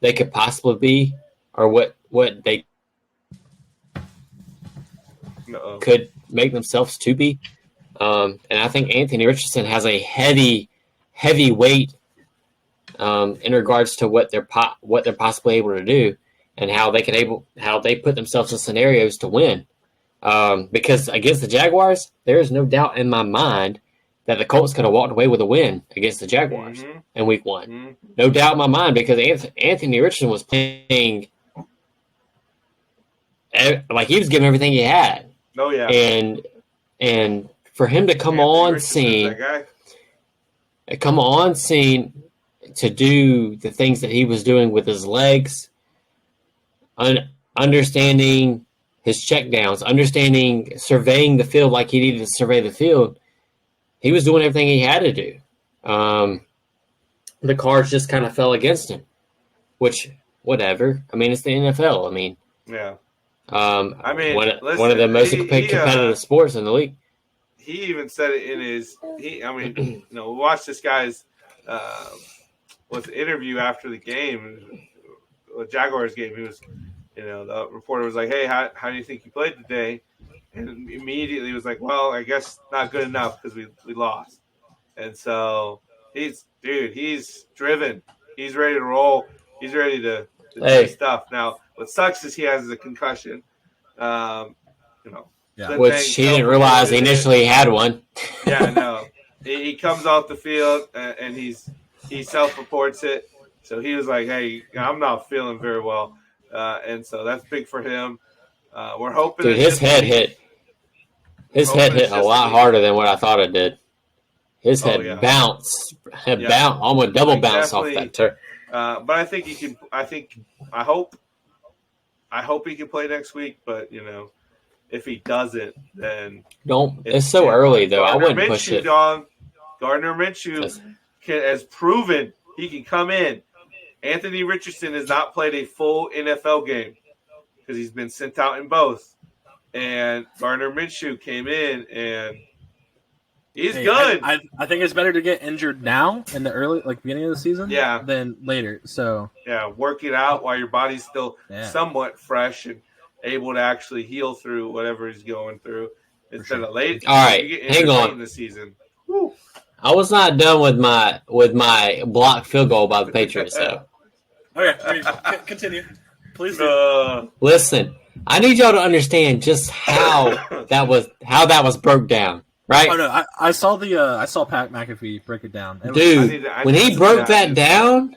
S3: they could possibly be or what they could make themselves to be. And I think Anthony Richardson has a heavy weight in regards to what they're possibly able to do and how they put themselves in scenarios to win. Because against the Jaguars, there is no doubt in my mind that the Colts could have walked away with a win against the Jaguars in week 1. Mm-hmm. No doubt in my mind because Anthony Richardson was playing like he was giving everything he had.
S1: Oh yeah.
S3: And for him to come on scene to do the things that he was doing with his legs, understanding his checkdowns, surveying the field like he needed to survey the field, he was doing everything he had to do. The cards just kind of fell against him, which, whatever. I mean, it's the NFL. I mean,
S1: yeah.
S3: One of the most competitive sports in the league.
S1: He even said it in his. We watched this guy's interview after the game, the Jaguars game. He was, the reporter was like, "Hey, how do you think you played today?" And immediately was like, "Well, I guess not good enough because we lost." And so he's driven. He's ready to roll. He's ready to do stuff. Now, what sucks is he has a concussion.
S3: Which he didn't realize he initially had one.
S1: Yeah, no. He comes off the field and he self-reports it. So he was like, "Hey, I'm not feeling very well," and so that's big for him. We're hoping.
S3: Dude, his head hit. His head hit a lot harder than what I thought it did. His head bounced, almost double bounced off that turf.
S1: But I think he can. I hope he can play next week. But if he doesn't, then
S3: it's so early though. I wouldn't push it.
S1: Gardner Minshew has proven he can come in. Anthony Richardson has not played a full NFL game because he's been sent out in both. And Gardner Minshew came in and he's good.
S2: I think it's better to get injured now in the early, beginning of the season, than later. So
S1: work it out while your body's still somewhat fresh and able to actually heal through whatever he's going through instead of late.
S3: All right, hang on.
S1: In the season.
S3: I was not done with my blocked field goal by the Patriots though.
S2: Okay, continue, please.
S3: Listen, I need y'all to understand just how that was broke down, right?
S2: Oh no, I saw Pat McAfee break it down.
S3: Dude, when he broke that down,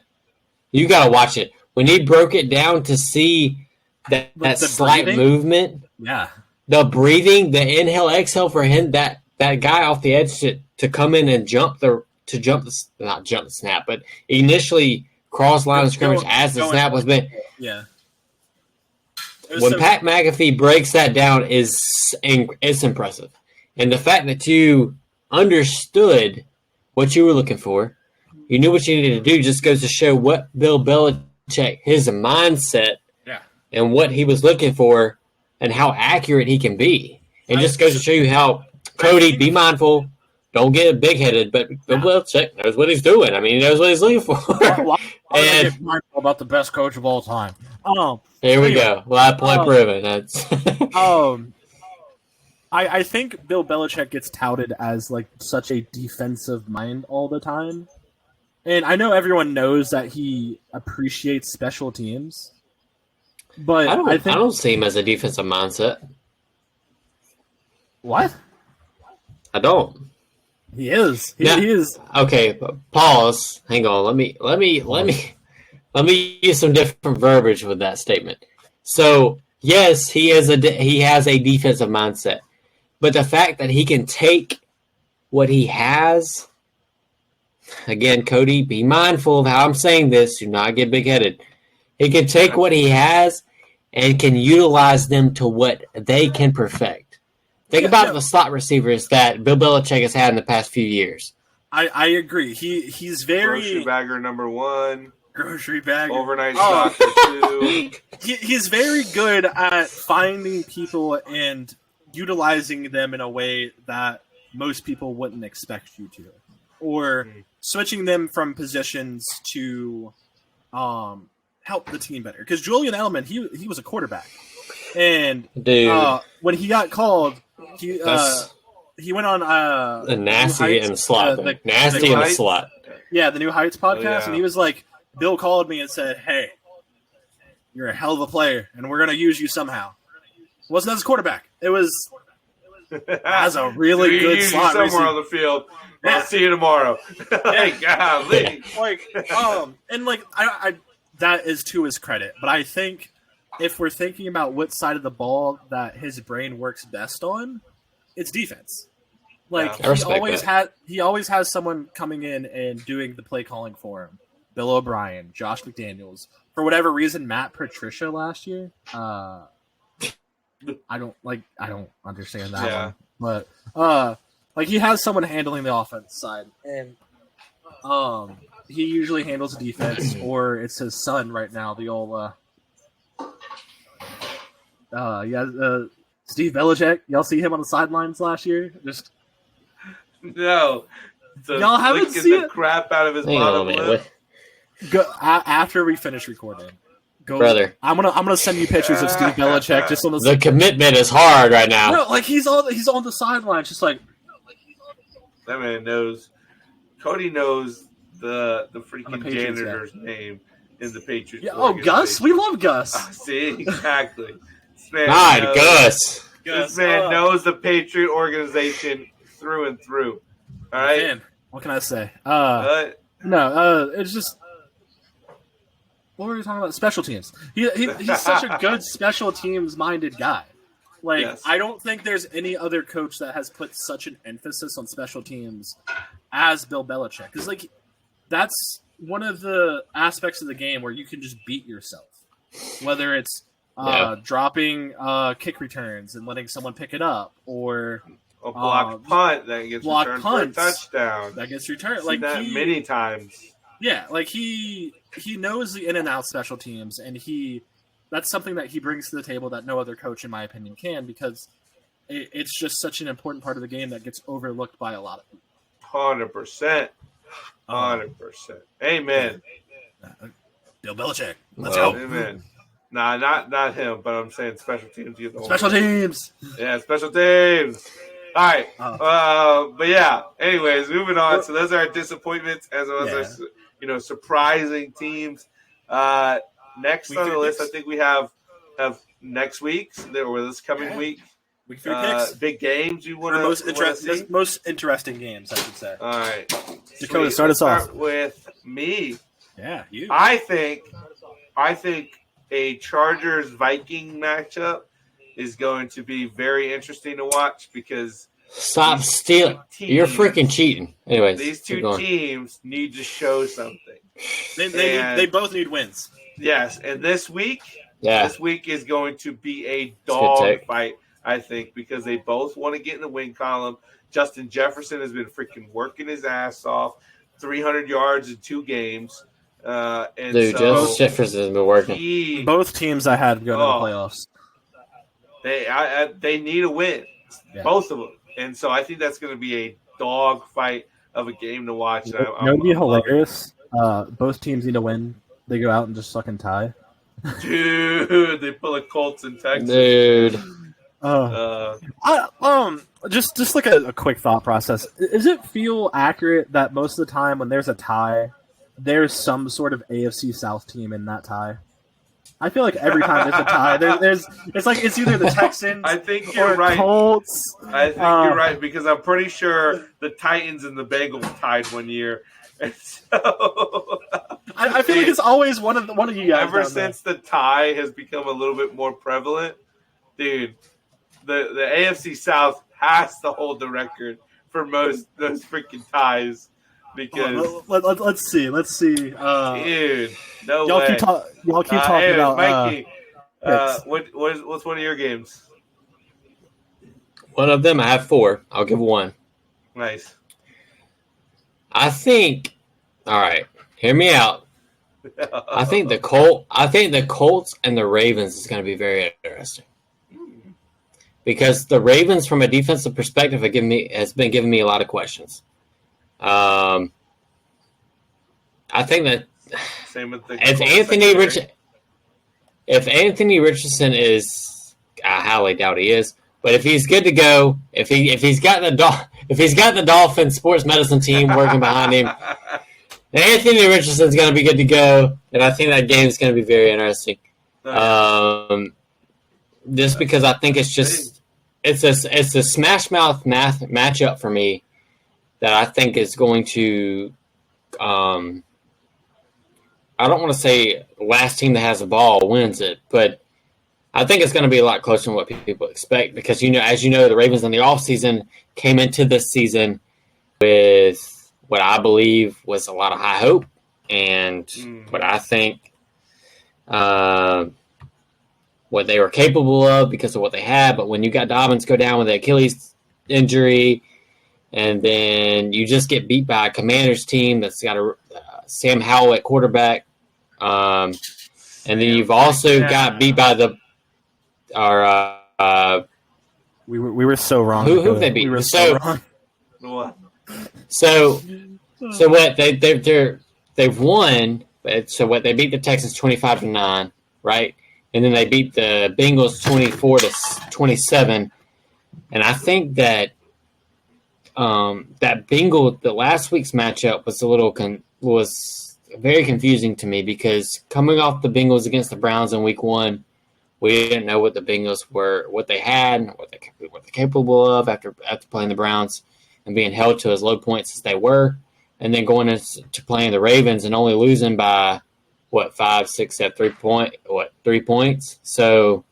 S3: you gotta watch it. When he broke it down to see that slight breathing? Movement, the breathing, the inhale, exhale for him, that guy off the edge to come in and not jump the snap, but initially cross line of scrimmage as the snap was being.
S2: Yeah.
S3: when Pat McAfee breaks that down, it's impressive. And the fact that you understood what you were looking for, you knew what you needed to do, just goes to show what Bill Belichick, his mindset, and what he was looking for, and how accurate he can be. It just goes to show you how, Cody, be mindful. Don't get big-headed, but Bill Belichick knows what he's doing. I mean, he knows what he's looking for.
S4: Why and get mindful about the best coach of all time?
S3: Here we go. Well, point proven. That's
S4: I think Bill Belichick gets touted as like such a defensive mind all the time, and I know everyone knows that he appreciates special teams, but I don't
S3: see him as a defensive mindset.
S4: What?
S3: I don't.
S4: He is. He is.
S3: Okay, pause. Hang on. Let me use some different verbiage with that statement. So, yes, he has a defensive mindset, but the fact that he can take what he has, again, Cody, be mindful of how I'm saying this. Do not get big-headed. He can take what he has and can utilize them to what they can perfect. Think about the slot receivers that Bill Belichick has had in the past few years.
S4: I agree. He's very
S1: grocery bagger number 1.
S4: Grocery bagger.
S1: Overnight soccer 2.
S4: He's very good at finding people and utilizing them in a way that most people wouldn't expect you to, or switching them from positions to help the team better. Because Julian Edelman, he was a quarterback, and when he got called. He went on
S3: the nasty and the slot. Nasty and the slot.
S4: Yeah, the New Heights podcast, and he was like, Bill called me and said, "Hey, you're a hell of a player, and we're gonna use you somehow." It wasn't as a quarterback. It was as a really good slot
S1: somewhere
S4: receiver
S1: on the field. I'll see you tomorrow. Hey, golly.
S4: I that is to his credit, but I think. If we're thinking about what side of the ball that his brain works best on, it's defense. He always has someone coming in and doing the play calling for him. Bill O'Brien, Josh McDaniels. For whatever reason, Matt Patricia last year. I don't understand that one. But he has someone handling the offense side, and he usually handles the defense, or it's his son right now, the old. Steve Belichick. Y'all see him on the sidelines last year?
S1: No.
S4: Y'all haven't seen
S1: the crap out of his bottom lip.
S4: Go after we finish recording.
S3: Brother.
S4: I'm gonna send you pictures of Steve Belichick just on
S3: the commitment is hard right now.
S4: No, like he's on the sidelines, just like
S1: that man knows. Cody knows the freaking janitor's name in the Patriots.
S4: Yeah, Gus. We love Gus.
S1: See, exactly.
S3: Gus.
S1: This man knows the Patriot organization through and through. All right.
S4: Man, what can I say? It's just. What were we talking about? Special teams. He's such a good special teams minded guy. I don't think there's any other coach that has put such an emphasis on special teams as Bill Belichick. Because that's one of the aspects of the game where you can just beat yourself, whether it's dropping kick returns and letting someone pick it up, or
S1: a blocked punt that gets returned for a touchdown.
S4: That gets returned
S1: many times.
S4: Yeah, he knows the in and out special teams, and that's something that he brings to the table that no other coach, in my opinion, can, because it's just such an important part of the game that gets overlooked by a lot of people.
S1: 100%. 100%. Amen.
S4: Bill Belichick. Let's go.
S1: Amen. Nah, not him, but I'm saying special teams.
S4: Special teams.
S1: Yeah, special teams. All right. But yeah, anyways, moving on. So those are our disappointments as well as our, surprising teams. Next on the list, I think we have next week's or this coming week.
S4: Week 3 picks.
S1: Big games you want to
S4: most interesting games, I should say.
S1: All right.
S4: Dakota, start us off.
S1: With me.
S4: Yeah, you.
S1: I think a Chargers-Viking matchup is going to be very interesting to watch because
S3: stop stealing. You're freaking cheating. Anyways,
S1: these two teams need to show something.
S4: They both need wins.
S1: Yes, and this week
S3: Yeah.
S1: This week is going to be a dog fight, I think, because they both want to get in the win column. Justin Jefferson has been freaking working his ass off, 300 yards in 2 games.
S3: Justin Jefferson has been working.
S2: Both teams I had going to the playoffs.
S1: They need a win, both of them. And so I think that's going to be a dog fight of a game to watch.
S2: It would be hilarious. Both teams need to win. They go out and just suck and tie.
S1: Dude, they pull a Colts in Texas.
S3: Dude.
S2: Just like a quick thought process. Does it feel accurate that most of the time when there's a tie, there's some sort of AFC South team in that tie? I feel like every time there's a tie, it's either the Texans
S1: I think you're
S2: or
S1: right.
S2: Colts.
S1: I think you're right because I'm pretty sure the Titans and the Bengals tied one year. And so
S2: I feel like it's always one of you guys.
S1: Ever since the tie has become a little bit more prevalent, dude, the AFC South has to hold the record for most those freaking ties. Because
S2: let's see.
S1: Dude, no
S2: y'all
S1: way.
S2: Y'all keep talking about
S1: Mikey. What's one of your games?
S3: One of them, I have 4. I'll give 1.
S1: Nice.
S3: I think. All right, hear me out. I think the Colts and the Ravens is going to be very interesting because the Ravens, from a defensive perspective, has been giving me a lot of questions. I think that
S1: same with the
S3: if Anthony Richardson is, I highly doubt he is, but if he's good to go, if he's got the Dolphins sports medicine team working behind him, then Anthony Richardson's going to be good to go, and I think that game is going to be very interesting. Just because I think it's a smash mouth matchup for me that I think is going to. I don't want to say last team that has the ball wins it, but I think it's going to be a lot closer than what people expect because, as you know, the Ravens in the offseason came into this season with what I believe was a lot of high hope and what I think what they were capable of because of what they had. But when you got Dobbins go down with the Achilles injury and then you just get beat by a Commanders team that's got a Sam Howell at quarterback, and then you've also got beat by
S2: we were so wrong.
S3: Who have they beat?
S2: We were so wrong.
S3: So what they've won. So what they beat the Texans 25-9, right? And then they beat the Bengals 24-27. And I think that the last week's matchup was very confusing to me because coming off the Bengals against the Browns in Week 1, we didn't know what the Bengals were, what they had, what they're capable of after playing the Browns and being held to as low points as they were, and then going into playing the Ravens and only losing by 5, 6, 7, 3 points. So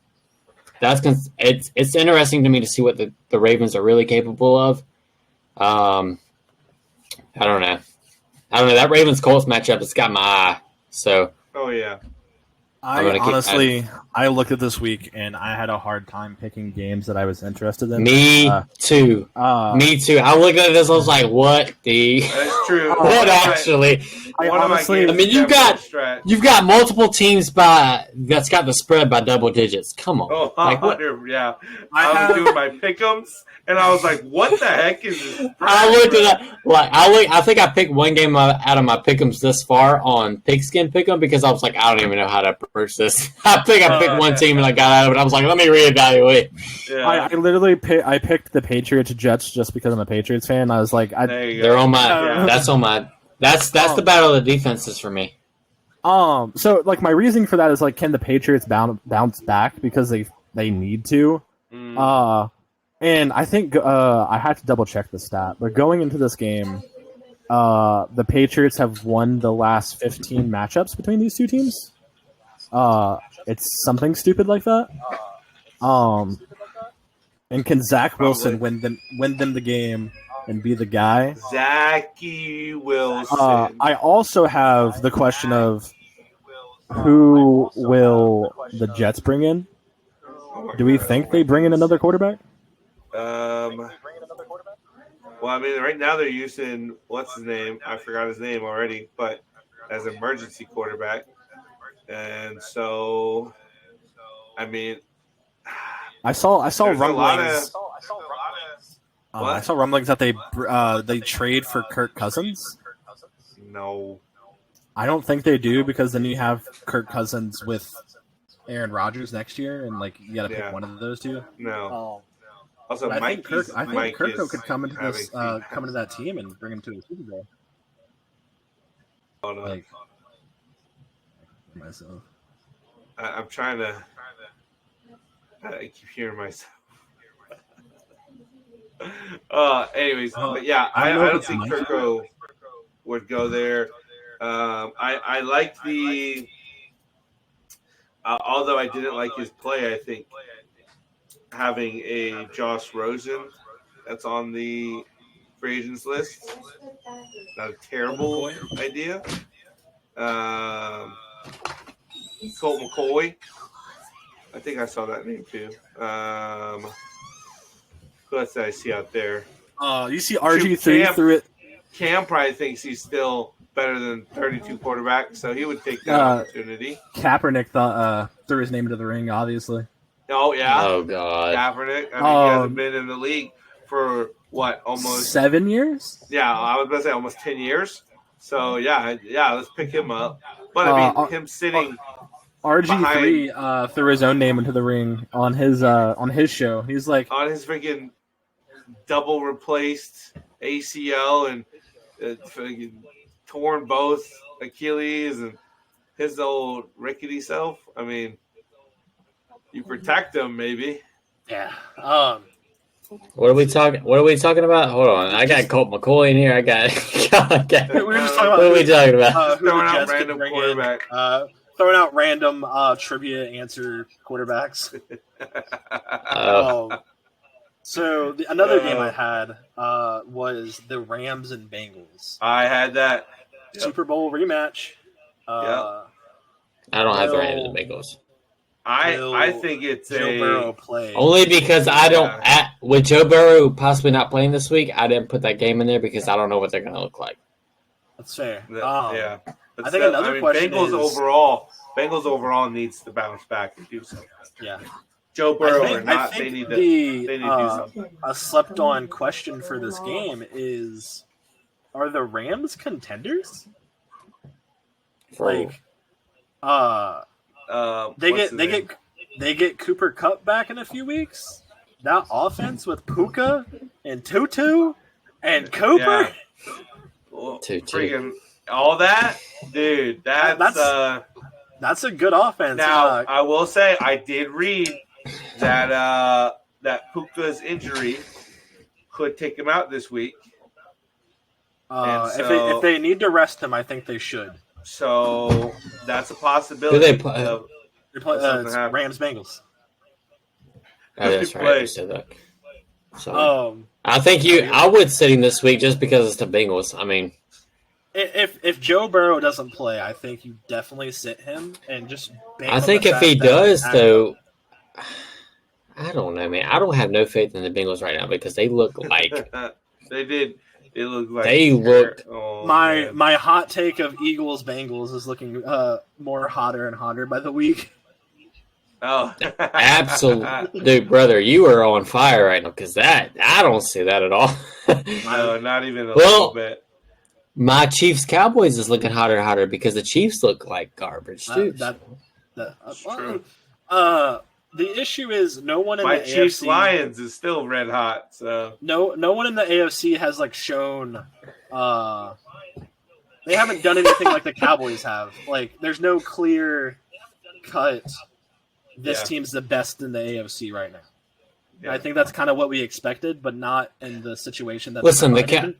S3: it's interesting to me to see what the Ravens are really capable of. I don't know. That Ravens Colts matchup has got my eye. So.
S1: Oh yeah.
S2: I looked at this week and I had a hard time picking games that I was interested in.
S3: Me too. I looked at this. I was like, "What the?
S1: That's true.
S3: What actually? You've got multiple teams that's got the spread by double digits. Come on,
S1: what? Yeah. I was doing my pick'ems, and I was like, "What the heck is this?"
S3: I looked at that. I think I picked one game out of my pick'ems this far on Pigskin Pick'em because I was like, I don't even know how to approach this. I think I picked one team and I got out of it. I was like, let me reevaluate.
S2: Yeah. I literally picked the Patriots Jets just because I'm a Patriots fan. I was like,
S3: they're on my. Yeah. That's on my. That's the battle of the defenses for me.
S2: So like my reasoning for that is like, can the Patriots bounce back because they need to? And I think I had to double check the stat, but going into this game, the Patriots have won the last 15 matchups between these two teams. It's something stupid like that. And can Zach Wilson win them the game and be the guy?
S1: Zachy Wilson.
S2: I also have the question of who will the Jets bring in? Do we think they bring in another quarterback?
S1: Well, I mean, right now they're using what's his name? I forgot his name already, but as emergency quarterback, and so I mean,
S2: I saw
S1: there's a lot
S2: rumblings.
S1: of
S2: I saw rumblings that they trade for Kirk Cousins.
S1: no.
S2: I don't think they do because then you have Kirk Cousins with Aaron Rodgers next year, and like you got to pick one of those two.
S1: No. Also,
S2: I think Kirk
S1: is
S2: could come into this, come into that team and bring him to a Super Bowl.
S1: Hold on.
S2: Like myself,
S1: I'm trying to. I keep hearing myself. Anyways, but yeah, I don't think Kirko would go there. I like the. Although I didn't like his play, I think having a Josh Rosen that's on the free agents list, not a terrible idea. Colt McCoy, I think I saw that name too. Who else did I see out there?
S2: You see RG3 through it.
S1: Cam probably thinks he's still better than 32 quarterbacks, so he would take that opportunity.
S2: Kaepernick threw his name into the ring, obviously.
S1: Oh, yeah.
S3: Oh, God.
S1: Kaepernick. I mean, he hasn't been in the league for, what, almost...
S2: 7 years?
S1: Yeah, I was going to say almost 10 years. So, yeah, let's pick him up. But, I mean, him sitting...
S2: RG3 threw his own name into the ring on his show. He's like...
S1: On his freaking double replaced ACL and freaking torn both Achilles and his old rickety self. I mean, you protect him, maybe.
S2: Yeah.
S3: What are we talking about? Hold on. I got Colt McCoy in here. I got.
S2: We were just talking about.
S3: What are we talking about?
S1: Throwing out random quarterback.
S2: Throwing out random trivia answer quarterbacks. So another game I had was the Rams and Bengals.
S1: I had that
S2: Super Bowl rematch.
S3: I don't have the Rams and Bengals.
S1: I think it's
S2: Joe Burrow play.
S3: Only because I don't with Joe Burrow possibly not playing this week. I didn't put that game in there because I don't know what they're going to look like.
S2: That's fair.
S1: Yeah,
S2: I think another question
S1: Bengals
S2: is
S1: overall needs to bounce back and do something.
S2: Yeah.
S1: Joe Burrow or not, they need to do something.
S2: A slept-on question for this game is: are the Rams contenders? They get Cooper Kupp back in a few weeks. That offense with Puka and Tutu and Cooper,
S1: freaking all that, dude. That's
S2: a good offense.
S1: Now I will say I did read that Puka's injury could take him out this week.
S2: If they need to rest him, I think they should.
S1: So that's a possibility.
S3: Who they play?
S2: Rams Bengals.
S3: Oh, that's right. You said that. So I think I would sit him this week just because it's the Bengals. I mean,
S2: if Joe Burrow doesn't play, I think you definitely sit him and just.
S3: I think if he does, though, I don't know, man. I don't have no faith in the Bengals right now because they look like
S1: they did. It looked like
S3: they looked.
S2: My hot take of Eagles Bengals is looking more hotter and hotter by the week.
S1: Oh,
S3: absolutely, dude, brother, you are on fire right now because I don't see that at all.
S1: No, not even a little bit.
S3: My Chiefs Cowboys is looking hotter and hotter because the Chiefs look like garbage too.
S2: That's true. The issue is no one in
S1: my
S2: the
S1: Chiefs
S2: AFC,
S1: Lions is still red hot. So
S2: no one in the AFC has shown. They haven't done anything like the Cowboys have. There's no clear cut. This team's the best in the AFC right now. Yeah. I think that's kind of what we expected, but not in the situation that.
S3: Listen, I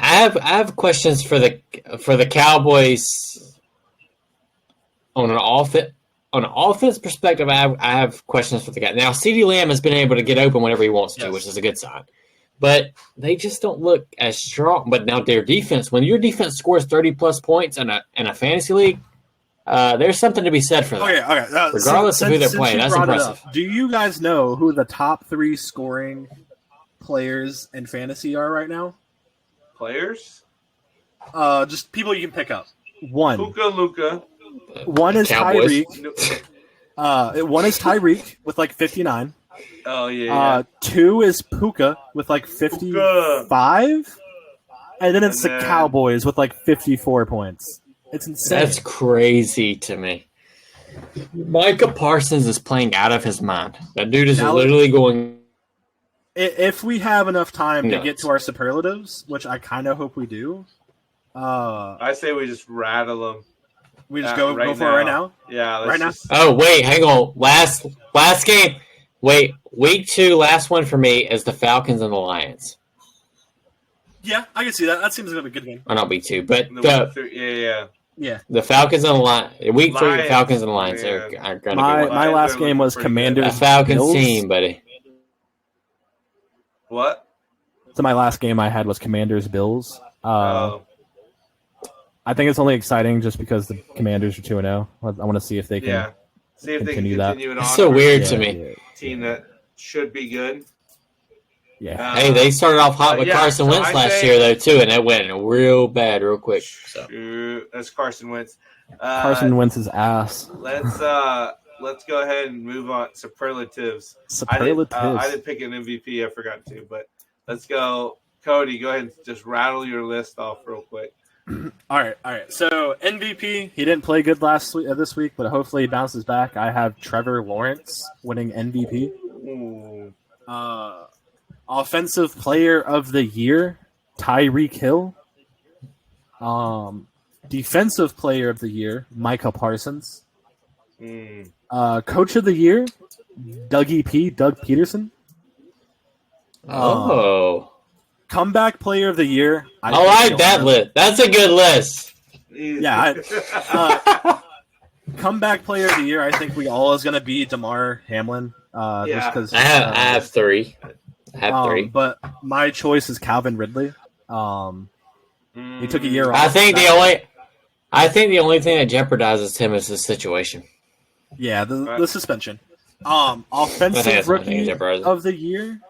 S3: have questions for the Cowboys on an offense perspective. I have questions for the guy. Now, CeeDee Lamb has been able to get open whenever he wants to, which is a good sign. But they just don't look as strong. But now their defense, when your defense scores 30-plus points in a fantasy league, there's something to be said for that.
S2: Okay.
S3: Regardless of who they're playing, that's impressive.
S2: Do you guys know who the top 3 scoring players in fantasy are right now?
S1: Players?
S2: Just people you can pick up.
S1: Luka.
S2: One is
S3: Cowboys.
S2: Tyreek. One is Tyreek with like 59.
S1: Oh, yeah.
S2: 2 is Puka with like 55. And then it's the Cowboys with like 54 points. It's insane.
S3: That's crazy to me. Micah Parsons is playing out of his mind. That dude is literally going.
S2: If we have enough time to get to our superlatives, which I kind of hope we do,
S1: I say we just rattle them.
S2: We just go for it right now.
S1: Yeah,
S2: right now.
S3: Oh wait, hang on. Last game. Wait, week 2, last one for me is the Falcons and the Lions.
S2: Yeah, I can see that. That seems like a good game.
S3: Or not week 2, but
S2: Yeah.
S3: The Falcons and the Lions. Week 3, the Falcons and the Lions are going to
S2: My last game was Commanders.
S3: A Falcons
S2: Bills.
S3: team, buddy.
S1: What?
S2: So my last game I had was Commanders Bills. I think it's only exciting just because the Commanders are 2-0. I want to see if they can.
S1: See if they can
S2: continue
S1: continue it on.
S3: It's so weird to me.
S1: Team that should be good.
S2: Yeah.
S3: Hey, they started off hot with Carson Wentz last year, though, too, and it went real bad real quick. So.
S1: That's Carson Wentz.
S2: Carson Wentz's ass.
S1: Let's go ahead and move on. Superlatives. I didn't pick an MVP. I forgot to, but let's go. Cody, go ahead and just rattle your list off real quick.
S2: All right. So MVP, he didn't play good this week, but hopefully he bounces back. I have Trevor Lawrence winning MVP.
S1: Ooh.
S2: Offensive Player of the Year, Tyreek Hill. Defensive Player of the Year, Micah Parsons. Coach of the Year, Doug Peterson. Comeback Player of the Year.
S3: I like that list. That's a good list.
S2: Yeah. Comeback Player of the Year, I think we all is going to be DeMar Hamlin. Just because
S3: I have 3.
S2: But my choice is Calvin Ridley. He took a year off.
S3: I think the only thing that jeopardizes him is his situation.
S2: Yeah, the suspension. Offensive Rookie of the Year,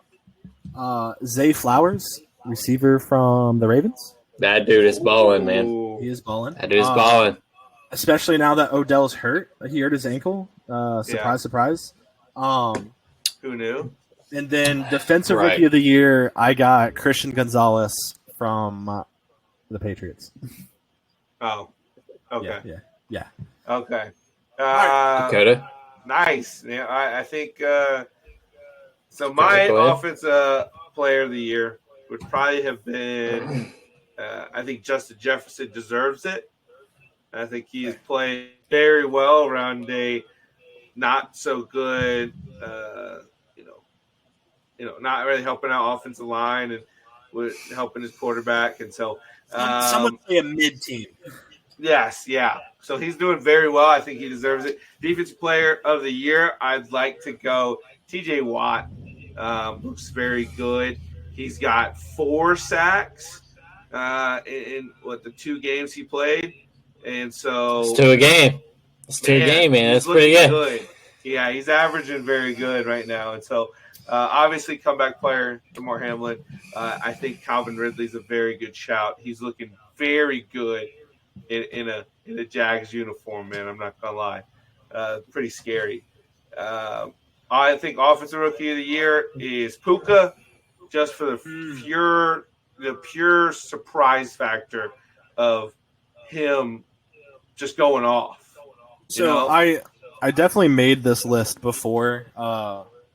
S2: Zay Flowers, receiver from the Ravens.
S3: That dude is balling, man.
S2: He is balling.
S3: That dude is balling.
S2: Especially now that Odell's hurt. He hurt his ankle. Surprise.
S1: Who knew?
S2: And then Defensive Rookie of the Year, I got Christian Gonzalez from the Patriots.
S1: Oh, okay.
S2: Yeah.
S1: Okay.
S3: Dakota?
S1: Nice. Yeah, I think so. My offensive player of the year would probably have been. I think Justin Jefferson deserves it. I think he's playing very well around a not so good. Not really helping out offensive line and helping his quarterback, and so
S2: someone say a mid team.
S1: Yes, yeah. So he's doing very well. I think he deserves it. Defensive Player of the Year, I'd like to go T.J. Watt. Looks very good. He's got 4 sacks in the 2 games he played, and so
S3: it's 2 a game. It's 2 a game, man. That's pretty good.
S1: Yeah, he's averaging very good right now, and so. Obviously, comeback player, DeMar Hamlin. I think Calvin Ridley's a very good shout. He's looking very good in a Jags uniform, man. I'm not gonna lie, pretty scary. I think offensive rookie of the year is Puka, just for the pure surprise factor of him just going off.
S2: So I definitely made this list before.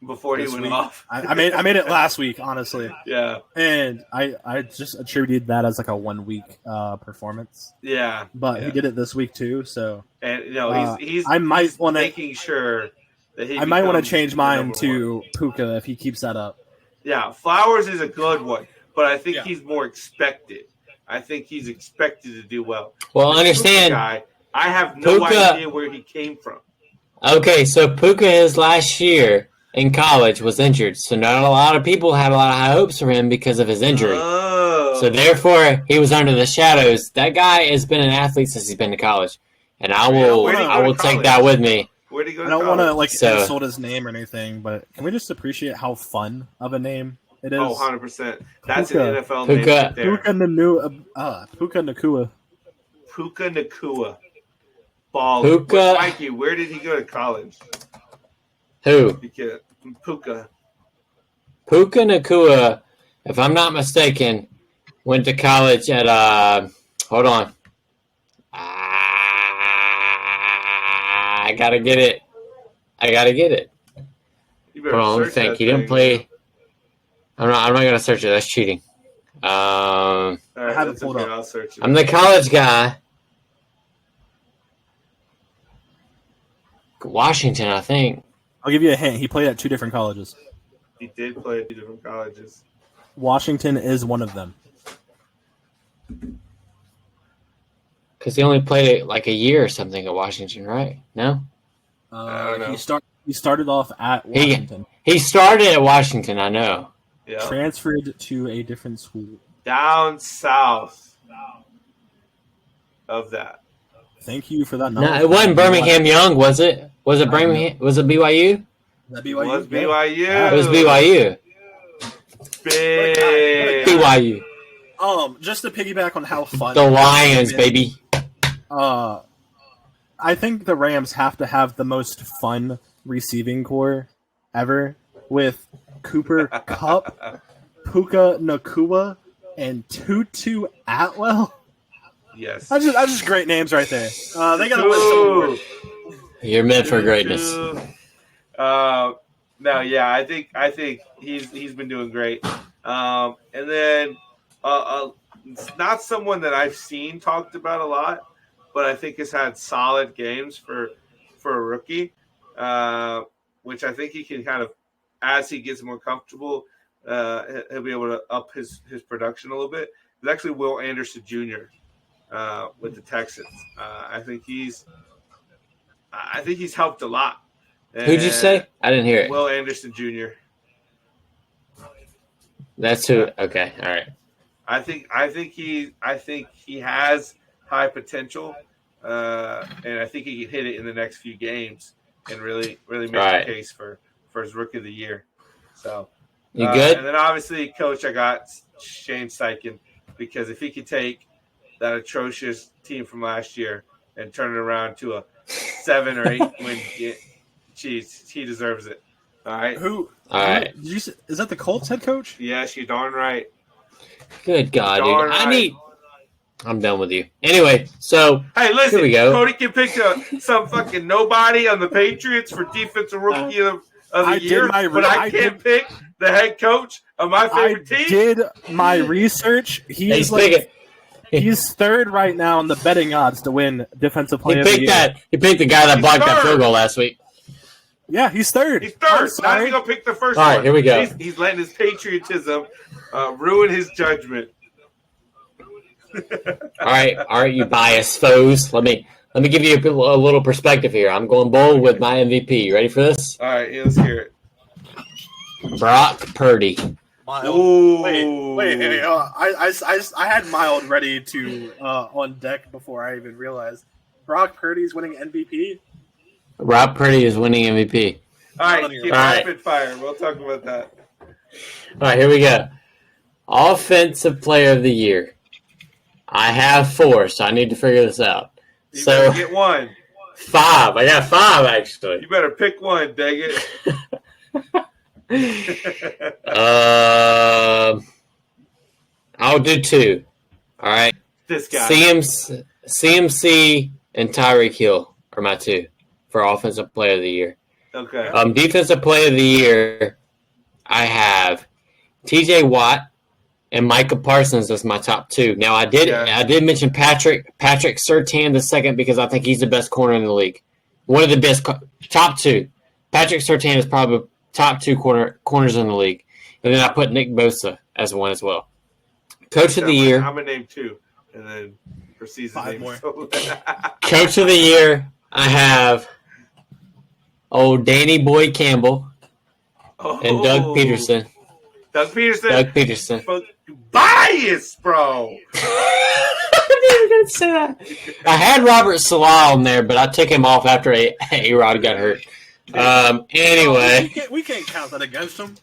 S1: Before he went off.
S2: I made it last week, honestly.
S1: Yeah.
S2: And I just attributed that as like a 1 week performance.
S1: Yeah.
S2: But he did it this week too, so
S1: and he's
S2: I might want to
S1: making sure that
S2: I might want to change mine to Puka if he keeps that up.
S1: Yeah, Flowers is a good one, but I think he's more expected. I think he's expected to do well.
S3: Well, understand,
S1: I have no idea where he came from.
S3: Okay, so Puka his last year in college was injured, so not a lot of people had a lot of high hopes for him because of his injury.
S1: Oh.
S3: So therefore, he was under the shadows. That guy has been an athlete since he's been to college. and I will take that with me.
S1: Where'd he go?
S2: I don't want to
S3: So-
S2: insult his name or anything, but can we just appreciate how fun of a name it is?
S1: 100%. That's
S2: Puka.
S1: an NFL name
S3: Puka.
S1: right there.
S2: Puka Nakua.
S1: Puka Nakua. Ball.
S3: Puka.
S1: Mikey, where did he go to college?
S3: Who?
S1: Puka.
S3: Puka Nakua, if I'm not mistaken, went to college at hold on. I gotta get it.
S1: You better
S3: Hold on, let me
S1: search
S3: think.
S1: that
S3: He didn't
S1: thing.
S3: play. I'm not gonna search it. That's cheating.
S1: All right,
S2: I have it
S1: that's
S2: pulled
S1: okay.
S2: up.
S1: I'll search it.
S3: I'm the college guy. Washington, I think.
S2: I'll give you a hint. He played at 2 different colleges.
S1: He did play at 2 different colleges.
S2: Washington is one of them.
S3: Because he only played it like a year or something at Washington, right? No?
S1: I don't know.
S2: He started off at Washington.
S3: He started at Washington, I know.
S1: Yeah.
S2: Transferred to a different school.
S1: Down south of that.
S2: Thank you for that
S3: No,
S2: knowledge.
S3: it wasn't Birmingham Young, was it? Was it Birmingham? Was it BYU?
S2: That
S1: It was
S2: BYU?
S1: BYU.
S2: Yeah.
S3: It was BYU.
S1: Big.
S3: BYU.
S2: Just to piggyback on how fun
S3: The Lions, baby.
S2: I think the Rams have to have the most fun receiving core ever with Cooper Kupp, Puka Nakua, and Tutu Atwell.
S1: Yes.
S2: That's just great names right there. They gotta win some awards.
S3: You're meant for greatness.
S1: No, yeah, I think he's been doing great. And then it's not someone that I've seen talked about a lot, but I think has had solid games for a rookie, which I think he can kind of, as he gets more comfortable, he'll be able to up his production a little bit. It's actually Will Anderson Jr. With the Texans. I think he's helped a lot.
S3: Who'd you say? I didn't hear it.
S1: Will Anderson Jr.
S3: That's who. Okay, all right.
S1: I think he has high potential, and I think he can hit it in the next few games and really make
S3: Right.
S1: the case for his rookie of the year. So
S3: You good?
S1: And then obviously, coach, I got Shane Steichen, because if he could take that atrocious team from last year and turn it around to a 7 or 8 win, geez, he deserves it. All right.
S2: Who?
S3: All right.
S2: Is that the Colts head coach?
S1: Yes, you're darn right.
S3: Good God, dude.
S1: Darn right.
S3: I'm done with you. Anyway, so
S1: Hey, listen,
S3: here we go.
S1: Cody can pick some fucking nobody on the Patriots for defensive rookie of the year, but I can't pick the head coach of my favorite team.
S2: I did my research.
S3: He's picking.
S2: He's third right now in the betting odds to win Defensive Player of the Year.
S3: He picked the guy that
S1: He's
S3: blocked that
S1: third.
S3: field goal last week.
S2: Yeah, he's third.
S1: He's
S2: I'm
S1: third. Now
S2: sorry.
S1: he's gonna pick the first
S3: All right,
S1: one.
S3: here we go.
S1: He's letting his patriotism ruin his judgment.
S3: All right, you biased foes. Let me give you a little perspective here. I'm going bold with my MVP. You ready for this?
S1: All right, let's hear it.
S3: Brock Purdy.
S1: Ooh.
S2: Wait. I had mild ready to on deck before I even realized Brock Purdy's winning MVP.
S3: Brock Purdy is winning MVP.
S1: All right, keep
S3: All right.
S1: rapid fire. We'll talk about that.
S3: All right, here we go. Offensive Player of the Year. I have 4, so I need to figure this out.
S1: You
S3: So
S1: better get one.
S3: 5. I got 5 actually.
S1: You better pick one, dang it.
S3: I'll do 2. All right.
S1: This guy.
S3: CMC and Tyreek Hill are my 2 for Offensive Player of the Year.
S1: Okay.
S3: Defensive Player of the Year, I have T.J. Watt and Micah Parsons as my top 2. Now I did mention Patrick Surtain the second because I think he's the best corner in the league. One of the best top 2. Patrick Surtain is probably top 2 corners in the league, and then I put Nick Bosa as one as well. Coach of the Year.
S1: I'm gonna name 2, and then proceed to
S2: 5
S1: name
S2: more.
S3: Coach of the Year, I have Danny Boy Campbell and Doug Peterson.
S1: Doug Peterson.
S3: Doug Peterson.
S1: Bias, bro.
S3: I had Robert Salah on there, but I took him off after A-Rod got hurt. Anyway.
S4: We can't count that against him.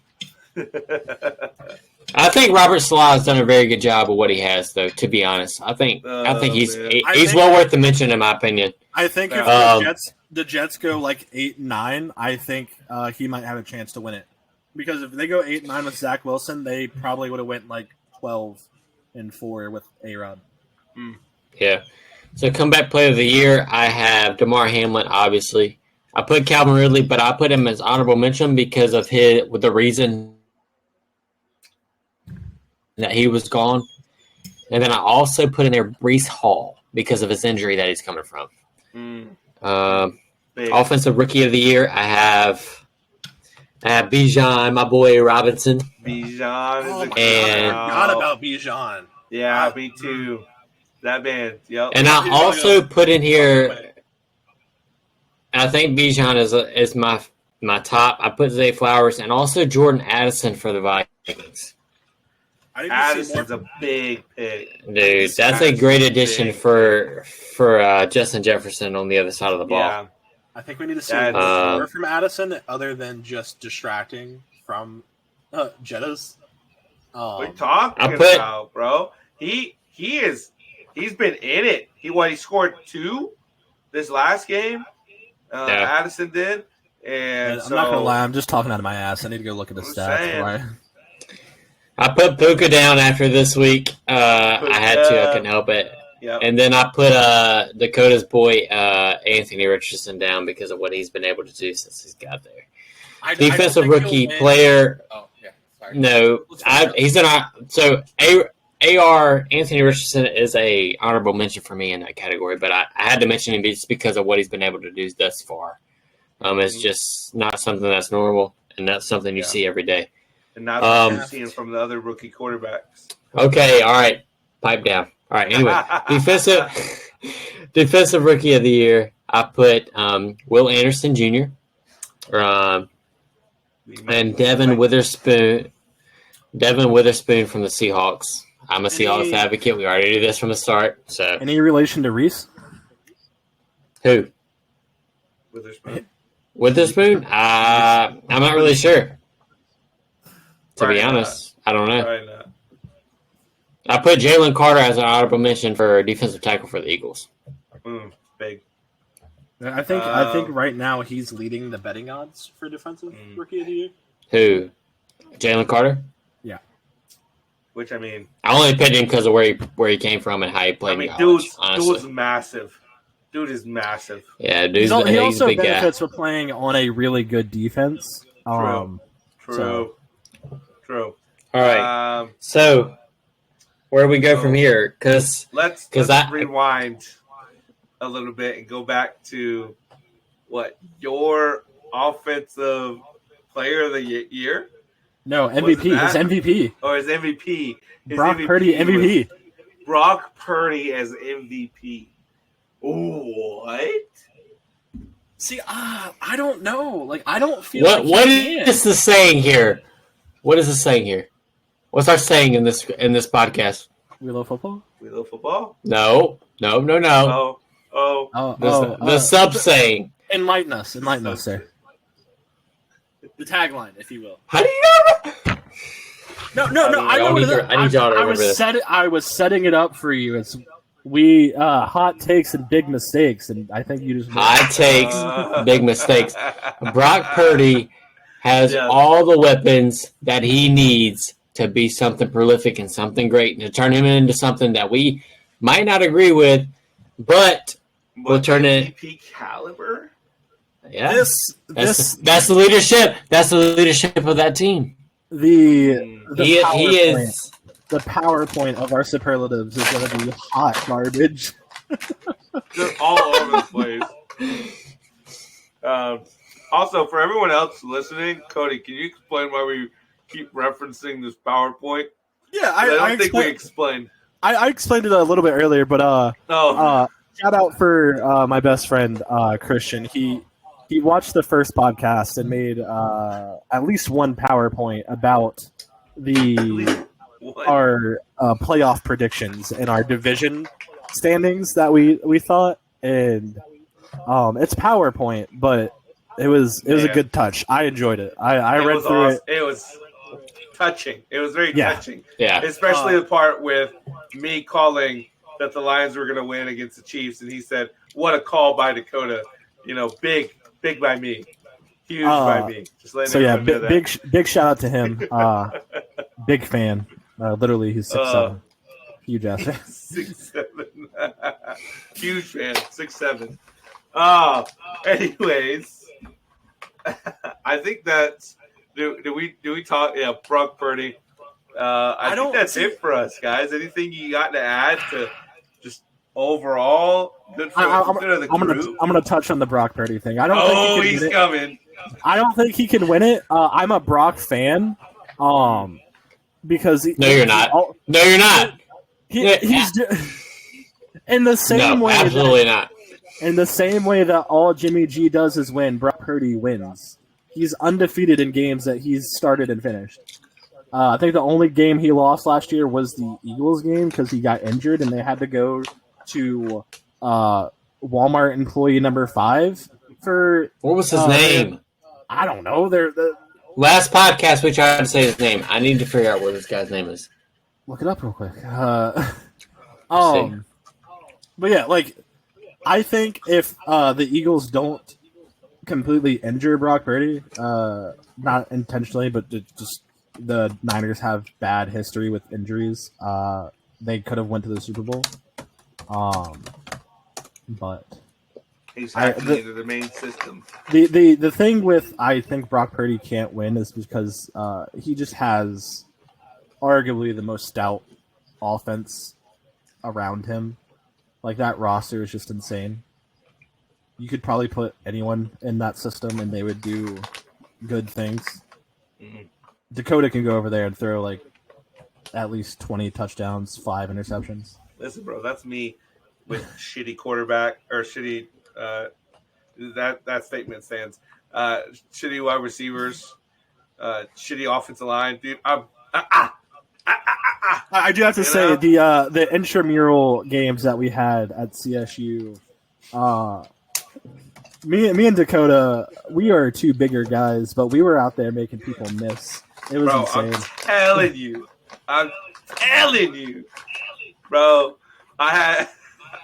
S3: I think Robert Salah has done a very good job of what he has, though, to be honest. I think he's well worth the mention, in my opinion.
S4: I think if the Jets go like 8-9, I think he might have a chance to win it. Because if they go 8-9 with Zach Wilson, they probably would have went like 12-4 with A-Rod.
S3: Yeah. So comeback player of the year, I have DeMar Hamlin, obviously. I put Calvin Ridley, but I put him as honorable mention because of the reason that he was gone. And then I also put in there Breece Hall because of his injury that he's coming from. Offensive rookie of the year, I have Bijan, my boy Robinson.
S1: Bijan is
S4: I forgot about Bijan.
S1: Yeah, me too. That man, yep.
S3: And I also put in here, I think Bijan is my top. I put Zay Flowers and also Jordan Addison for the Vikings.
S1: Addison's a big pick.
S3: Dude, that's a great addition for Justin Jefferson on the other side of the ball.
S1: Yeah.
S4: I think we need to see more from Addison other than just distracting from Jettas.
S1: What are you talking about, bro? He's been in it. He scored 2 this last game. Addison did. And
S4: I'm not gonna lie, I'm just talking out of my ass. I need to go look at the stats.
S3: I put Puka down after this week. I had to. I couldn't help it.
S1: Yep.
S3: And then I put Dakota's boy Anthony Richardson down because of what he's been able to do since he's got there. Defensive rookie player.
S5: Oh, yeah. Sorry.
S3: No, he's in our. So AR Anthony Richardson is a honorable mention for me in that category, but I had to mention him just because of what he's been able to do thus far. It's just not something that's normal, and that's something you see every day.
S1: And that's what you're seeing from the other rookie quarterbacks.
S3: Okay, all right. Pipe down. All right, anyway. defensive rookie of the year, I put Will Anderson Jr. And Devin Witherspoon from the Seahawks. I'm a Seahawks advocate. We already did this from the start. So,
S2: any relation to Reese?
S3: Who? Witherspoon? I'm not really sure. To be honest, I don't know. I put Jalen Carter as an honorable mention for defensive tackle for the Eagles.
S1: Big.
S4: I think right now he's leading the betting odds for defensive rookie of the year.
S3: Who? Jalen Carter?
S4: Yeah.
S1: Which, I mean,
S3: I only picked him because of where he came from and how he played.
S1: Dude's massive. Dude is massive.
S3: Yeah,
S2: he also benefits from playing on a really good defense.
S1: True.
S3: All right. So, where do we go from here? Let's
S1: rewind a little bit and go back to your offensive player of the year.
S2: No, MVP. His MVP.
S1: Oh, his MVP.
S2: Brock Purdy MVP.
S1: Brock Purdy as MVP. Ooh, what?
S4: See, I don't know. I don't feel
S3: what is the saying here? What is the saying here? What's our saying in this podcast?
S2: We love football?
S1: We love football?
S3: No.
S1: The
S3: sub-saying.
S2: Enlighten us, sir.
S4: The tagline, if you will.
S3: How do you know?
S4: No. I know what it is.
S3: I need y'all to remember this.
S2: I was setting it up for you. It's hot takes and big mistakes, and I think you just
S3: hot takes, big mistakes. Brock Purdy has all the weapons that he needs to be something prolific and something great, and to turn him into something that we might not agree with, but we'll turn it
S1: MVP caliber.
S3: Yeah, that's the leadership. That's the leadership of that team.
S2: He is. The PowerPoint of our superlatives is going to be hot garbage.
S1: Just all over the place. Also, for everyone else listening, Cody, can you explain why we keep referencing this PowerPoint?
S2: Yeah,
S1: I don't think we explained.
S2: I explained it a little bit earlier, but shout out for my best friend Christian. He watched the first podcast and made at least one PowerPoint about our playoff predictions in our division standings that we thought, and it's PowerPoint, but it was a good touch. I enjoyed it. I read through
S1: awesome. It was touching. It was very touching.
S3: Yeah.
S1: Especially the part with me calling that the Lions were going to win against the Chiefs, and he said, "What a call by Dakota! Big by me, huge by me." Just letting everyone know that.
S2: Big shout out to him. Big fan. Literally, he's 6'7". Huge ass fan.
S1: 6'7". Huge fan. 6'7". Anyways, I think that's. Do we talk? Yeah, Brock Purdy. I think that's it for us, guys. Anything you got to add to just overall good for the group?
S2: I'm gonna touch on the Brock Purdy thing. I don't.
S1: Oh, he's coming.
S2: I don't think he can win it. I'm a Brock fan. Because
S3: you're not. No, you're not.
S2: He's in the same way.
S3: Absolutely not.
S2: In the same way that all Jimmy G does is win, Brock Purdy wins. He's undefeated in games that he's started and finished. I think the only game he lost last year was the Eagles game because he got injured and they had to go to Walmart employee number 5 for.
S3: What was his name?
S2: I don't know.
S3: Last podcast we tried to say his name. I need to figure out what this guy's name is.
S2: Look it up real quick. But yeah, I think if the Eagles don't completely injure Brock Purdy, not intentionally, but just the Niners have bad history with injuries. They could have went to the Super Bowl. But
S1: he's hacking into the main system.
S2: The thing with I think Brock Purdy can't win is because he just has arguably the most stout offense around him. That roster is just insane. You could probably put anyone in that system and they would do good things. Mm-hmm. Dakota can go over there and throw at least 20 touchdowns, 5 interceptions.
S1: Listen, bro, that's me with shitty quarterback or shitty. That statement stands. Shitty wide receivers, shitty offensive line, dude.
S2: I do have to say the intramural games that we had at CSU. Me and Dakota, we are 2 bigger guys, but we were out there making people miss. It was insane.
S1: I'm telling you, bro. I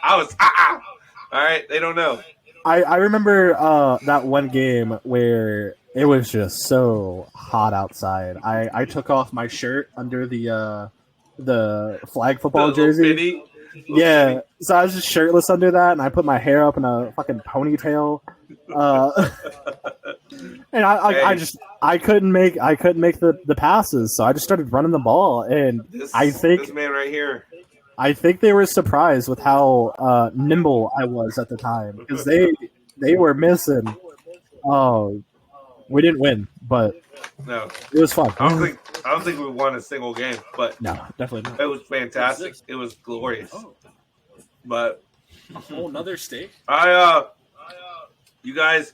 S1: was all right. They don't know.
S2: I remember that one game where it was just so hot outside. I took off my shirt under the flag football jersey. Yeah, so I was just shirtless under that, and I put my hair up in a fucking ponytail. And I couldn't make the passes, so I just started running the ball, and
S1: this
S2: this
S1: man right here.
S2: I think they were surprised with how nimble I was at the time because they were missing. Oh, we didn't win, but
S1: no,
S2: it was fun.
S1: I don't think we won a single game, but
S2: no, definitely not.
S1: It was fantastic. It was glorious. But
S4: a whole nother steak.
S1: You guys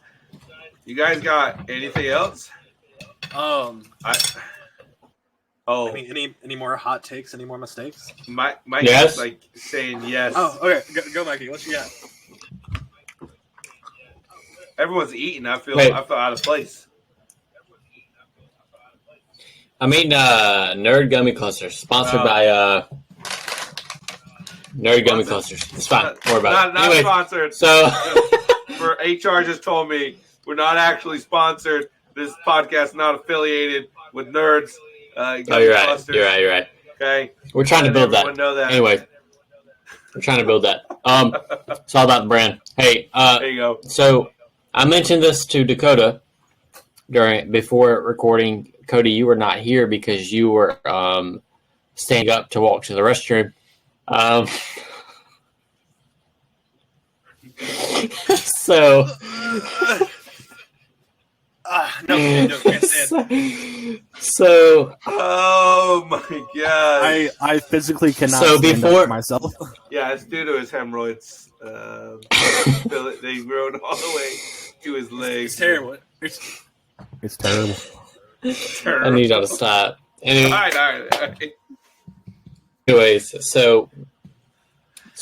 S1: got anything else?
S4: Any more hot takes? Any more mistakes?
S1: Mike
S3: yes.
S1: is saying yes.
S4: Oh, okay. Go, Mikey. What you got?
S1: Everyone's eating. I feel out of place.
S3: I'm eating Nerd Gummy Clusters, sponsored by Nerd Gummy Clusters. It's fine. Don't worry about it.
S1: Not
S3: Anyway,
S1: sponsored.
S3: So,
S1: for HR just told me we're not actually sponsored. This podcast is not affiliated with Nerds.
S3: You're right. You're right.
S1: Okay.
S3: We're trying to build that.
S1: Know that.
S3: Anyway, we're trying to build that. It's all about the brand. Hey,
S1: there you go.
S3: So I mentioned this to Dakota before recording. Cody, you were not here because you were standing up to walk to the restroom. So. So.
S1: Oh my god!
S2: I physically cannot.
S3: So
S2: stand up for myself.
S1: Yeah, it's due to his hemorrhoids. They grown all the way to his legs.
S4: It's terrible.
S2: It's terrible.
S3: I need y'all to stop. Anyway,
S1: all right.
S3: Anyways, so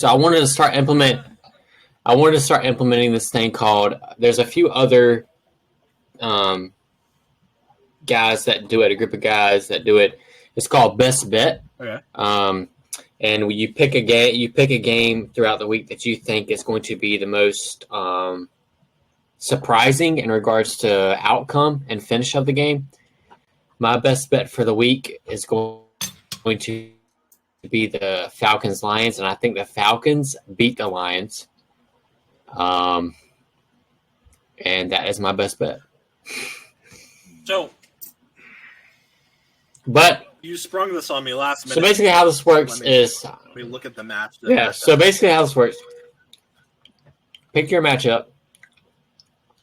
S3: So I wanted to start implementing this thing called. There's a few other guys that do it. A group of guys that do it. It's called Best Bet.
S2: Okay.
S3: And you pick a game. You pick a game throughout the week that you think is going to be the most surprising in regards to outcome and finish of the game. My best bet for the week is going to be the Falcons-Lions, and I think the Falcons beat the Lions. And that is my best bet.
S4: So,
S3: but
S4: you sprung this on me last minute.
S3: So basically how this works is...
S4: Let me look at the match.
S3: So basically how this works. Pick your matchup.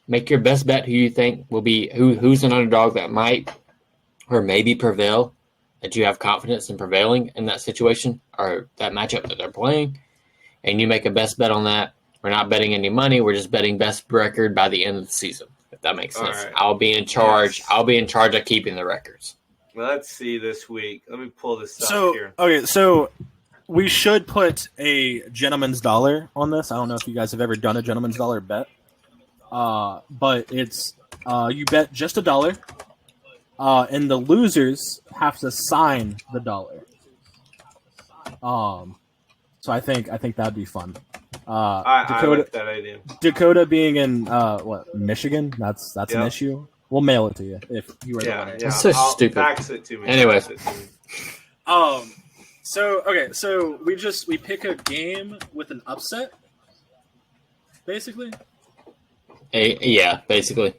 S3: Make your best bet who you think will be... Who's an underdog that might or maybe prevail, that you have confidence in prevailing in that situation or that matchup that they're playing. And you make a best bet on that. We're not betting any money. We're just betting best record by the end of the season, if that makes sense.
S1: Right.
S3: I'll be in charge. Yes. I'll be in charge of keeping the records.
S1: Let's see this week. Let me pull this up here.
S2: Okay, so we should put a gentleman's dollar on this. I don't know if you guys have ever done a gentleman's dollar bet. But it's you bet just $1. And the losers have to sign the dollar. So I think that'd be fun.
S1: I like that idea.
S2: Dakota being in Michigan, that's an issue. We'll mail it to you if you were the winner.
S3: Yeah. That's so stupid.
S1: Fax it to me.
S3: Anyways.
S4: So we pick a game with an upset, basically.
S3: Yeah, basically.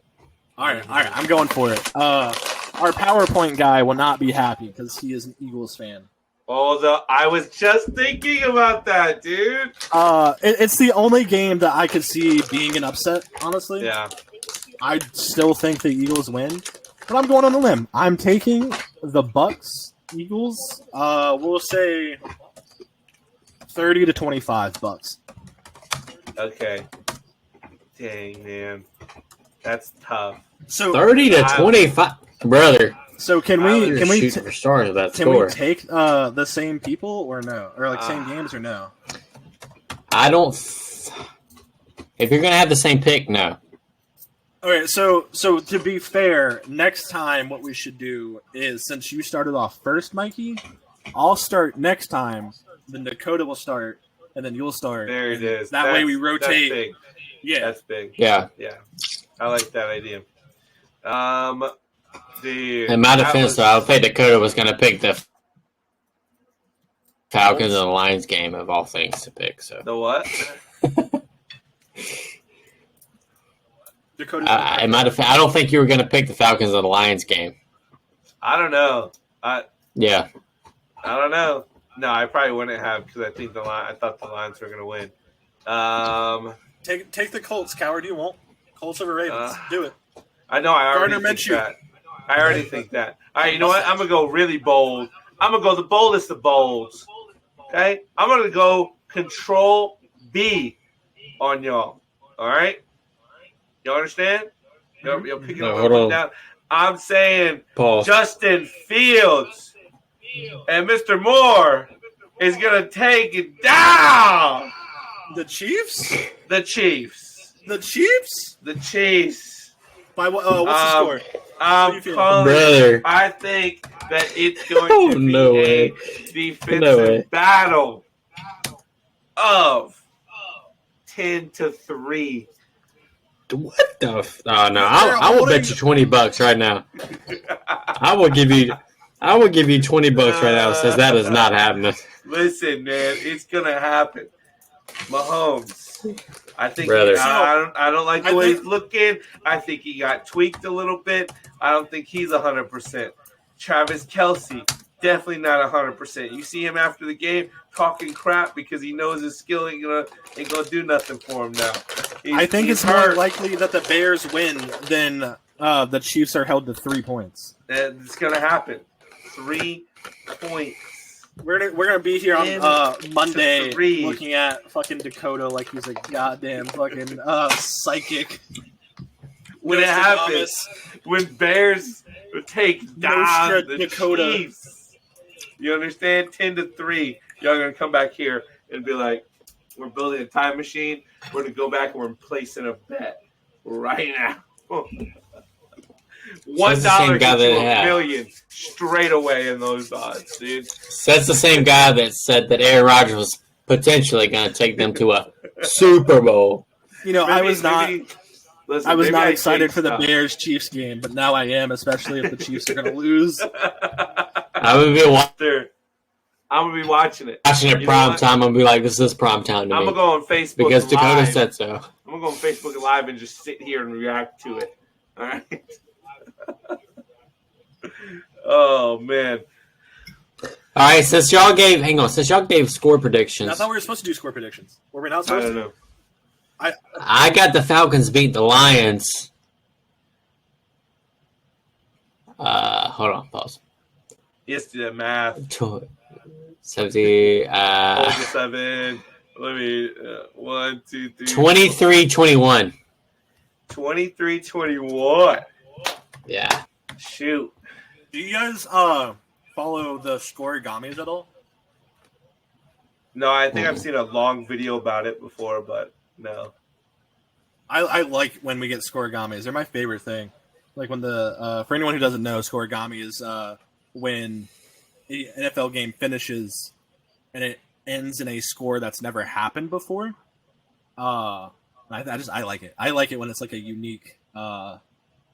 S2: All right, I'm going for it. Our PowerPoint guy will not be happy because he is an Eagles fan.
S1: Oh, I was just thinking about that, dude.
S2: It's the only game that I could see being an upset, honestly.
S1: Yeah.
S2: I still think the Eagles win, but I'm going on a limb. I'm taking the Bucks. Eagles. We'll say 30-25 Bucks.
S1: Okay. Dang, man, that's tough.
S2: So
S3: 30-25, brother.
S2: So can we
S3: for stars of that
S2: can
S3: score.
S2: we take the same people or no, or like same games or no?
S3: I don't. If you're gonna have the same pick, no.
S2: Okay, so to be fair, next time what we should do is, since you started off first, Mikey, I'll start next time. Then Dakota will start, and then you'll start.
S1: There it is.
S2: That way we rotate.
S1: That's big.
S2: Yeah,
S1: that's big.
S3: Yeah.
S1: I like that idea.
S3: In my defense, though, I think Dakota was going to pick the Falcons and the Lions game of all things to pick. So
S1: the what?
S3: Dakota. In my defense, I don't think you were going to pick the Falcons and the Lions game.
S1: I don't know.
S3: Yeah.
S1: I don't know. No, I probably wouldn't have because I thought the Lions were going to win.
S4: Take the Colts, coward. You won't. Colts over Ravens. Do it.
S1: I know. I already think that. I already think that. All right, you know what? I'm going to go really bold. I'm going to go the boldest of bolds. Okay? I'm going to go Control B on y'all. All right? You understand? You're picking up and down. I'm saying
S3: Pause.
S1: Justin Fields and Mr. Moore is going to take it down.
S4: The Chiefs?
S1: The Chiefs.
S4: The Chiefs?
S1: The Chiefs.
S4: By what? What's the score?
S1: I'm calling.
S3: Brother.
S1: I think that it's going to be a defensive battle of 10-3.
S3: What the? Oh no! I will bet you $20 right now. I will give you $20 right now. Says that is not happening.
S1: Listen, man, it's gonna happen. Mahomes. I think I don't like the way he's looking. I think he got tweaked a little bit. I don't think he's 100%. Travis Kelce, definitely not 100%. You see him after the game talking crap because he knows his skill ain't gonna do nothing for him now.
S2: I think it's more likely that the Bears win than the Chiefs are held to 3 points.
S1: It's gonna happen. 3 points.
S4: We're gonna be here on Monday looking at fucking Dakota like he's a goddamn fucking psychic.
S1: When it happens, when Bears take down the Dakota. Chiefs, you understand? 10-3. Y'all gonna come back here and be like, We're building a time machine. We're going to go back and we're placing a bet right now. $1 gets you $1 million straight away in those odds, dude.
S3: So that's the same guy that said that Aaron Rodgers was potentially going to take them to a Super Bowl.
S2: You know, I was not excited for the Bears-Chiefs game, but now I am, especially if the Chiefs are going to lose.
S3: I'm going to
S1: be watching it.
S3: Watching it prime time. I'm going to be like, this is prime time to me.
S1: I'm going to go on Facebook
S3: because Dakota
S1: Live.
S3: said so.
S1: I'm going to go on Facebook Live and just sit here and react to it. All right? Oh, man.
S3: All right, since y'all gave score predictions.
S2: I thought we were supposed to do score predictions. Were we not supposed to?
S1: I don't know.
S3: I got the Falcons beat the Lions. Hold on, pause.
S1: Yes, do that math.
S3: 70.
S1: 7. Let me. 1, 2, 3.
S3: 23-21.
S1: 23-21.
S3: Yeah.
S1: Shoot.
S2: Do you guys follow the Scoregamis at all?
S1: No, I think I've seen a long video about it before, but no.
S2: I like when we get Scoregamis. They're my favorite thing. Like when the for anyone who doesn't know, Scoregami is when the NFL game finishes and it ends in a score that's never happened before. I like it. I like it when it's like a unique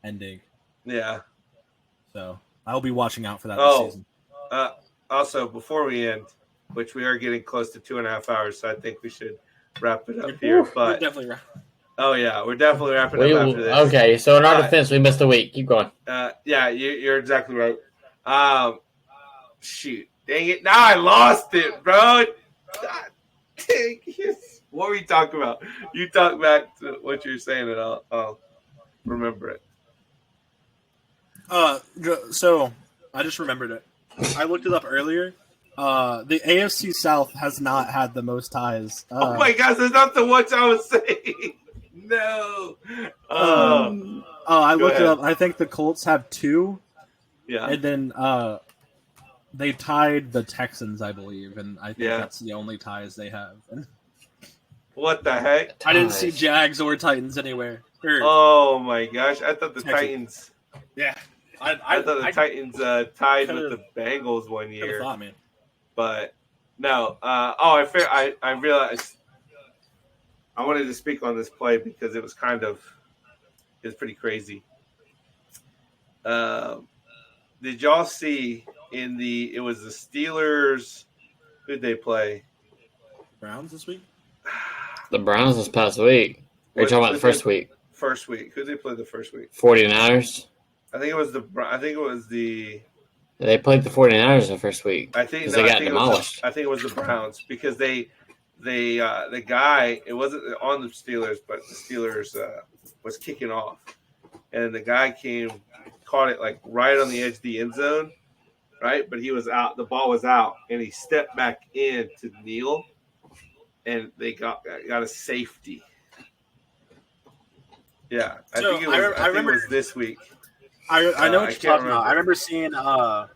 S2: ending.
S1: Yeah.
S2: So I'll be watching out for that this season.
S1: Also, before we end, which we are getting close to 2.5 hours, so I think we should wrap it up here. But
S2: we're definitely wrapping.
S1: Oh yeah, we're definitely wrapping up after this.
S3: Okay, so in our defense, we missed a week. Keep going.
S1: Yeah, you're exactly right. Shoot, dang it! Now I lost it, bro. God, dang it. What were you talking about? You talk back to what you're saying, and I'll remember it.
S2: So I just remembered it. I looked it up earlier. The AFC South has not had the most ties.
S1: Oh my gosh, that's not the what I was saying. No.
S2: I looked it up. I think the Colts have 2.
S1: Yeah.
S2: And then they tied the Texans, I believe, and I think that's the only ties they have.
S1: What the heck?
S2: I didn't see Jags or Titans anywhere.
S1: Oh my gosh, I thought the Titans.
S2: Yeah.
S1: I thought the Titans tied with the Bengals one year.
S2: Thought, man.
S1: But no. I realized I wanted to speak on this play because it was pretty crazy. Did y'all see it was the Steelers? Who'd they play?
S2: Browns this week?
S3: The Browns this past week. Are you talking about the first week?
S1: First week. Who'd they play the first week?
S3: 49ers.
S1: I think it was the.
S3: They played the 49ers the first week.
S1: I think
S3: they got demolished.
S1: I think it was the Browns because the guy, it wasn't on the Steelers, but the Steelers was kicking off, and the guy caught it like right on the edge of the end zone, right? But he was out. The ball was out, and he stepped back in to kneel, and they got a safety. Yeah, I think it was this week.
S2: I know what you're talking about. I remember seeing a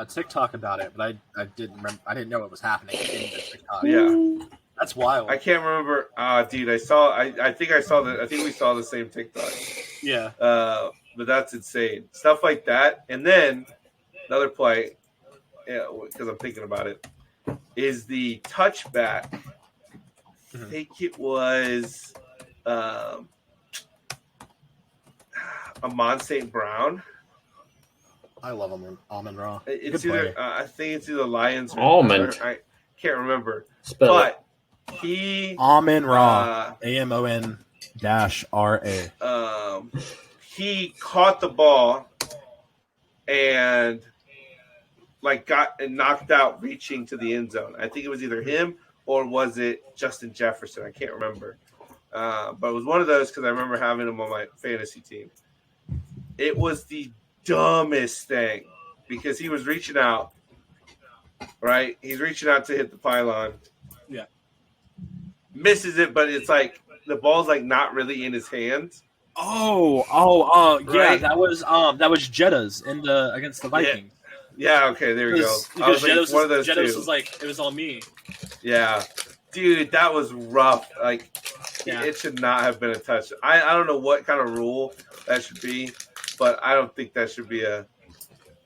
S2: TikTok about it, but I didn't remember. I didn't know it was happening in the TikTok.
S1: Yeah,
S2: that's wild.
S1: I can't remember. Dude, I think we saw the same TikTok.
S2: Yeah.
S1: But that's insane. Stuff like that, and then another play, because I'm thinking about it, is the touchback. I think it was Amon St. Brown.
S2: I love Amon-Ra.
S1: It's either I think it's either Lions or
S3: Almond.
S1: I can't remember.
S3: Spell
S1: it.
S2: Amon-Ra. AMON-RA.
S1: He caught the ball and got knocked out reaching to the end zone. I think it was either him or was it Justin Jefferson? I can't remember. But it was one of those because I remember having him on my fantasy team. It was the dumbest thing because he was reaching out, right? He's reaching out to hit the pylon.
S2: Yeah.
S1: Misses it, but it's like the ball's not really in his hands.
S2: Yeah,
S1: right?
S2: that was Jetta's against the Vikings.
S1: Yeah, okay, there we go.
S2: Because
S1: one of those
S2: Jettas
S1: two.
S2: was like, it was all me.
S1: Yeah. Dude, that was rough. Like,
S4: Yeah.
S1: it should not have been a touch. I don't know what kind of rule that should be, but I don't think that should be a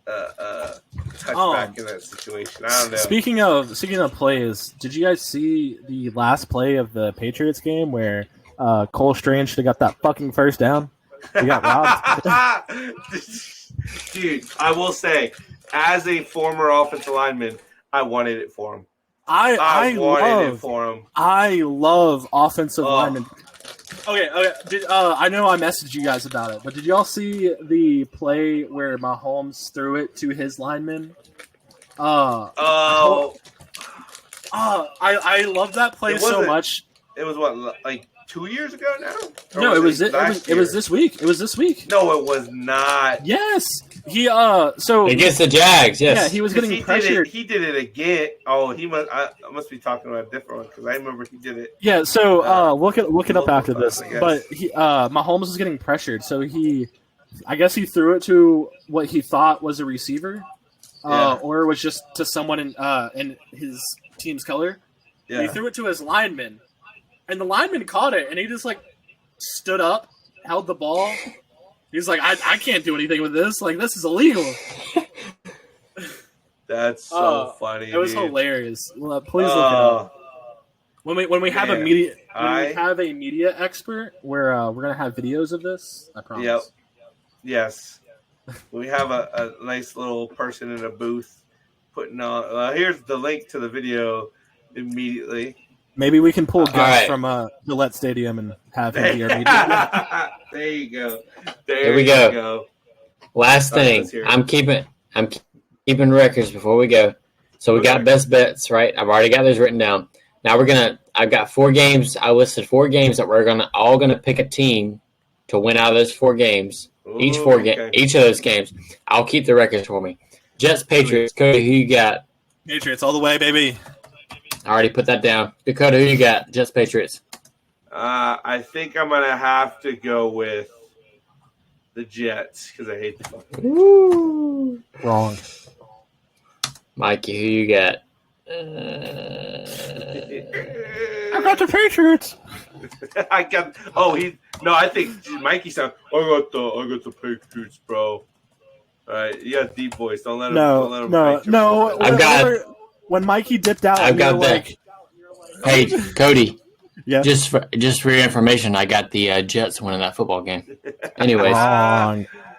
S1: touchback in that situation. I don't know.
S2: Speaking of plays, did you guys see the last play of the Patriots game where Cole Strange should have got that fucking first down? He got robbed.
S1: Dude, I will say, as a former offensive lineman, I wanted it for him. I wanted it for him.
S2: I love offensive linemen. Okay. I know I messaged you guys about it, but did y'all see the play where Mahomes threw it to his lineman? I love that play so much.
S1: It was what, like 2 years ago now?
S2: No, it was this week. It was this week.
S1: No, it was not.
S2: Yes, he
S3: against the Jags. Yes,
S2: yeah, he was getting pressured.
S1: He did it again. Oh, I must be talking about a different one because I remember he did it.
S2: Yeah, so look it up after this. But Mahomes was getting pressured, so I guess he threw it to what he thought was a receiver, or it was just to someone in his team's color. Yeah. He threw it to his lineman, and the lineman caught it, and he just like stood up, held the ball. He's like, I can't do anything with this. Like, this is illegal.
S1: That's so funny.
S2: It was hilarious. Well, please look it up. When we have a media expert, we're gonna have videos of this. I promise.
S1: Yep. Yes. We have a nice little person in a booth putting on. Here's the link to the video immediately.
S2: Maybe we can pull Gus from Gillette Stadium and have him be our media.
S1: There you go.
S3: There we go. Last thing, I'm keeping records before we go. So we got best bets, right? I've already got those written down. Now I've got 4 games. I listed 4 games that we're all gonna pick a team to win out of those 4 games. Each of those games. I'll keep the records for me. Jets, Patriots. Cody, who you got?
S4: Patriots all the way, baby.
S3: I already put that down. Dakota, who you got? Jets, Patriots.
S1: I think I'm gonna have to go with the Jets because I hate the fucking.
S2: Ooh. Wrong.
S3: Mikey, who you got?
S2: I got the Patriots.
S1: I think Mikey said I got the Patriots, bro. All right, you got deep voice. Don't let him.
S2: No.
S3: I've got.
S2: When Mikey dipped out,
S3: I've got that. Hey, Cody.
S2: Yeah.
S3: Just for your information, I got the Jets winning that football game. Anyways,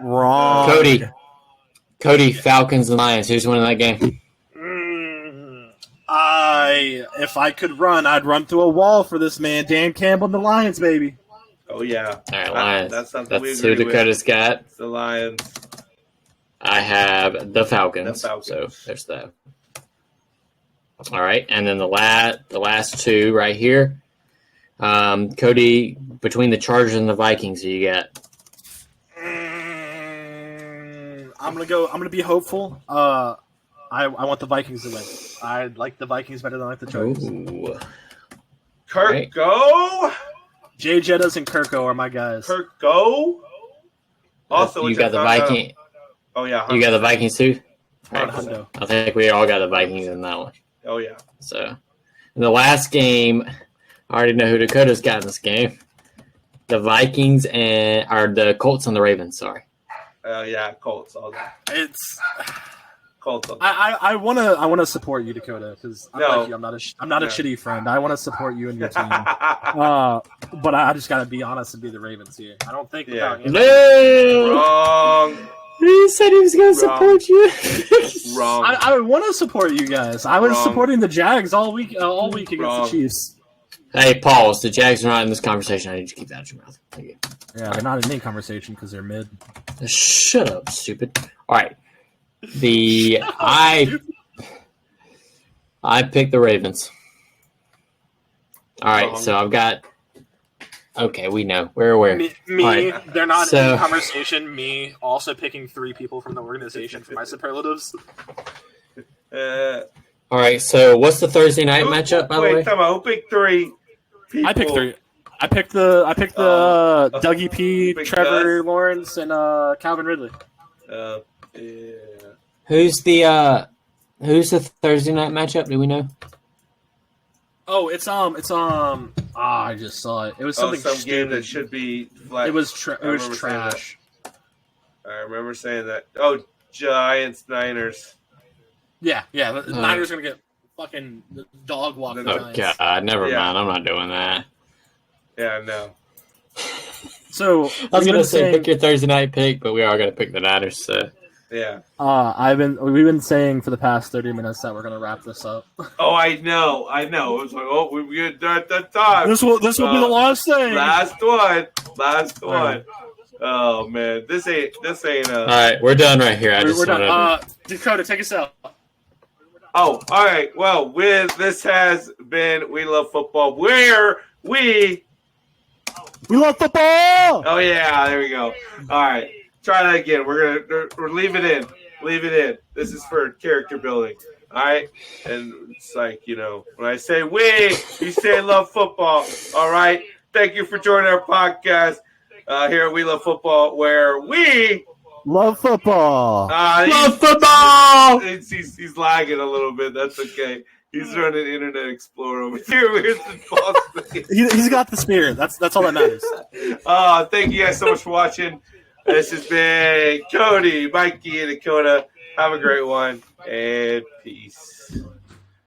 S2: wrong.
S3: Cody, Falcons and Lions. Who's winning that game?
S2: If I could run, I'd run through a wall for this man, Dan Campbell and the Lions, baby.
S1: Oh yeah.
S3: All right, Lions.
S1: That's something we
S3: who Dakota's got.
S1: It's the Lions.
S3: I have the Falcons. So there's that. All right, and then the last 2 right here. Cody, between the Chargers and the Vikings, who you got?
S2: I'm gonna be hopeful. I want the Vikings to win. I like the Vikings better than I like the Chargers.
S3: Ooh.
S1: Kirk, go.
S2: Jay Jettas and Kirko are my guys.
S1: Kirk, go. Also,
S3: you got the Vikings.
S1: Oh yeah,
S3: you got the Vikings too.
S2: Right.
S3: I think we all got the Vikings in that one.
S1: Oh yeah.
S3: So, in the last game, I already know who Dakota's got in this game. The Vikings or the Colts and the Ravens. Sorry.
S1: Yeah, Colts.
S2: It's
S1: Colts.
S2: I wanna support you, Dakota, because like you. I'm not a shitty friend. I want to support you and your team. But I just gotta be honest and be the Ravens here. I don't think.
S1: Wrong.
S3: He said he was going to support you.
S1: Wrong.
S2: I want to support you guys. I was supporting the Jags all week against the Chiefs.
S3: Hey, pause. The Jags are not in this conversation. I need you to keep that out of your mouth. Thank you.
S2: Yeah, they're not in any conversation because they're mid.
S3: Shut up, stupid. All right. I picked the Ravens. All right, so I've got. Okay, we know. We're aware.
S2: Me right. They're not in the conversation. Me also picking 3 people from the organization for my superlatives.
S1: All
S3: right, so what's the Thursday night matchup, by the way?
S1: Come on, who picked 3 people?
S2: I picked 3. I picked the Dougie P, Trevor Lawrence, and Calvin Ridley.
S1: Yeah.
S3: Who's the Thursday night matchup? Do we know?
S2: Oh, I just saw it. It was something
S1: some
S2: stupid.
S1: game that should be flat.
S2: It was trash.
S1: I remember saying that. Oh, Giants, Niners.
S2: Yeah. The Niners are gonna get fucking dog walked.
S3: Oh God, never mind. I'm not doing that.
S1: Yeah, no.
S2: So
S3: I was gonna say pick your Thursday night pick, but we are gonna pick the Niners. So.
S1: Yeah.
S2: We've been saying for the past 30 minutes that we're gonna wrap this up.
S1: Oh, I know. It was like, oh, we get that time.
S2: This will be the last thing.
S1: Last one. Oh man, this ain't.
S3: All right, we're done right here.
S2: We're done. Dakota, take us out.
S1: Oh, all right. Well, this has been We Love Football, where we
S2: love football.
S1: Oh yeah, there we go. All right, try that again. We're leave it in. Leave it in. This is for character building. All right, and it's like, when I say we, you say love football. All right. Thank you for joining our podcast here at We Love Football, where we
S2: love football.
S3: Love football.
S1: He's lagging a little bit. That's okay. He's running Internet Explorer over here. Where's the Boston?
S2: He's got the spirit. That's all that matters.
S1: Thank you guys so much for watching. This has been Cody, Mikey, and Dakota. Have a great one, and peace.